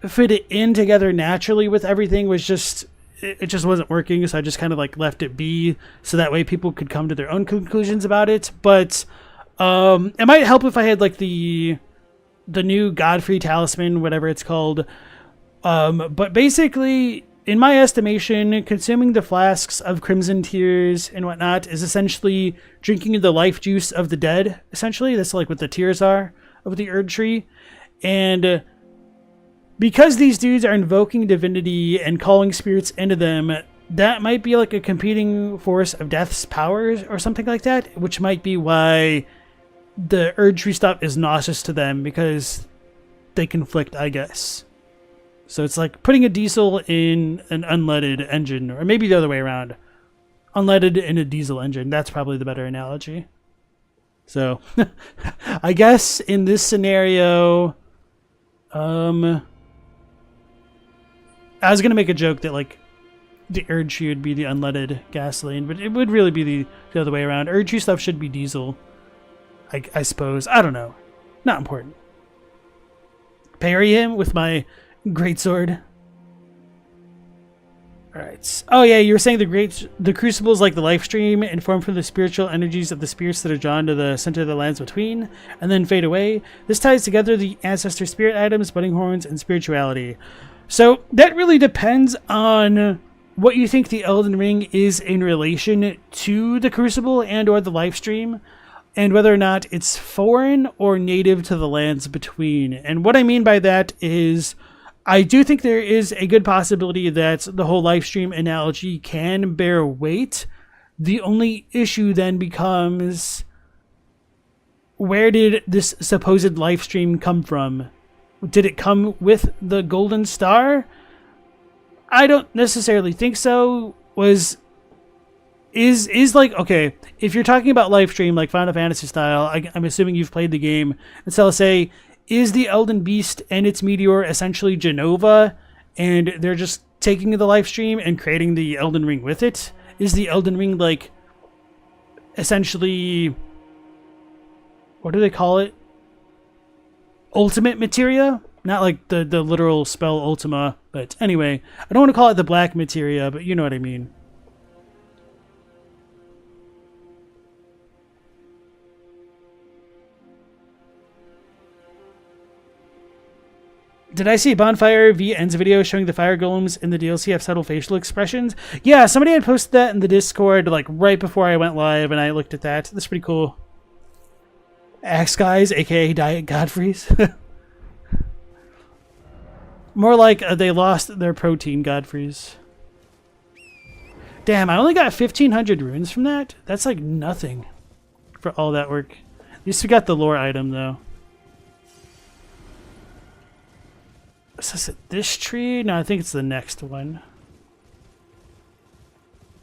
fit it in together naturally with everything was just, it just wasn't working. So I just kind of like left it be so that way people could come to their own conclusions about it. But it might help if I had like the new Godfrey talisman, whatever it's called. But basically, in my estimation, consuming the flasks of Crimson Tears and whatnot is essentially drinking the life juice of the dead, essentially. That's like what the tears are of the Erdtree. And because these dudes are invoking divinity and calling spirits into them, that might be like a competing force of death's powers or something like that, which might be why the Erdtree stuff is nauseous to them, because they conflict, I guess. So it's like putting a diesel in an unleaded engine, or maybe the other way around. Unleaded in a diesel engine. That's probably the better analogy. So, I guess in this scenario, I was going to make a joke that like the Erdtree would be the unleaded gasoline, but it would really be the other way around. Erdtree stuff should be diesel, I suppose. I don't know. Not important. Parry him with my greatsword. Alright. Oh yeah, you were saying the crucible is like the life stream and form from the spiritual energies of the spirits that are drawn to the center of the lands between, and then fade away. This ties together the ancestor spirit items, budding horns, and spirituality. So that really depends on what you think the Elden Ring is in relation to the crucible and or the life stream, and whether or not it's foreign or native to the lands between. And what I mean by that is, I do think there is a good possibility that the whole live stream analogy can bear weight. The only issue then becomes, where did this supposed live stream come from? Did it come with the golden star? I don't necessarily think so. Is like, okay, if you're talking about live stream like Final Fantasy style, I'm assuming you've played the game, and so I'll say, is the Elden Beast and its meteor essentially Genova, and they're just taking the live stream and creating the Elden Ring with it? Is the Elden Ring like essentially, what do they call it? Ultimate materia? Not like the literal spell Ultima, but anyway, I don't want to call it the black materia, but you know what I mean. Did I see Bonfire V ends video showing the fire golems in the DLC have subtle facial expressions? Yeah, somebody had posted that in the Discord like right before I went live, and I looked at that. That's pretty cool. Axe Guys, aka Diet Godfreys. More like they lost their protein Godfreys. Damn, I only got 1,500 runes from that? That's like nothing for all that work. At least we got the lore item, though. Is it this tree? No, I think it's the next one.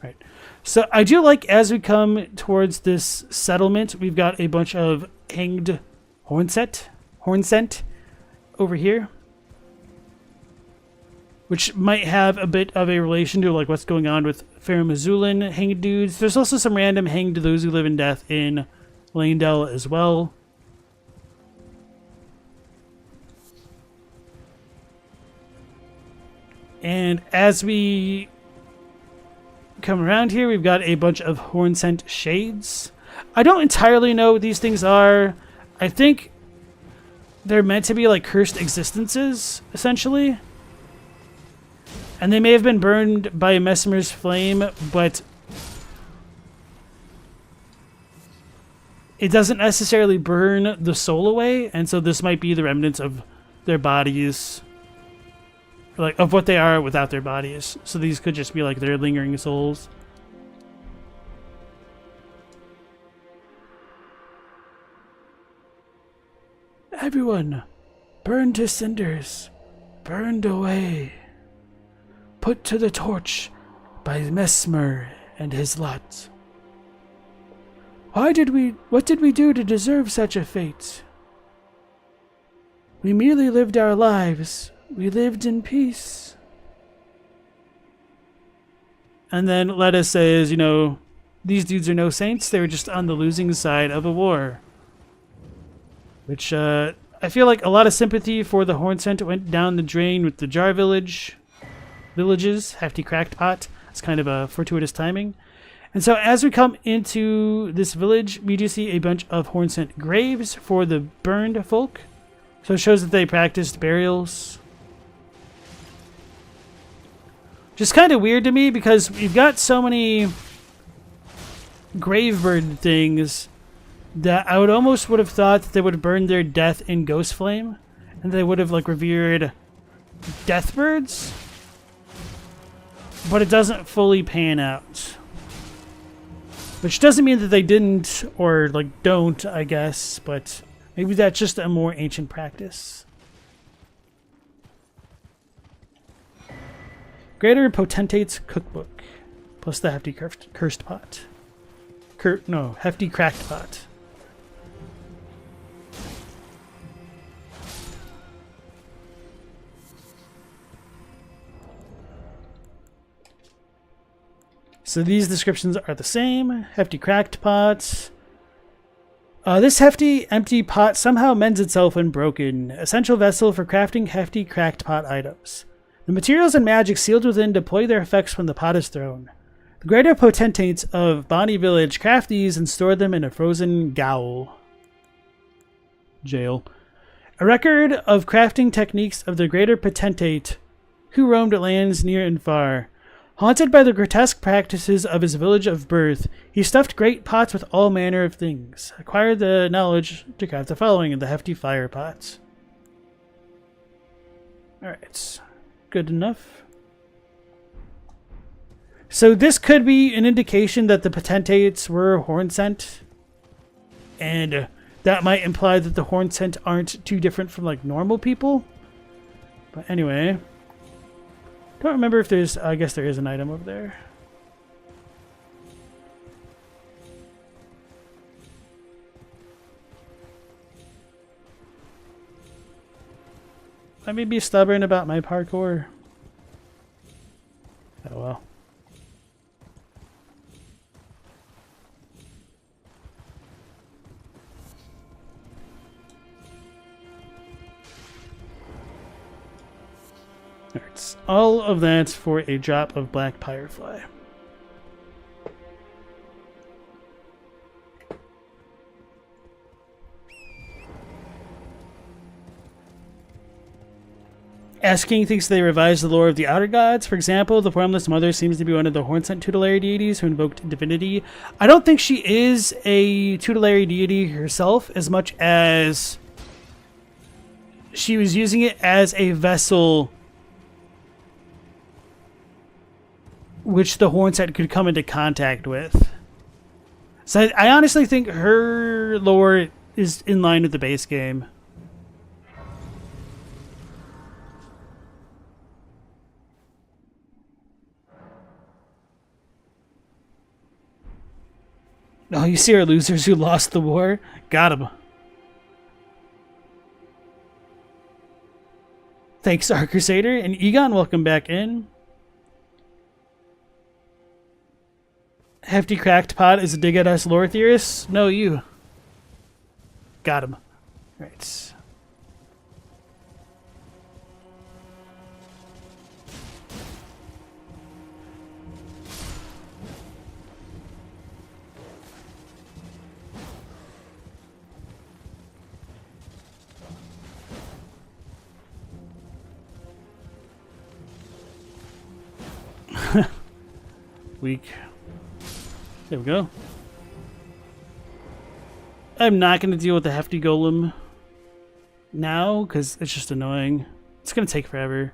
Right. So I do like, as we come towards this settlement, we've got a bunch of hanged hornsent over here, which might have a bit of a relation to like what's going on with Farum Azulan hanged dudes. There's also some random hanged to those who live in death in Leyndell as well. And as we come around here, we've got a bunch of hornsent shades. I don't entirely know what these things are. I think they're meant to be like cursed existences, essentially. And they may have been burned by Messmer's flame, but it doesn't necessarily burn the soul away, and so this might be the remnants of their bodies, like of what they are without their bodies. So these could just be like their lingering souls. Everyone, burned to cinders, burned away, put to the torch by Messmer and his lot. What did we do to deserve such a fate? We merely lived our lives. We lived in peace. And then Letta says, you know, these dudes are no saints. They were just on the losing side of a war. Which, I feel like a lot of sympathy for the Hornsent went down the drain with the Jar villages, Hefty Cracked Pot. It's kind of a fortuitous timing. And so as we come into this village, we do see a bunch of Hornsent graves for the burned folk. So it shows that they practiced burials. Just kind of weird to me because we've got so many Gravebird things that I would have thought that they would have burned their death in Ghost Flame, and they would have like revered Deathbirds. But it doesn't fully pan out. Which doesn't mean that they didn't or like don't, I guess, but maybe that's just a more ancient practice. Greater Potentate's Cookbook. Plus the Hefty Cursed Pot. Hefty Cracked Pot. So these descriptions are the same. Hefty Cracked Pot. This hefty empty pot somehow mends itself when broken. Essential vessel for crafting hefty cracked pot items. The materials and magic sealed within deploy their effects when the pot is thrown. The greater potentates of Bonnie Village craft these and store them in a frozen gaol. Jail. A record of crafting techniques of the greater potentate who roamed lands near and far. Haunted by the grotesque practices of his village of birth, he stuffed great pots with all manner of things. Acquired the knowledge to craft the following in the hefty fire pots. Alright. Good enough. So this could be an indication that the potentates were horn-sent. And that might imply that the horn-sent aren't too different from like normal people. But anyway. Don't remember if there's... I guess there is an item over there. Let me be stubborn about my parkour. Oh well. Alright, all of that for a drop of black pyrefly. Asking thinks they revised the lore of the outer gods. For example, the Formless Mother seems to be one of the horn-sent tutelary deities who invoked divinity. I don't think she is a tutelary deity herself as much as she was using it as a vessel which the horn-sent could come into contact with. So I honestly think her lore is in line with the base game. Oh, you see our losers who lost the war? Got him. Thanks, our Crusader. And Egon, welcome back in. Hefty Cracked Pod is a dig at us lore theorists? No, you. Got him. Right. Weak. There we go. I'm not going to deal with the hefty golem now because it's just annoying. It's going to take forever.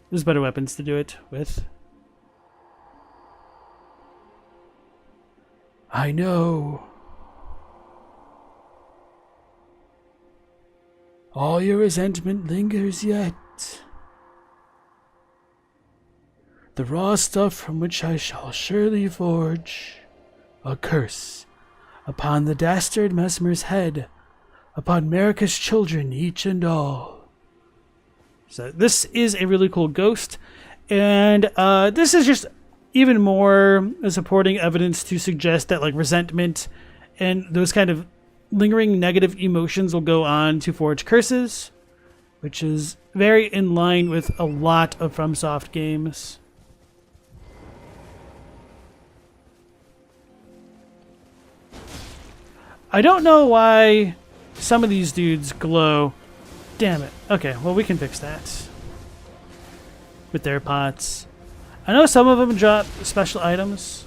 There's better weapons to do it with. I know. All your resentment lingers yet. The raw stuff from which I shall surely forge a curse upon the dastard Mesmer's head, upon Marika's children each and all. So this is a really cool ghost, and this is just even more supporting evidence to suggest that like resentment and those kind of lingering negative emotions will go on to forge curses, which is very in line with a lot of FromSoft games. I don't know why some of these dudes glow. Damn it. Okay, well we can fix that. With their pots. I know some of them drop special items.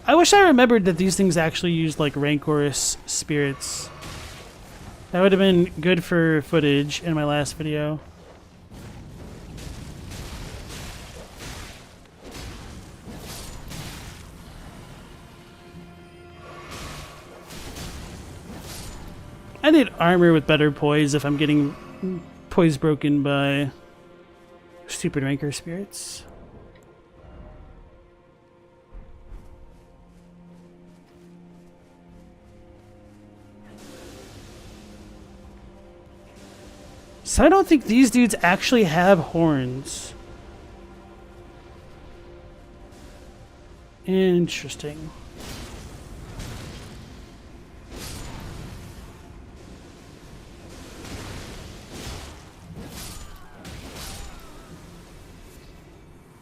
I wish I remembered that these things actually used like rancorous spirits. That would have been good for footage in my last video. I need armor with better poise if I'm getting poise broken by stupid rancor spirits. So I don't think these dudes actually have horns. Interesting.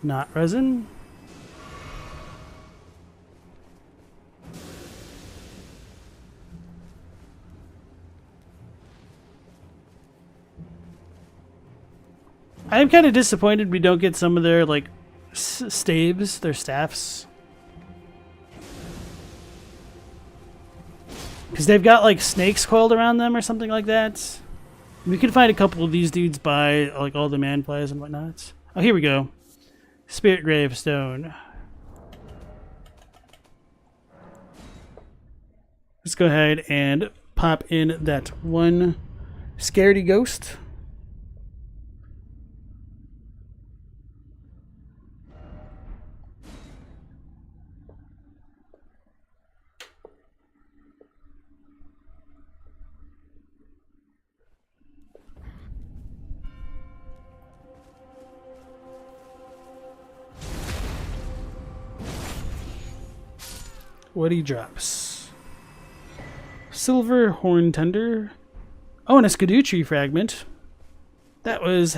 Not resin. I'm kind of disappointed we don't get some of their like staves, their staffs. Because they've got like snakes coiled around them or something like that. We can find a couple of these dudes by like all the man flies and whatnot. Oh, here we go. Spirit Gravestone. Let's go ahead and pop in that one scaredy ghost. What he drops. Silver Horn Tender. Oh, and a Scadutree fragment. That was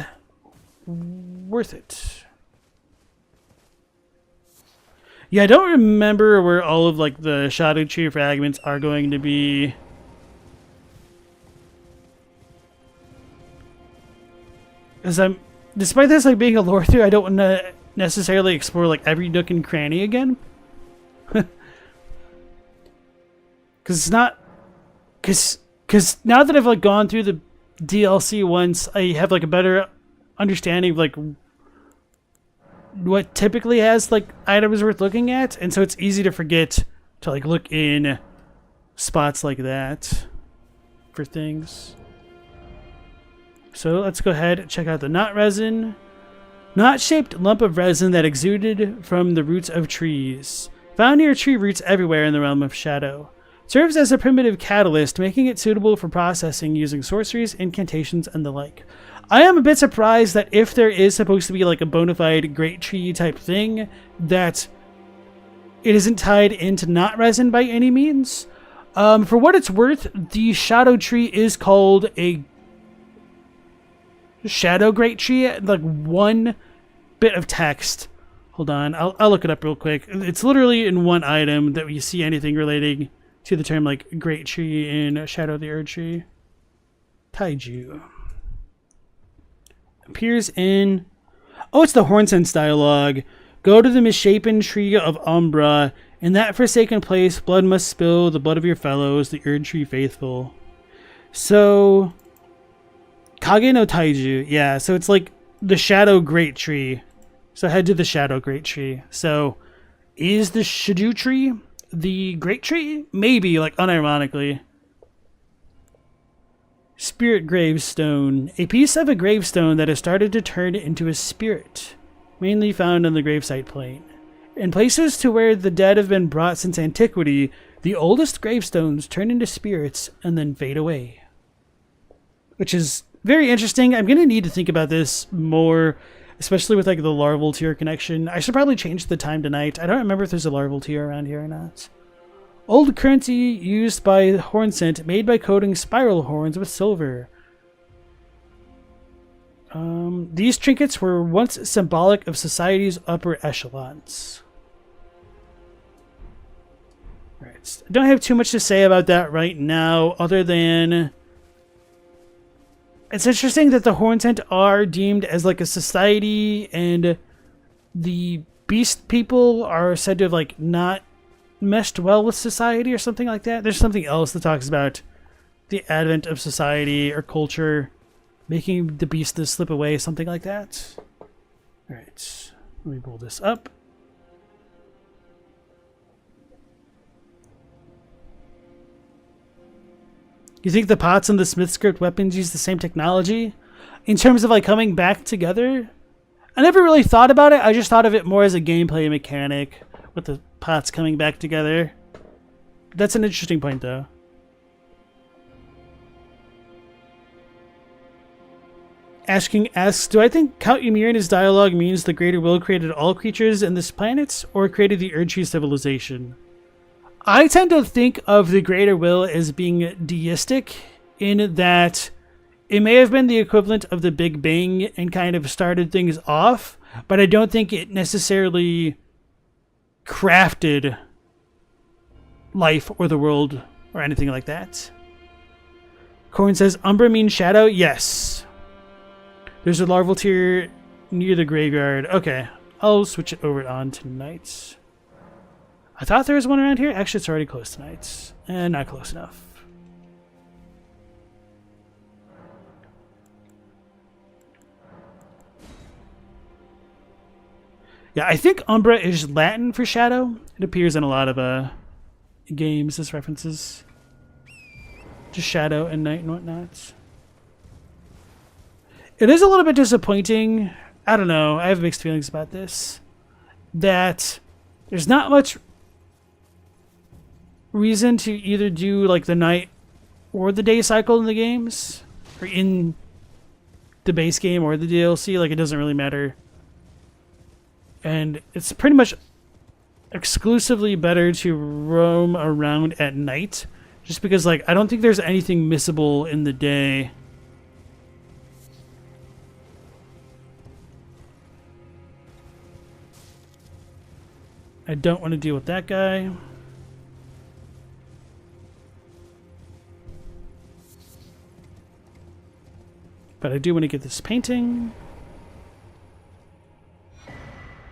worth it. Yeah, I don't remember where all of like the Shadow Tree fragments are going to be. Because despite this like being a lore through, I don't want to necessarily explore like every nook and cranny again. Because it's not, because now that I've like gone through the DLC once, I have like a better understanding of like what typically has like items worth looking at, and so it's easy to forget to like look in spots like that for things. So let's go ahead and check out the knot resin. Knot-shaped lump of resin that exuded from the roots of trees. Found near tree roots everywhere in the realm of shadow. Serves as a primitive catalyst, making it suitable for processing using sorceries, incantations, and the like. I am a bit surprised that if there is supposed to be like a bona fide great tree type thing, that it isn't tied into knot resin by any means. For what it's worth, the shadow tree is called a shadow great tree. Like one bit of text. Hold on, I'll look it up real quick. It's literally in one item that we see anything relating to the term like great tree in Shadow of the Erdtree. Taiju. Appears in... Oh, it's the Hornsense dialogue. Go to the misshapen tree of Umbra. In that forsaken place, blood must spill, the blood of your fellows, the Erdtree faithful. So... Kage no Taiju. Yeah, so it's like the Shadow Great Tree. So head to the Shadow Great Tree. So, is the Shadow Tree the Great Tree? Maybe, like, unironically. Spirit Gravestone. A piece of a gravestone that has started to turn into a spirit, mainly found on the gravesite plane. In places to where the dead have been brought since antiquity, the oldest gravestones turn into spirits and then fade away. Which is very interesting. I'm going to need to think about this more, especially with like the larval tier connection. I should probably change the time to night. I don't remember if there's a larval tier around here or not. Old currency used by Hornsent, made by coating spiral horns with silver. These trinkets were once symbolic of society's upper echelons. Right. I don't have too much to say about that right now, other than it's interesting that the Hornsent are deemed as like a society, and the beast people are said to have like not meshed well with society or something like that. There's something else that talks about the advent of society or culture making the beastness slip away, something like that. All right, let me pull this up. You think the pots and the smith script weapons use the same technology in terms of like coming back together? I never really thought about it. I just thought of it more as a gameplay mechanic with the pots coming back together. That's an interesting point though. Asks, do I think Count Ymir in his dialogue means the Greater Will created all creatures in this planet or created the Erdtree civilization? I tend to think of the Greater Will as being deistic, in that it may have been the equivalent of the Big Bang and kind of started things off, but I don't think it necessarily crafted life or the world or anything like that. Corn says, Umbra means shadow? Yes. There's a larval tier near the graveyard. Okay, I'll switch it over on tonight. I thought there was one around here. Actually, it's already close tonight. And not close enough. Yeah, I think Umbra is Latin for shadow. It appears in a lot of games, this references. Just shadow and night and whatnot. It is a little bit disappointing. I don't know. I have mixed feelings about this. That there's not much reason to either do like the night or the day cycle in the games. Or in the base game or the DLC. Like, it doesn't really matter. And it's pretty much exclusively better to roam around at night. Just because, like, I don't think there's anything missable in the day. I don't want to deal with that guy. But I do want to get this painting.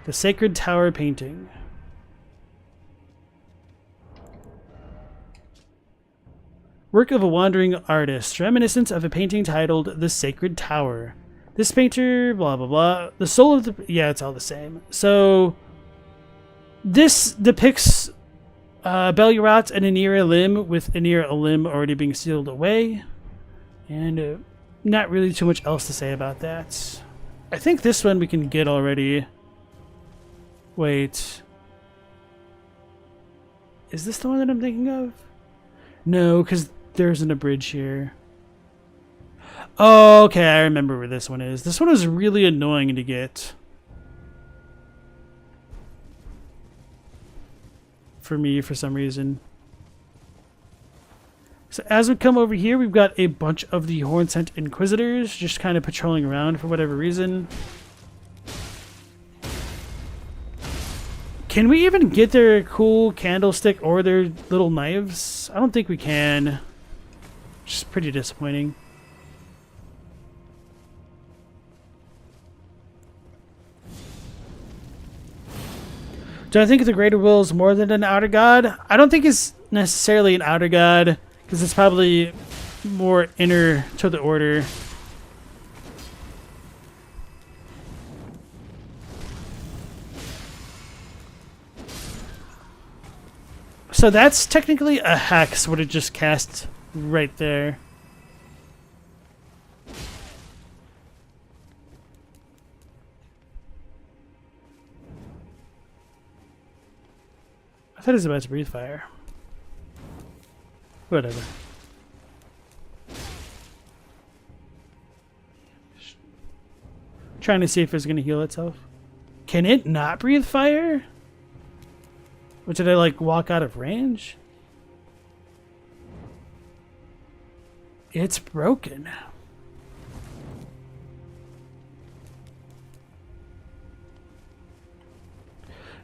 The Sacred Tower painting. Work of a wandering artist, reminiscent of a painting titled The Sacred Tower. This painter, blah, blah, blah. The soul of the... Yeah, it's all the same. So, this depicts Belurot and Anir Elim, with Anir Elim already being sealed away. And not really too much else to say about that. I think this one we can get already. Wait. Is this the one that I'm thinking of? No, because there isn't a bridge here. Oh, okay, I remember where this one is. This one is really annoying to get. For me, for some reason. So as we come over here, we've got a bunch of the Horn-Sent Inquisitors just kind of patrolling around for whatever reason. Can we even get their cool candlestick or their little knives? I don't think we can. Which is pretty disappointing. Do I think the Greater Will is more than an Outer God? I don't think it's necessarily an Outer God, because it's probably more inner to the Order. So that's technically a hex, what it just cast right there. I thought it was about to breathe fire. Whatever. Trying to see if it's going to heal itself. Can it not breathe fire? Or did I, like, walk out of range? It's broken.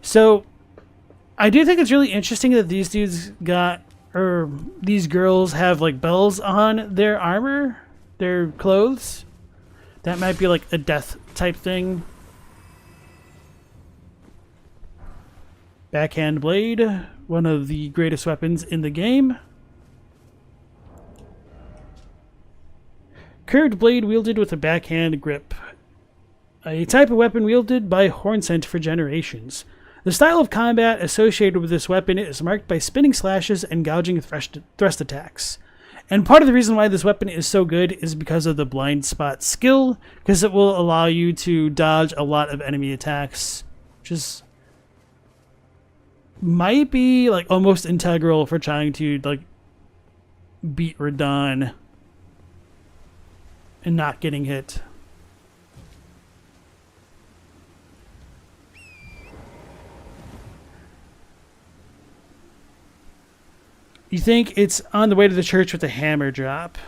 So, I do think it's really interesting that these dudes got, or these girls have, like, bells on their armor, their clothes. That might be, like, a death type thing. Backhand blade, one of the greatest weapons in the game. Curved blade wielded with a backhand grip. A type of weapon wielded by Horn-Sent for generations. The style of combat associated with this weapon is marked by spinning slashes and gouging thrust attacks. And part of the reason why this weapon is so good is because of the blind spot skill, because it will allow you to dodge a lot of enemy attacks, which is might be like almost integral for trying to like beat Radahn and not getting hit. You think it's on the way to the church with a hammer drop.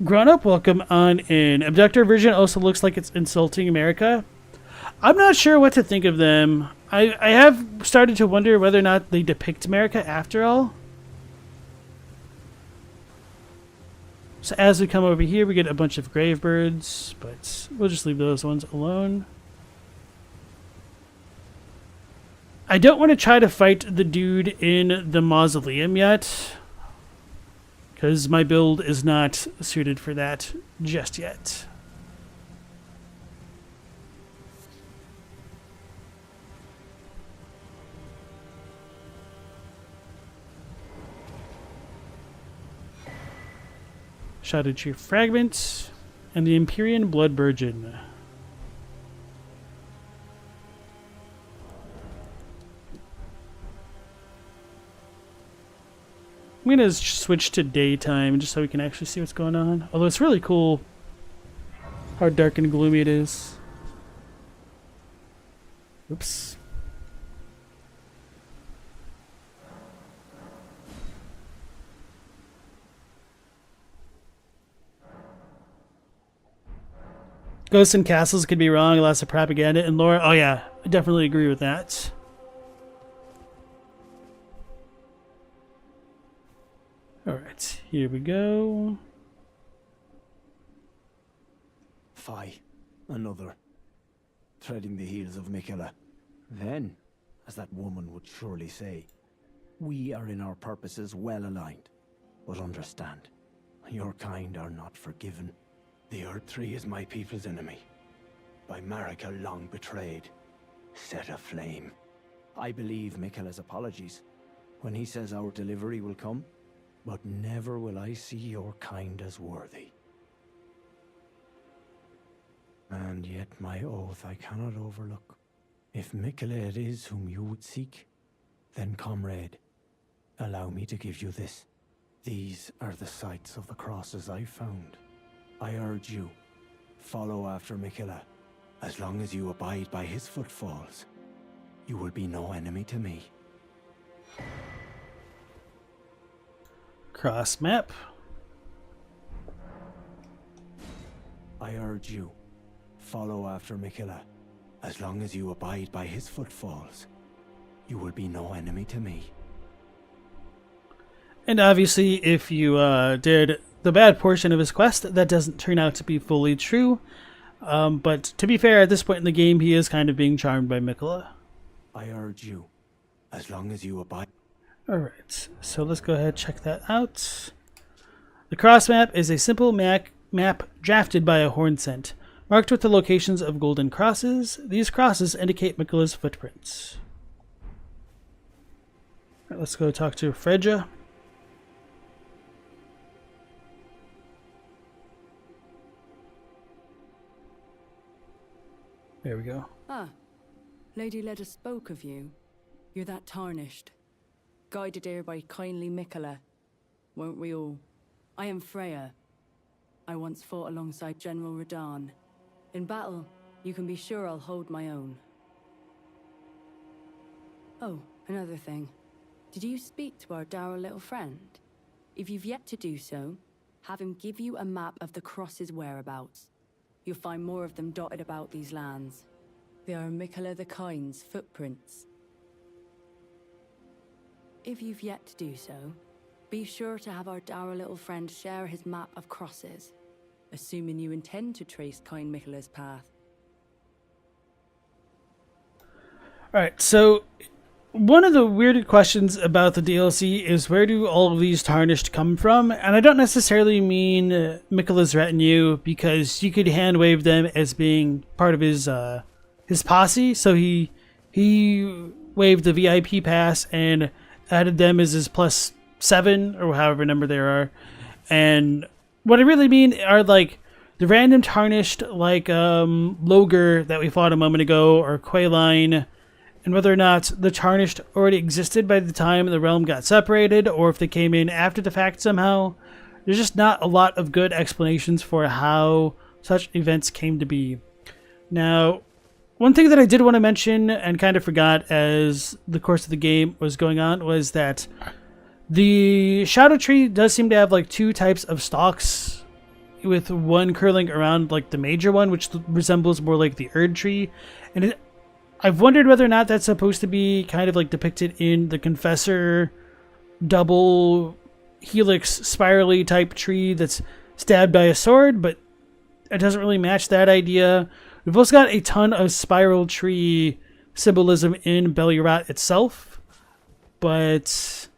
Grown up, welcome on in. Abductor version also looks like it's insulting America. I'm not sure what to think of them. I have started to wonder whether or not they depict America after all. So as we come over here, we get a bunch of grave birds, but we'll just leave those ones alone. I don't want to try to fight the dude in the mausoleum yet, because my build is not suited for that just yet. Shadow Tree Fragment and the Empyrean Blood Burgeon. I'm going to switch to daytime just so we can actually see what's going on. Although it's really cool how dark and gloomy it is. Oops. Ghosts and castles could be wrong, lots of propaganda and lore. Oh yeah, I definitely agree with that. Alright, here we go. Fie, another. Treading the heels of Miquella. Then, as that woman would surely say, we are in our purposes well aligned. But understand, your kind are not forgiven. The Erdtree is my people's enemy. By Marika long betrayed. Set aflame. I believe Miquella's apologies when he says our delivery will come. But never will I see your kind as worthy. And yet my oath I cannot overlook. If Miquella it is whom you would seek, then comrade, allow me to give you this. These are the sites of the crosses I found. I urge you, follow after Miquella. As long as you abide by his footfalls, you will be no enemy to me. Cross map. I urge you, follow after Miquella. As long as you abide by his footfalls, you will be no enemy to me. And obviously, if you did the bad portion of his quest, that doesn't turn out to be fully true. But to be fair, at this point in the game, he is kind of being charmed by Miquella. I urge you, as long as you abide. Alright, so let's go ahead and check that out. The cross map is a simple map drafted by a horn scent, marked with the locations of golden crosses. These crosses indicate Miquella's footprints. Alright, let's go talk to Fredja. There we go. Ah, Lady Leda spoke of you. You're that tarnished. Guided here by kindly Miquella. Won't we all? I am Freya. I once fought alongside General Radahn. In battle, you can be sure I'll hold my own. Oh, another thing. Did you speak to our dour little friend? If you've yet to do so, have him give you a map of the cross's whereabouts. You'll find more of them dotted about these lands. They are Miquella the Kind's footprints. If you've yet to do so, be sure to have our dour little friend share his map of crosses, assuming you intend to trace kind Miquella's path. Alright, so one of the weird questions about the DLC is where do all of these tarnished come from? And I don't necessarily mean Miquella's retinue, because you could hand wave them as being part of his posse. So he waived the VIP pass and added them as his +7 or however number there are. And what I really mean are like the random tarnished like Loger that we fought a moment ago, or Quayline, and whether or not the tarnished already existed by the time the realm got separated, or if they came in after the fact somehow. There's just not a lot of good explanations for how such events came to be. Now, one thing that I did want to mention and kind of forgot as the course of the game was going on was that the Shadow Tree does seem to have like two types of stalks, with one curling around like the major one, which resembles more like the Erdtree. And I've wondered whether or not that's supposed to be kind of like depicted in the Confessor double helix spirally type tree that's stabbed by a sword, but it doesn't really match that idea. We've also got a ton of spiral tree symbolism in Bellirat itself, but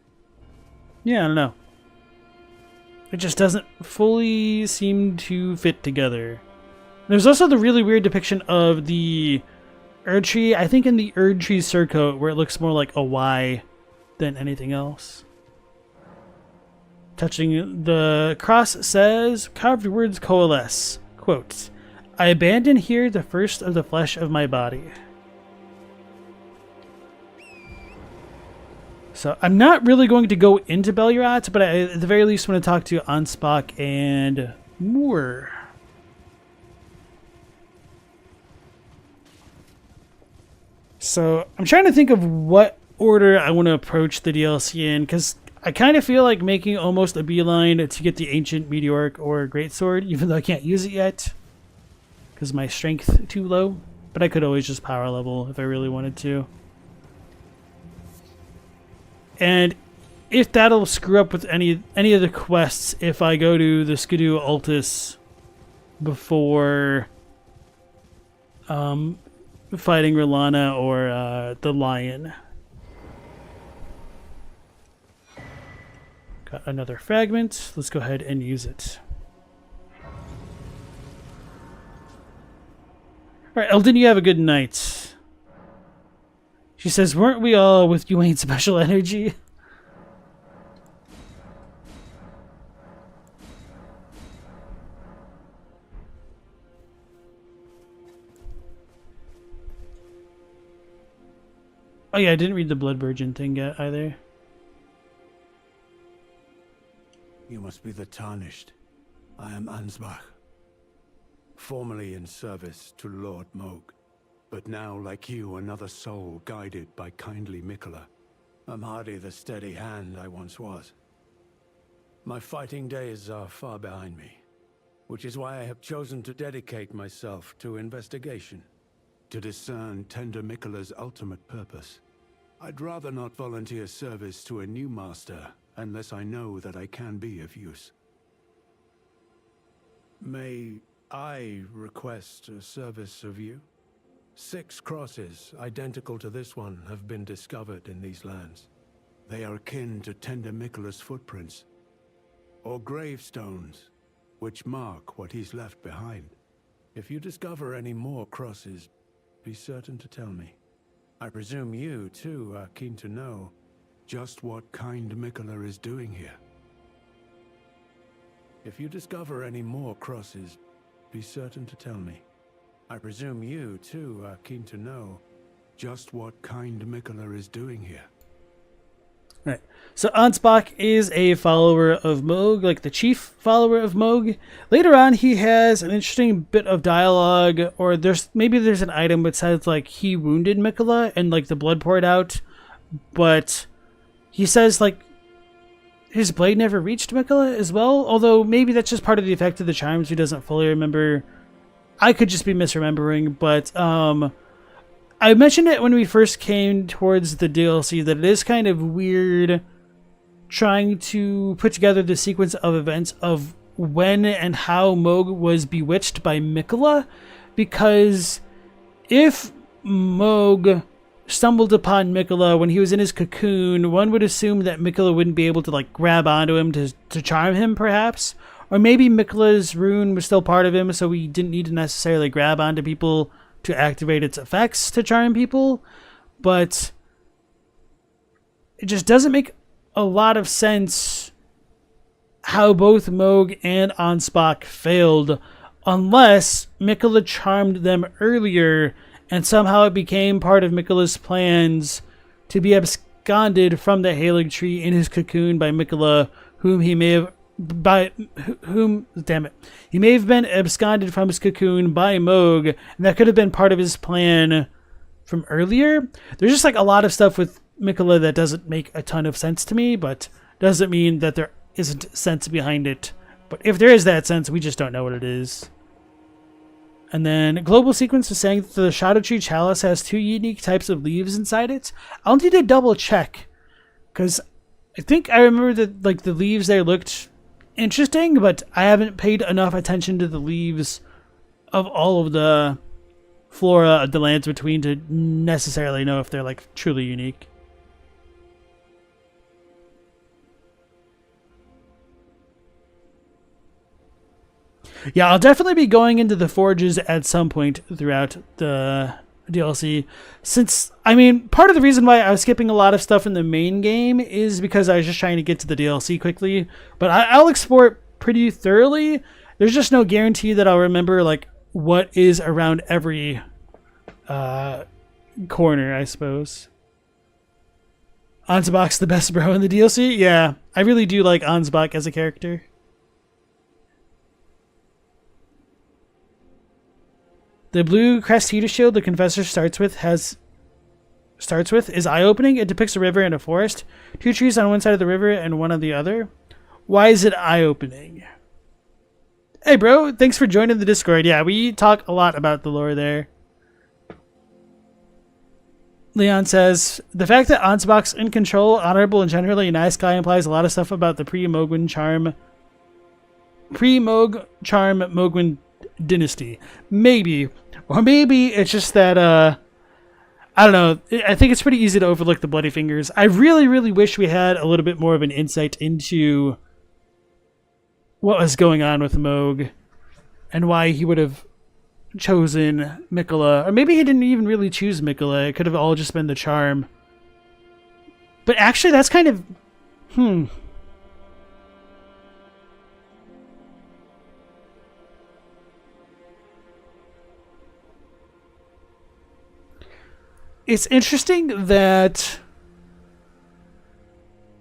yeah, I don't know. It just doesn't fully seem to fit together. There's also the really weird depiction of the Erdtree, I think in the Erdtree surcoat, where it looks more like a Y than anything else. Touching the cross says, carved words coalesce. Quote, I abandon here the first of the flesh of my body. So I'm not really going to go into Belurot, but I at the very least want to talk to Ansbach and Moore. So I'm trying to think of what order I want to approach the DLC in, because I kind of feel like making almost a beeline to get the Ancient Meteoric or Greatsword, even though I can't use it yet, because my strength too low. But I could always just power level if I really wanted to. And if that'll screw up with any of the quests, if I go to the Skidoo Altus before fighting Rolana or the Lion. Got another fragment. Let's go ahead and use it. Alright, Elden, you have a good night. She says, weren't we all with you ain't special energy? Oh yeah, I didn't read the Blood Virgin thing yet either. You must be the Tarnished. I am Ansbach. Formerly in service to Lord Mohg, but now, like you, another soul guided by kindly Mikola. I'm hardly the steady hand I once was. My fighting days are far behind me, which is why I have chosen to dedicate myself to investigation, to discern tender Mikola's ultimate purpose. I'd rather not volunteer service to a new master unless I know that I can be of use. May I request a service of you? 6 crosses identical to this one have been discovered in these lands. They are akin to tender Mikola's footprints, or gravestones, which mark what he's left behind. If you discover any more crosses, be certain to tell me. I presume you, too, are keen to know just what kind Mikola is doing here. If you discover any more crosses, be certain to tell me. I presume you, too, are keen to know just what kind Mikola is doing here. Right. So Ansbach is a follower of Mohg, like the chief follower of Mohg. Later on, he has an interesting bit of dialogue, or there's an item that says like he wounded Mikola and like the blood poured out, but he says like his blade never reached Mikola as well. Although maybe that's just part of the effect of the charms. He doesn't fully remember. I could just be misremembering, but I mentioned it when we first came towards the DLC that it is kind of weird trying to put together the sequence of events of when and how Mohg was bewitched by Mikola, because if Mohg stumbled upon Mikola when he was in his cocoon, one would assume that Mikola wouldn't be able to like grab onto him to charm him, perhaps. Or maybe Mikola's rune was still part of him, so he didn't need to necessarily grab onto people to activate its effects to charm people. But it just doesn't make a lot of sense how both Mohg and Ansbach failed unless Mikola charmed them earlier and somehow it became part of Mikola's plans to be absconded from the Halig tree in his cocoon by Mikola, he may have been absconded from his cocoon by Mohg, and that could have been part of his plan from earlier. There's just like a lot of stuff with Mikola that doesn't make a ton of sense to me, but doesn't mean that there isn't sense behind it. But if there is that sense, we just don't know what it is. And then Global Sequence is saying that the Shadow Tree Chalice has 2 unique types of leaves inside it. I'll need to double check, because I think I remember that like the leaves there looked interesting, but I haven't paid enough attention to the leaves of all of the flora of the lands between to necessarily know if they're like truly unique. Yeah, I'll definitely be going into the forges at some point throughout the DLC. Since, I mean, part of the reason why I was skipping a lot of stuff in the main game is because I was just trying to get to the DLC quickly. But I'll explore it pretty thoroughly. There's just no guarantee that I'll remember, like, what is around every corner, I suppose. Ansbach's the best bro in the DLC? Yeah, I really do like Ansbach as a character. The blue Crestita shield the Confessor starts with is eye-opening. It depicts a river and a forest. 2 trees on one side of the river and one on the other. Why is it eye-opening? Hey bro, thanks for joining the Discord. Yeah, we talk a lot about the lore there. Leon says, the fact that Ansbach's in control, honorable, and generally a nice guy implies a lot of stuff about the pre-Mohg charm Mohgwyn dynasty. Maybe. Or maybe it's just that, I don't know. I think it's pretty easy to overlook the bloody fingers. I really, really wish we had a little bit more of an insight into what was going on with Mohg and why he would have chosen Miquella. Or maybe he didn't even really choose Miquella. It could have all just been the charm. But actually, that's kind of... It's interesting that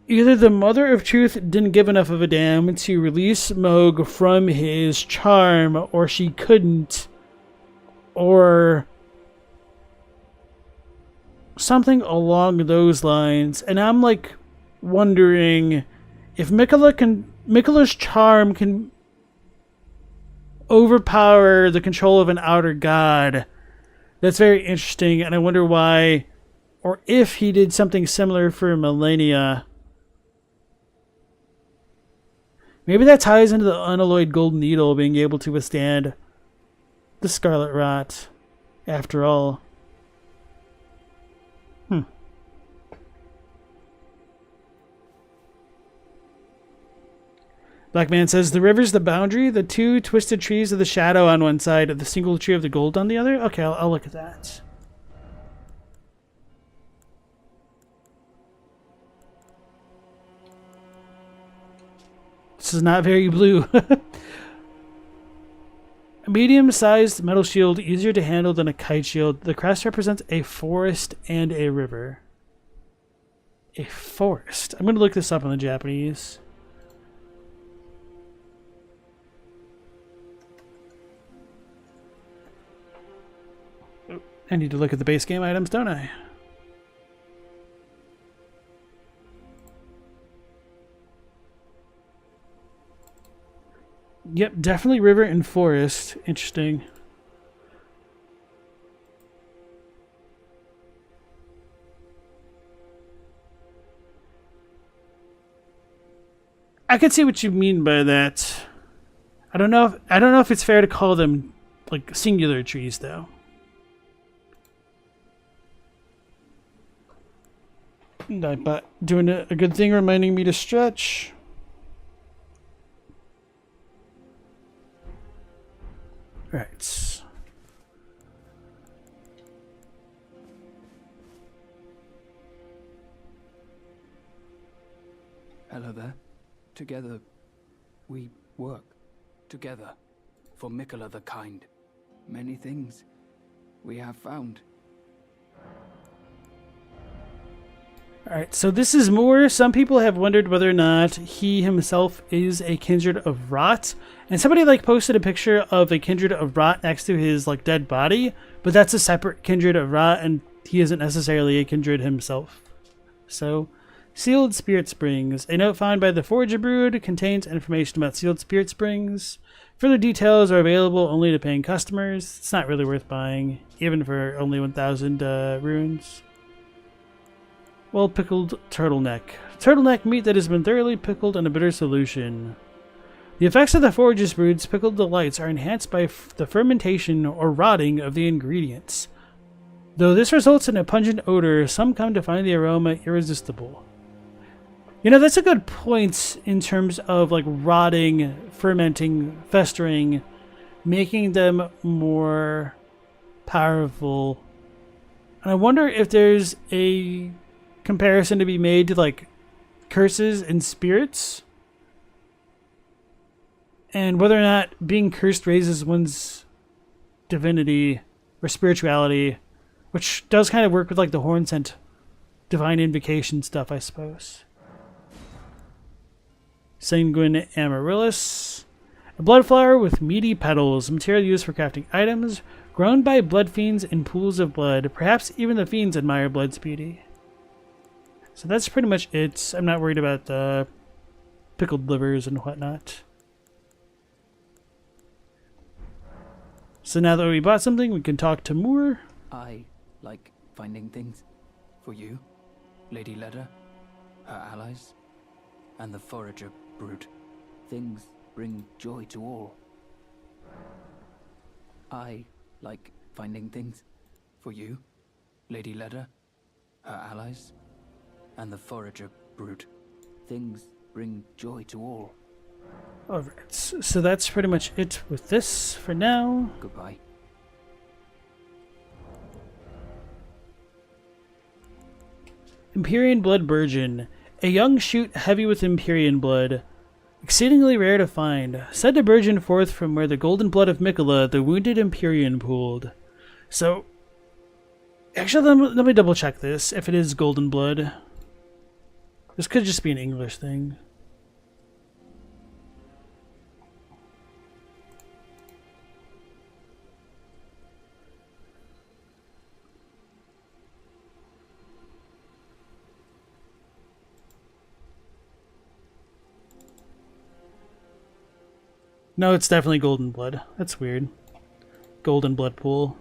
either the Mother of Truth didn't give enough of a damn to release Mohg from his charm, or she couldn't, or something along those lines. And I'm like wondering if Miquella's charm can overpower the control of an outer god. That's very interesting, and I wonder why, or if he did something similar for Millennia. Maybe that ties into the unalloyed golden needle being able to withstand the scarlet rot, after all. Black Man says, the river's the boundary, the 2 twisted trees of the shadow on one side, of the single tree of the gold on the other? Okay, I'll look at that. This is not very blue. A medium-sized metal shield, easier to handle than a kite shield. The crest represents a forest and a river. A forest. I'm going to look this up in the Japanese. I need to look at the base game items, don't I? Yep, definitely river and forest. Interesting. I could see what you mean by that. I don't know if it's fair to call them like singular trees though. But doing a good thing, reminding me to stretch. Right. Hello there. Together, we work. Together. For Miquella the Kind. Many things we have found. Alright, so this is more. Some people have wondered whether or not he himself is a kindred of rot. And somebody like posted a picture of a kindred of rot next to his like dead body, but that's a separate kindred of rot and he isn't necessarily a kindred himself. So, Sealed Spirit Springs. A note found by the Forager Brood contains information about Sealed Spirit Springs. Further details are available only to paying customers. It's not really worth buying, even for only 1,000 runes. Well pickled turtleneck. Turtleneck meat that has been thoroughly pickled in a bitter solution. The effects of the Forager's Brood's pickled delights are enhanced by the fermentation or rotting of the ingredients. Though this results in a pungent odor, some come to find the aroma irresistible. You know, that's a good point in terms of like rotting, fermenting, festering, making them more powerful. And I wonder if there's a comparison to be made to like curses and spirits, and whether or not being cursed raises one's divinity or spirituality, which does kind of work with like the horn scent divine invocation stuff, I suppose. Sanguine amaryllis. A blood flower with meaty petals, material used for crafting items, grown by blood fiends in pools of blood. Perhaps even the fiends admire blood's beauty. So that's pretty much it. I'm not worried about the pickled livers and whatnot. So now that we bought something, we can talk to Moore. I like finding things for you, Lady Leda, her allies, and the forager brute. Things bring joy to all. I like finding things for you, Lady Leda, her allies, and the forager brute. Things bring joy to all. Alright, so that's pretty much it with this for now. Goodbye. Empyrean Blood Burgeon. A young shoot heavy with Empyrean blood. Exceedingly rare to find. Said to burgeon forth from where the golden blood of Mikola, the wounded Empyrean, pooled. So, actually, let me double check this, if it is golden blood. This could just be an English thing. No, it's definitely golden blood. That's weird. Golden blood pool.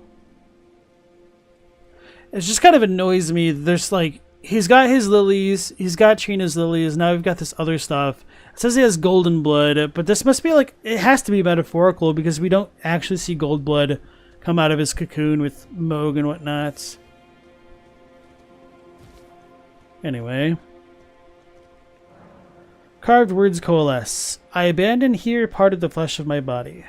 It just kind of annoys me. There's like, he's got his lilies, he's got Trina's lilies, now we've got this other stuff. It says he has golden blood, but this must be like, it has to be metaphorical because we don't actually see gold blood come out of his cocoon with Mohg and whatnot. Anyway. Carved words coalesce. I abandon here part of the flesh of my body.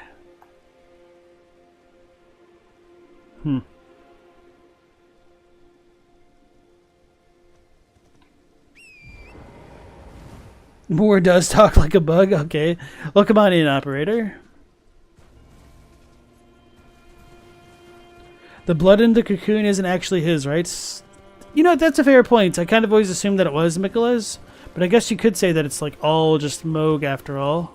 Moore does talk like a bug. Okay. Well, come on in, operator. The blood in the cocoon isn't actually his, right? You know, that's a fair point. I kind of always assumed that it was Mikola's. But I guess you could say that it's like all just Mohg after all.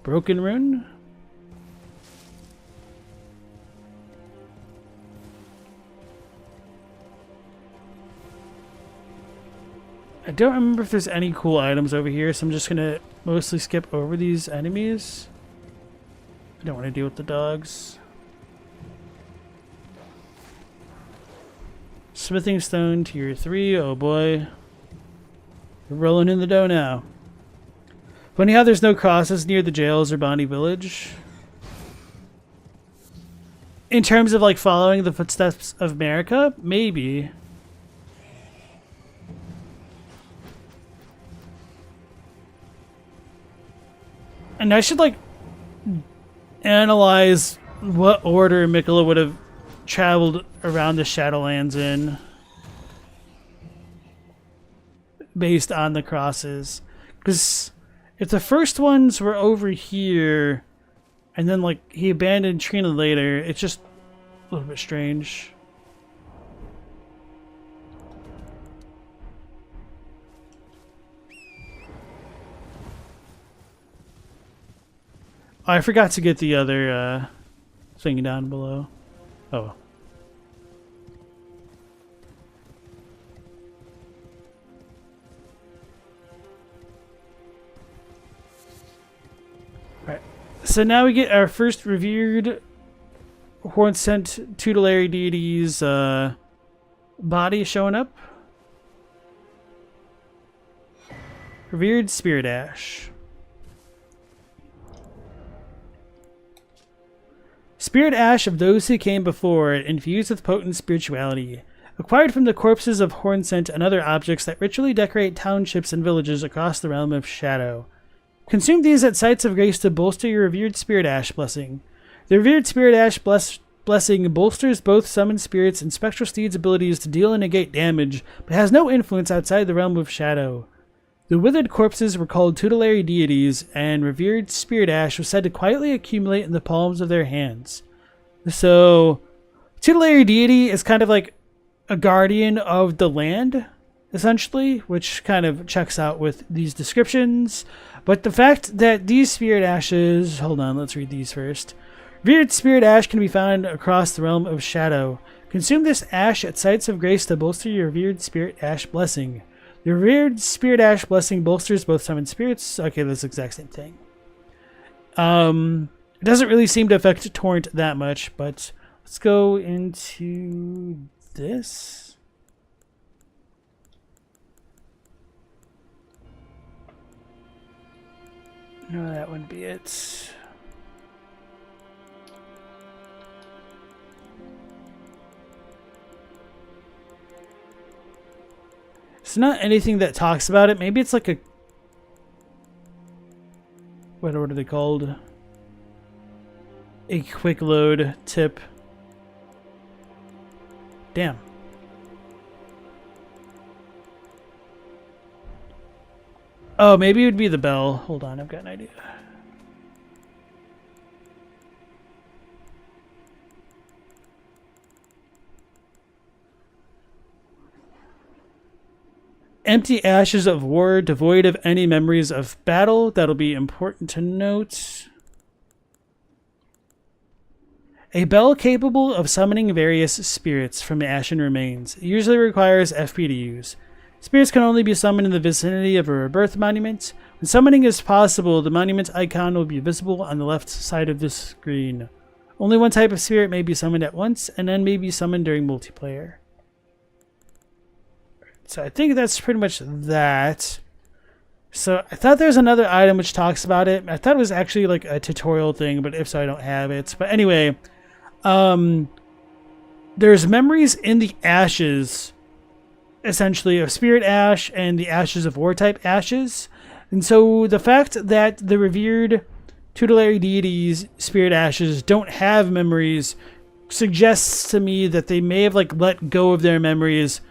Broken rune? I don't remember if there's any cool items over here, so I'm just gonna mostly skip over these enemies. I don't want to deal with the dogs. Smithing stone tier 3, oh boy. We're rolling in the dough now. Funny how there's no crosses near the jails or Bonnie Village. In terms of like following the footsteps of America, maybe. And I should like analyze what order Mikola would have traveled around the Shadowlands in based on the crosses, because if the first ones were over here and then like he abandoned Trina later, it's just a little bit strange. Oh, I forgot to get the other thing down below. Oh. Alright. So now we get our first revered horn sent tutelary deity's body showing up. Revered Spirit Ash. Spirit ash of those who came before it, infused with potent spirituality. acquired from the corpses of Hornsent and other objects that ritually decorate townships and villages across the realm of shadow. Consume these at sites of grace to bolster your revered spirit ash blessing. The revered spirit ash blessing bolsters both summoned spirits and spectral steeds' abilities to deal and negate damage, but has no influence outside the realm of shadow. The withered corpses were called tutelary deities, and revered spirit ash was said to quietly accumulate in the palms of their hands. So, tutelary deity is kind of like a guardian of the land, essentially, which kind of checks out with these descriptions. But the fact that these spirit ashes... Hold on, let's read these first. Revered spirit ash can be found across the realm of shadow. Consume this ash at sites of grace to bolster your revered spirit ash blessing. The revered spirit ash blessing bolsters both summoned spirits. Okay, that's the exact same thing. It doesn't really seem to affect Torrent that much, but let's go into this. No, that wouldn't be it. It's not anything that talks about it. Maybe it's like a... What are they called? A quick load tip. Damn. Oh, maybe it would be the bell. Hold on, I've got an idea. Empty ashes of war, devoid of any memories of battle. That'll be important to note. A bell capable of summoning various spirits from the ashen remains. It usually requires FP to use. Spirits can only be summoned in the vicinity of a rebirth monument. When summoning is possible, the monument icon will be visible on the left side of the screen. Only one type of spirit may be summoned at once, and then may be summoned during multiplayer. So I think that's pretty much that. So I thought there was another item which talks about it. I thought it was actually like a tutorial thing, but if so, I don't have it. But anyway, there's memories in the ashes, essentially, of spirit ash and the ashes of war type ashes. And so the fact that the revered tutelary deities spirit ashes don't have memories suggests to me that they may have like let go of their memories,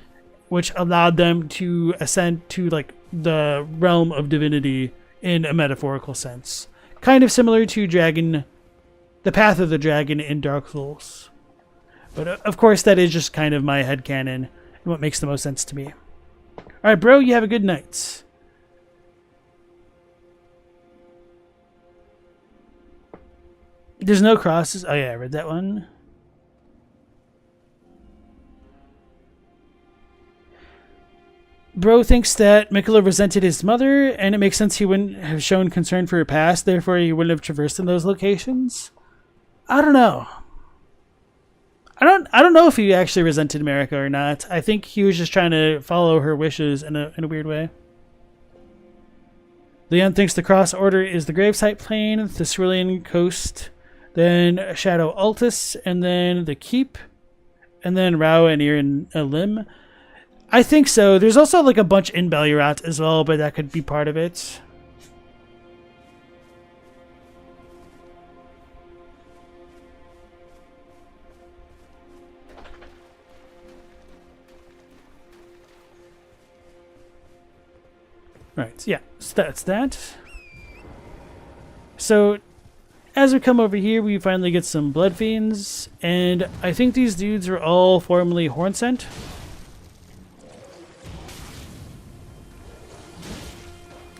which allowed them to ascend to like the realm of divinity in a metaphorical sense. Kind of similar to the Path of the Dragon in Dark Souls. But of course that is just kind of my headcanon and what makes the most sense to me. Alright bro, you have a good night. There's no crosses. Oh yeah, I read that one. Bro thinks that Mikola resented his mother, and it makes sense he wouldn't have shown concern for her past, therefore he wouldn't have traversed in those locations. I don't know. I don't know if he actually resented Marika or not. I think he was just trying to follow her wishes in a weird way. Leon thinks the Cross Order is the gravesite plane, the Cerulean Coast, then Shadow Altus, and then the Keep, and then Rao and Irin Lim. I think so. There's also like a bunch in Bellirat as well, but that could be part of it. Right, yeah, so that's that. So, as we come over here, we finally get some Blood Fiends, and I think these dudes are all formerly Hornsent.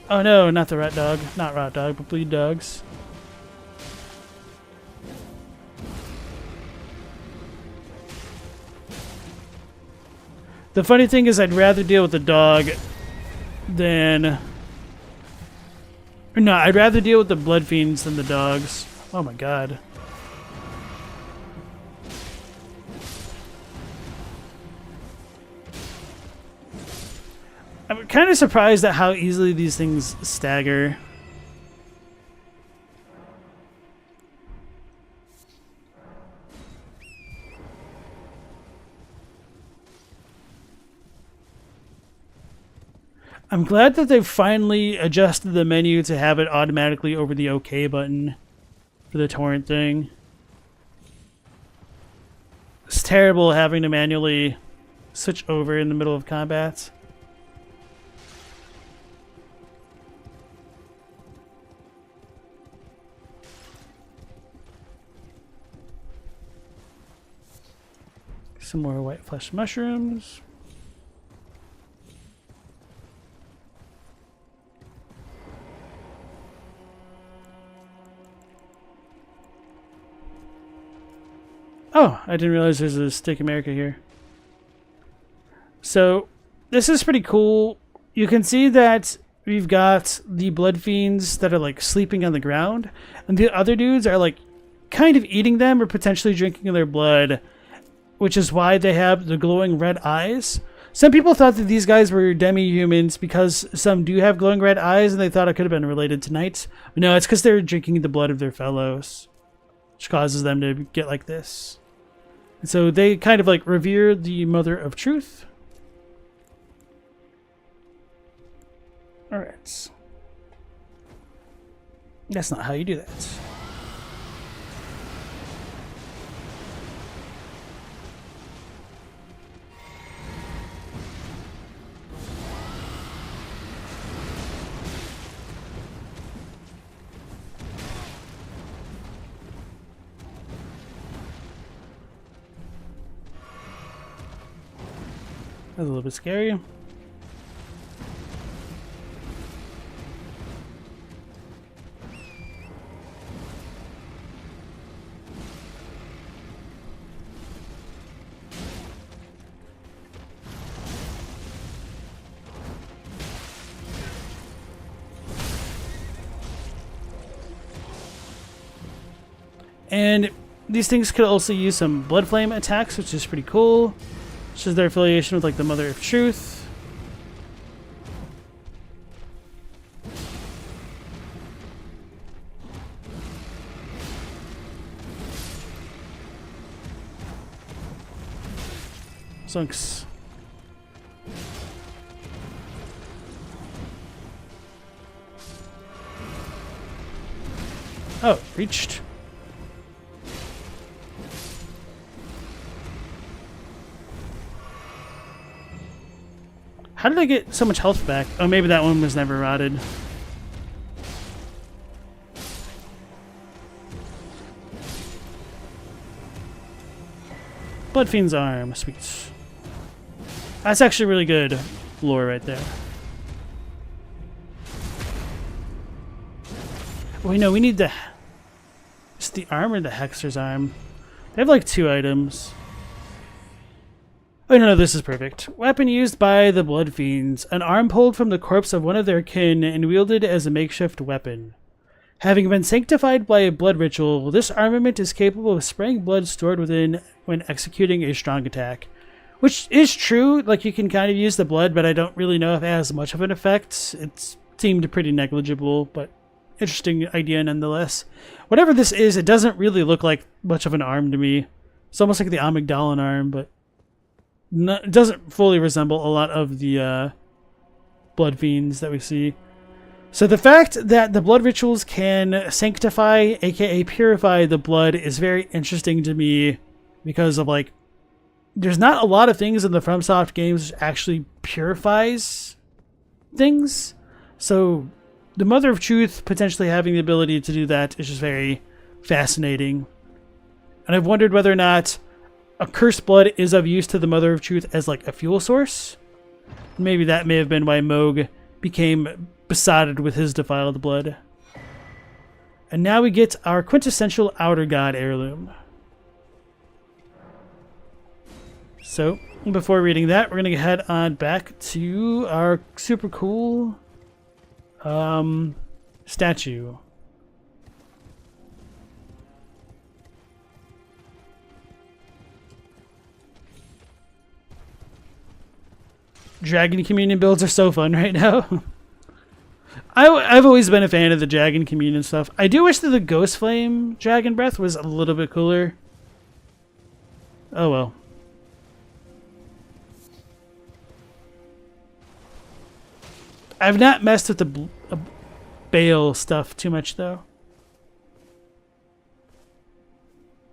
Oh no, not the rat dog. Not rat dog, but bleed dogs. The funny thing is I'd rather deal with the dog than... No, I'd rather deal with the blood fiends than the dogs. Oh my god. I'm kind of surprised at how easily these things stagger. I'm glad that they've finally adjusted the menu to have it automatically over the OK button for the torrent thing. It's terrible having to manually switch over in the middle of combat. Some more white flesh mushrooms. Oh, I didn't realize there's a Stick America here. So, this is pretty cool. You can see that we've got the blood fiends that are like sleeping on the ground, and the other dudes are like kind of eating them or potentially drinking their blood, which is why they have the glowing red eyes. Some people thought that these guys were demi-humans because some do have glowing red eyes, and they thought it could have been related to knights. But no, it's because they're drinking the blood of their fellows, which causes them to get like this. And so they kind of like revere the Mother of Truth. Alright. That's not how you do that. That's a little bit scary. And these things could also use some blood flame attacks, which is pretty cool. Which is their affiliation with like the Mother of Truth. Sunks. Oh, reached. How did I get so much health back? Oh, maybe that one was never rotted. Bloodfiend's arm. Sweet. That's actually really good lore right there. Wait, no, we need the... It's the arm or the Hexer's arm? They have like 2 items. Oh, no, this is perfect. Weapon used by the Blood Fiends. An arm pulled from the corpse of one of their kin and wielded as a makeshift weapon. Having been sanctified by a blood ritual, this armament is capable of spraying blood stored within when executing a strong attack. Which is true, like you can kind of use the blood, but I don't really know if it has much of an effect. It seemed pretty negligible, but interesting idea nonetheless. Whatever this is, it doesn't really look like much of an arm to me. It's almost like the Amygdalin arm, but it doesn't fully resemble a lot of the blood fiends that we see. So the fact that the blood rituals can sanctify, aka purify the blood is very interesting to me because of like, there's not a lot of things in the FromSoft games that actually purifies things. So the Mother of Truth potentially having the ability to do that is just very fascinating. And I've wondered whether or not a cursed blood is of use to the Mother of Truth as like a fuel source. Maybe that may have been why Mohg became besotted with his defiled blood. And now we get our quintessential Outer God heirloom. So, before reading that, we're going to head on back to our super cool statue. Dragon Communion builds are so fun right now. I've always been a fan of the Dragon Communion stuff. I do wish that the Ghost Flame Dragon Breath was a little bit cooler. Oh well. I've not messed with the bale stuff too much, though.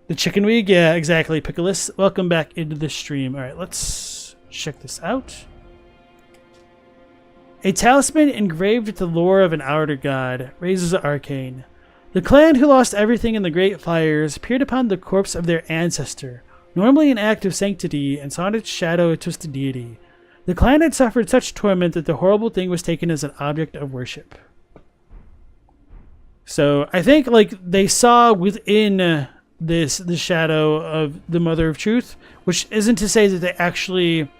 The chicken wig? Yeah, exactly, Pickles. Welcome back into the stream. Alright, let's check this out. A talisman engraved with the lore of an outer god, raises arcane. The clan who lost everything in the Great Fires peered upon the corpse of their ancestor, normally an act of sanctity, and saw in its shadow a twisted deity. The clan had suffered such torment that the horrible thing was taken as an object of worship. So I think like they saw within this the shadow of the Mother of Truth, which isn't to say that they actually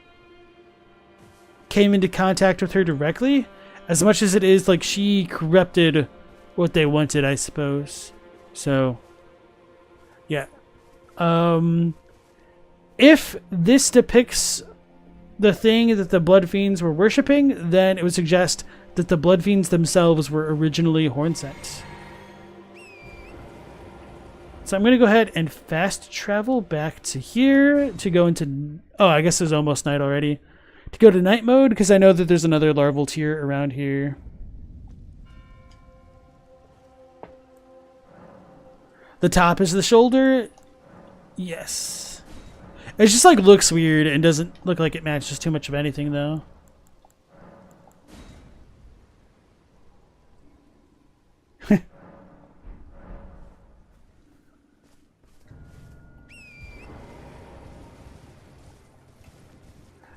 came into contact with her directly, as much as it is like she corrupted what they wanted, I suppose. So yeah. If this depicts the thing that the Blood Fiends were worshipping, then it would suggest that the Blood Fiends themselves were originally Hornsent. So I'm going to go ahead and fast travel back to here to go into... Oh, I guess it's almost night already. To go to night mode, because I know that there's another larval tier around here. The top is the shoulder. Yes. It just like looks weird and doesn't look like it matches too much of anything though.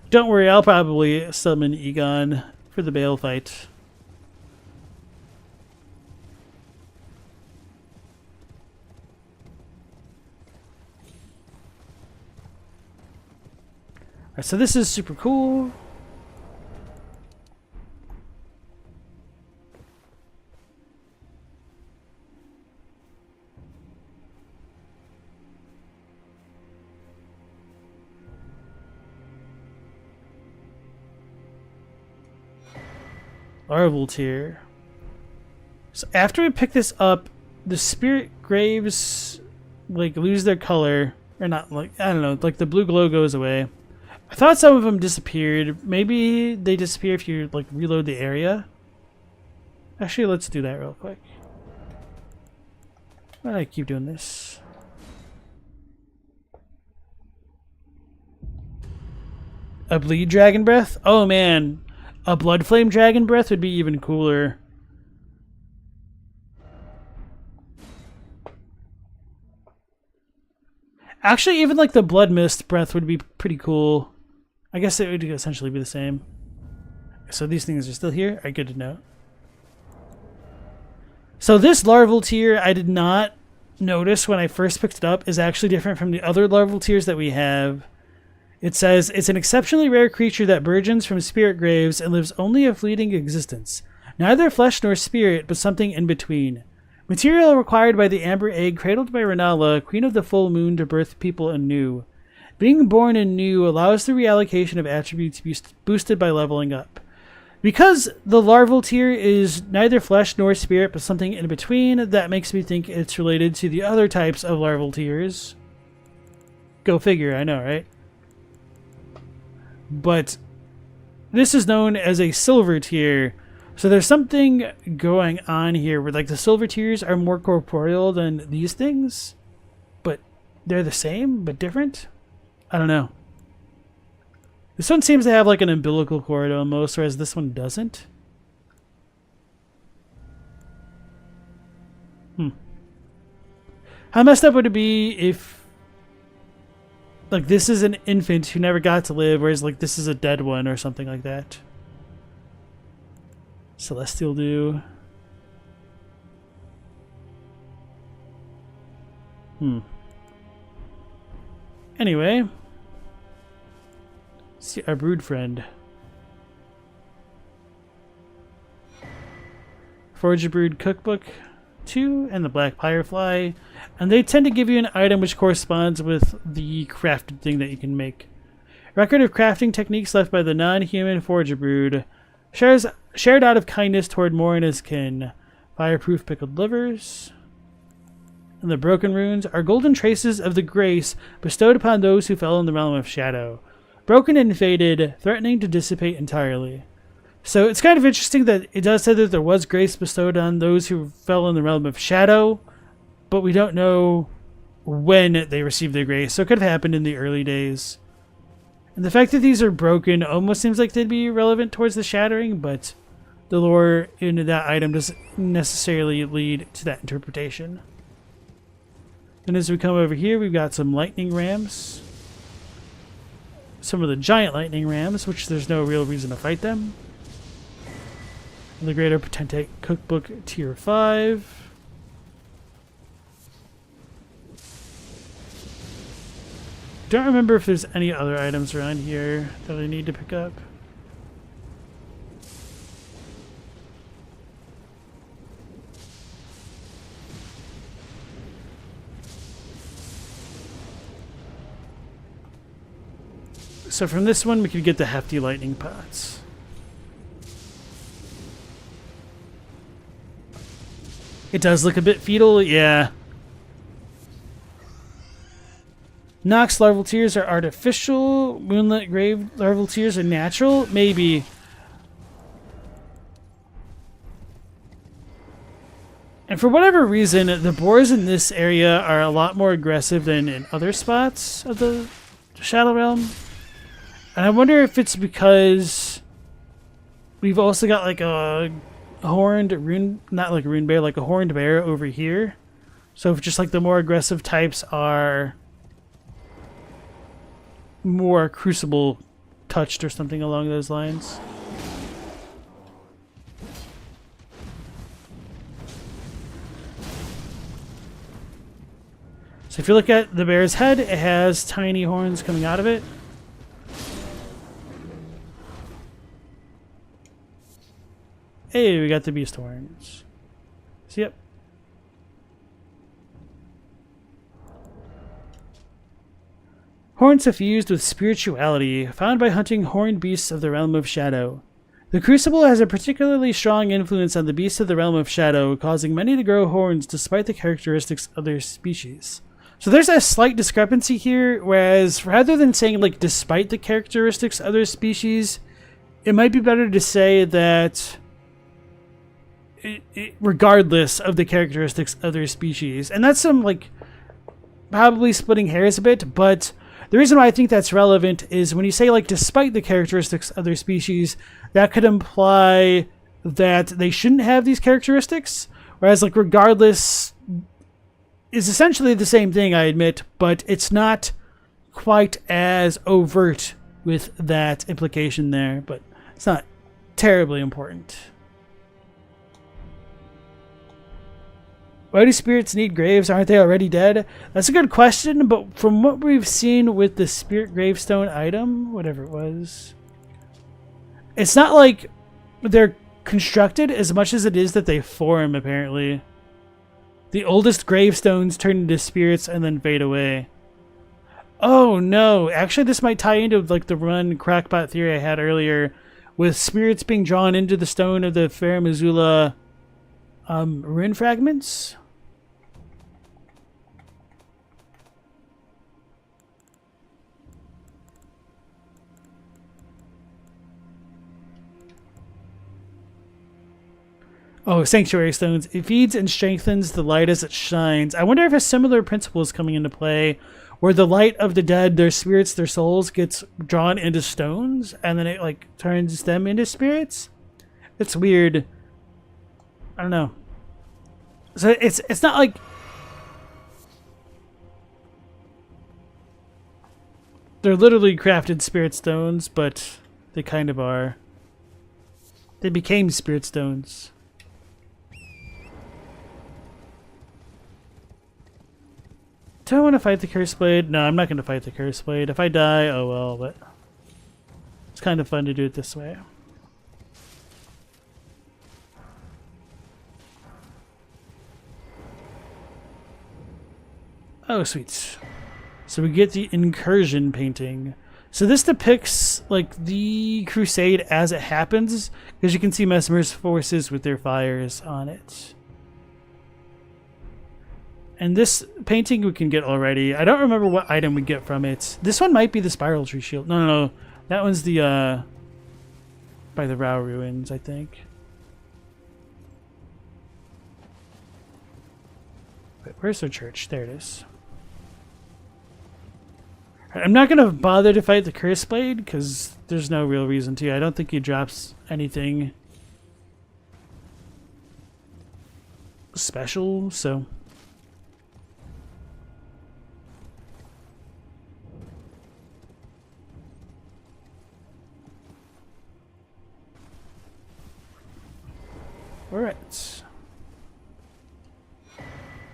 Don't worry, I'll probably summon Egon for the Bale fight. Alright, so this is super cool. Larval tier. So after we pick this up, the spirit graves like lose their color, or not, like I don't know, like the blue glow goes away. I thought some of them disappeared. Maybe they disappear if you like reload the area. Actually, let's do that real quick. Why do I keep doing this? A bleed dragon breath? Oh man, a blood flame dragon breath would be even cooler. Actually, even like the blood mist breath would be pretty cool. I guess it would essentially be the same. So these things are still here. All right, good to know. So this larval tier I did not notice when I first picked it up is actually different from the other larval tiers that we have. It says it's an exceptionally rare creature that burgeons from spirit graves and lives only a fleeting existence. Neither flesh nor spirit, but something in between. Material required by the amber egg cradled by Renala, queen of the full moon, to birth people anew. Being born anew allows the reallocation of attributes boosted by leveling up. Because the larval tier is neither flesh nor spirit, but something in between, that makes me think it's related to the other types of larval tiers. Go figure, I know, right? But this is known as a silver tier. So there's something going on here where like the silver tiers are more corporeal than these things, but they're the same but different. I don't know. This one seems to have like an umbilical cord almost, whereas this one doesn't. How messed up would it be if like this is an infant who never got to live, whereas like this is a dead one or something like that? Celestial Dew. Anyway. See our brood friend. Forge a Brood Cookbook 2 and the Black Firefly. And they tend to give you an item which corresponds with the crafted thing that you can make. Record of crafting techniques left by the non-human Forge Brood. Shared out of kindness toward more and his kin. Fireproof pickled livers. And the broken runes are golden traces of the grace bestowed upon those who fell in the realm of shadow. Broken and faded, threatening to dissipate entirely. So it's kind of interesting that it does say that there was grace bestowed on those who fell in the realm of shadow, but we don't know when they received their grace. So it could have happened in the early days. And the fact that these are broken almost seems like they'd be relevant towards the shattering, but the lore in that item doesn't necessarily lead to that interpretation. And as we come over here, we've got some lightning rams. Some of the giant lightning rams, which there's no real reason to fight them. And the Greater Potentate Cookbook Tier 5. Don't remember if there's any other items around here that I need to pick up. So from this one, we could get the hefty lightning pots. It does look a bit fetal, yeah. Nox larval tears are artificial. Moonlit grave larval tears are natural. Maybe. And for whatever reason, the boars in this area are a lot more aggressive than in other spots of the Shadow Realm. And I wonder if it's because we've also got like a horned rune, not like a rune bear, like a horned bear over here. So if just like the more aggressive types are more crucible touched or something along those lines. So if you look at the bear's head, it has tiny horns coming out of it. Hey, we got the beast horns. So, yep. Horns suffused with spirituality, found by hunting horned beasts of the realm of shadow. The crucible has a particularly strong influence on the beasts of the realm of shadow, causing many to grow horns despite the characteristics of their species. So there's a slight discrepancy here, whereas rather than saying like despite the characteristics of their species, it might be better to say that regardless of the characteristics of their species. And that's some like probably splitting hairs a bit, but the reason why I think that's relevant is when you say like despite the characteristics of their species, that could imply that they shouldn't have these characteristics, whereas like regardless is essentially the same thing, I admit, but it's not quite as overt with that implication there, but it's not terribly important. Why do spirits need graves? Aren't they already dead? That's a good question, but from what we've seen with the spirit gravestone item, whatever it was, it's not like they're constructed as much as it is that they form, apparently. The oldest gravestones turn into spirits and then fade away. Oh no, actually this might tie into like the run crackpot theory I had earlier with spirits being drawn into the stone of the Farum Azula rune fragments. Oh, Sanctuary Stones. It feeds and strengthens the light as it shines. I wonder if a similar principle is coming into play, where the light of the dead, their spirits, their souls, gets drawn into stones, and then it like turns them into spirits. It's weird. I don't know. So it's not like they're literally crafted spirit stones, but they kind of are. They became spirit stones. Do I want to fight the Curse Blade? No, I'm not going to fight the Curse Blade. If I die, oh well, but it's kind of fun to do it this way. Oh, sweet. So we get the Incursion painting. So this depicts like the crusade as it happens, because you can see Mesmer's forces with their fires on it. And this painting we can get already. I don't remember what item we get from it. This one might be the Spiral Tree Shield. No. That one's the by the Rao ruins, I think. Wait, where's the church? There it is. I'm not going to bother to fight the Curse Blade, because there's no real reason to. I don't think he drops anything special, so... Alright.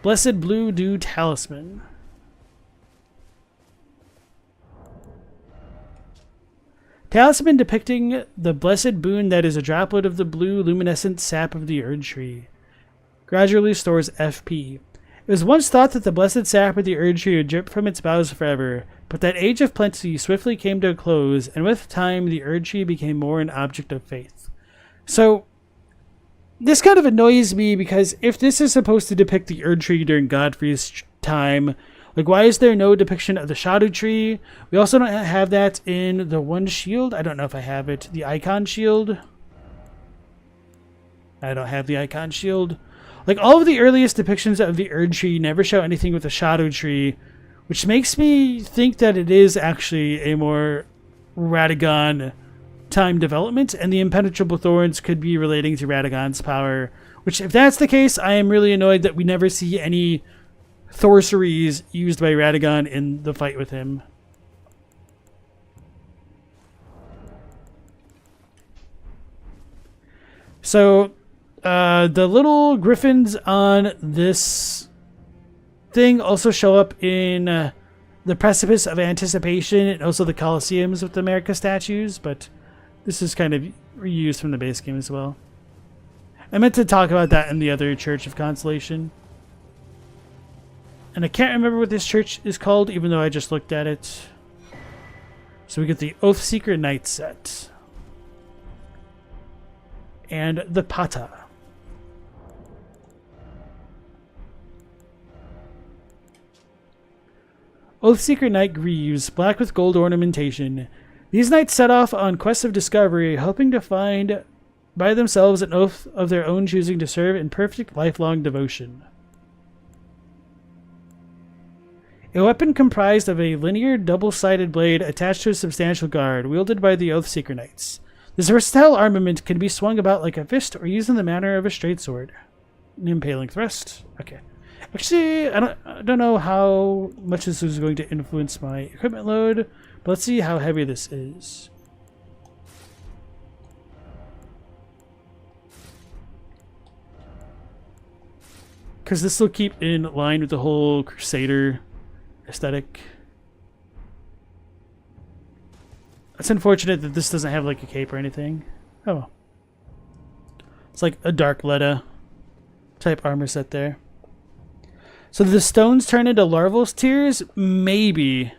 Blessed Blue Dew Talisman. Talisman depicting the blessed boon that is a droplet of the blue luminescent sap of the Erdtree. Gradually stores FP. It was once thought that the blessed sap of the Erdtree would drip from its boughs forever, but that age of plenty swiftly came to a close, and with time the Erdtree became more an object of faith. So, this kind of annoys me, because if this is supposed to depict the Erdtree during Godfrey's time, like, why is there no depiction of the Shadow Tree? We also don't have that in the one shield. I don't know if I have it. The Icon Shield. I don't have the Icon Shield. Like, all of the earliest depictions of the Erdtree never show anything with the Shadow Tree, which makes me think that it is actually a more Radagon time development, and the impenetrable thorns could be relating to Radagon's power, which, if that's the case, I am really annoyed that we never see any sorceries used by Radagon in the fight with him. So, the little griffins on this thing also show up in the Precipice of Anticipation, and also the Colosseums with the America statues, but this is kind of reused from the base game as well. I meant to talk about that in the other Church of Consolation. And I can't remember what this church is called, even though I just looked at it. So we get the Oathseeker Knight set. And the Pata. Oathseeker Knight Greaves, black with gold ornamentation. These knights set off on quests of discovery, hoping to find by themselves an oath of their own choosing to serve in perfect lifelong devotion. A weapon comprised of a linear, double-sided blade attached to a substantial guard, wielded by the Oathseeker Knights. This versatile armament can be swung about like a fist or used in the manner of a straight sword. An impaling thrust. Okay. Actually, I don't know how much this is going to influence my equipment load, but let's see how heavy this is. Because this will keep in line with the whole Crusader aesthetic. It's unfortunate that this doesn't have like a cape or anything. Oh. It's like a Dark Leda type armor set there. So do the stones turn into larval tears? Maybe.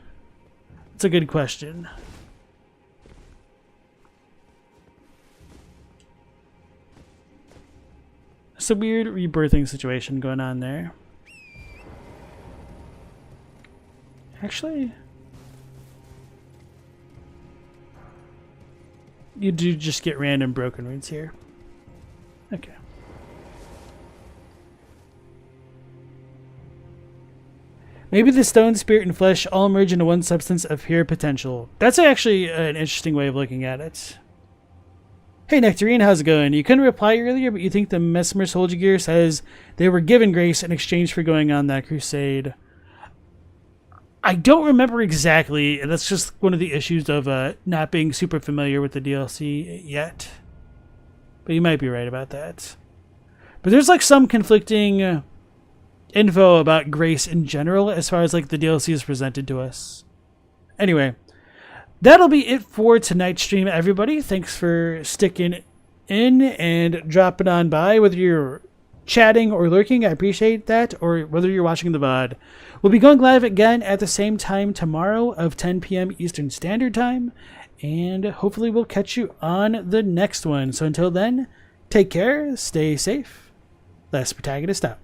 It's a good question. It's a weird rebirthing situation going on there. Actually, you do just get random broken runes here. Okay. Maybe the stone, spirit, and flesh all merge into one substance of pure potential. That's actually an interesting way of looking at it. Hey Nectarine, how's it going? You couldn't reply earlier, but you think the Mesmer Soldier Gear says they were given grace in exchange for going on that crusade. I don't remember exactly, and that's just one of the issues of not being super familiar with the DLC yet. But you might be right about that. But there's like some conflicting info about grace in general as far as like the DLC is presented to us. Anyway, that'll be it for tonight's stream, everybody. Thanks for sticking in and dropping on by, whether you're chatting or lurking. I appreciate that, or whether you're watching the VOD. We'll be going live again at the same time tomorrow of 10 p.m. Eastern Standard Time, and hopefully we'll catch you on the next one. So until then, take care, stay safe. Last Protagonist out.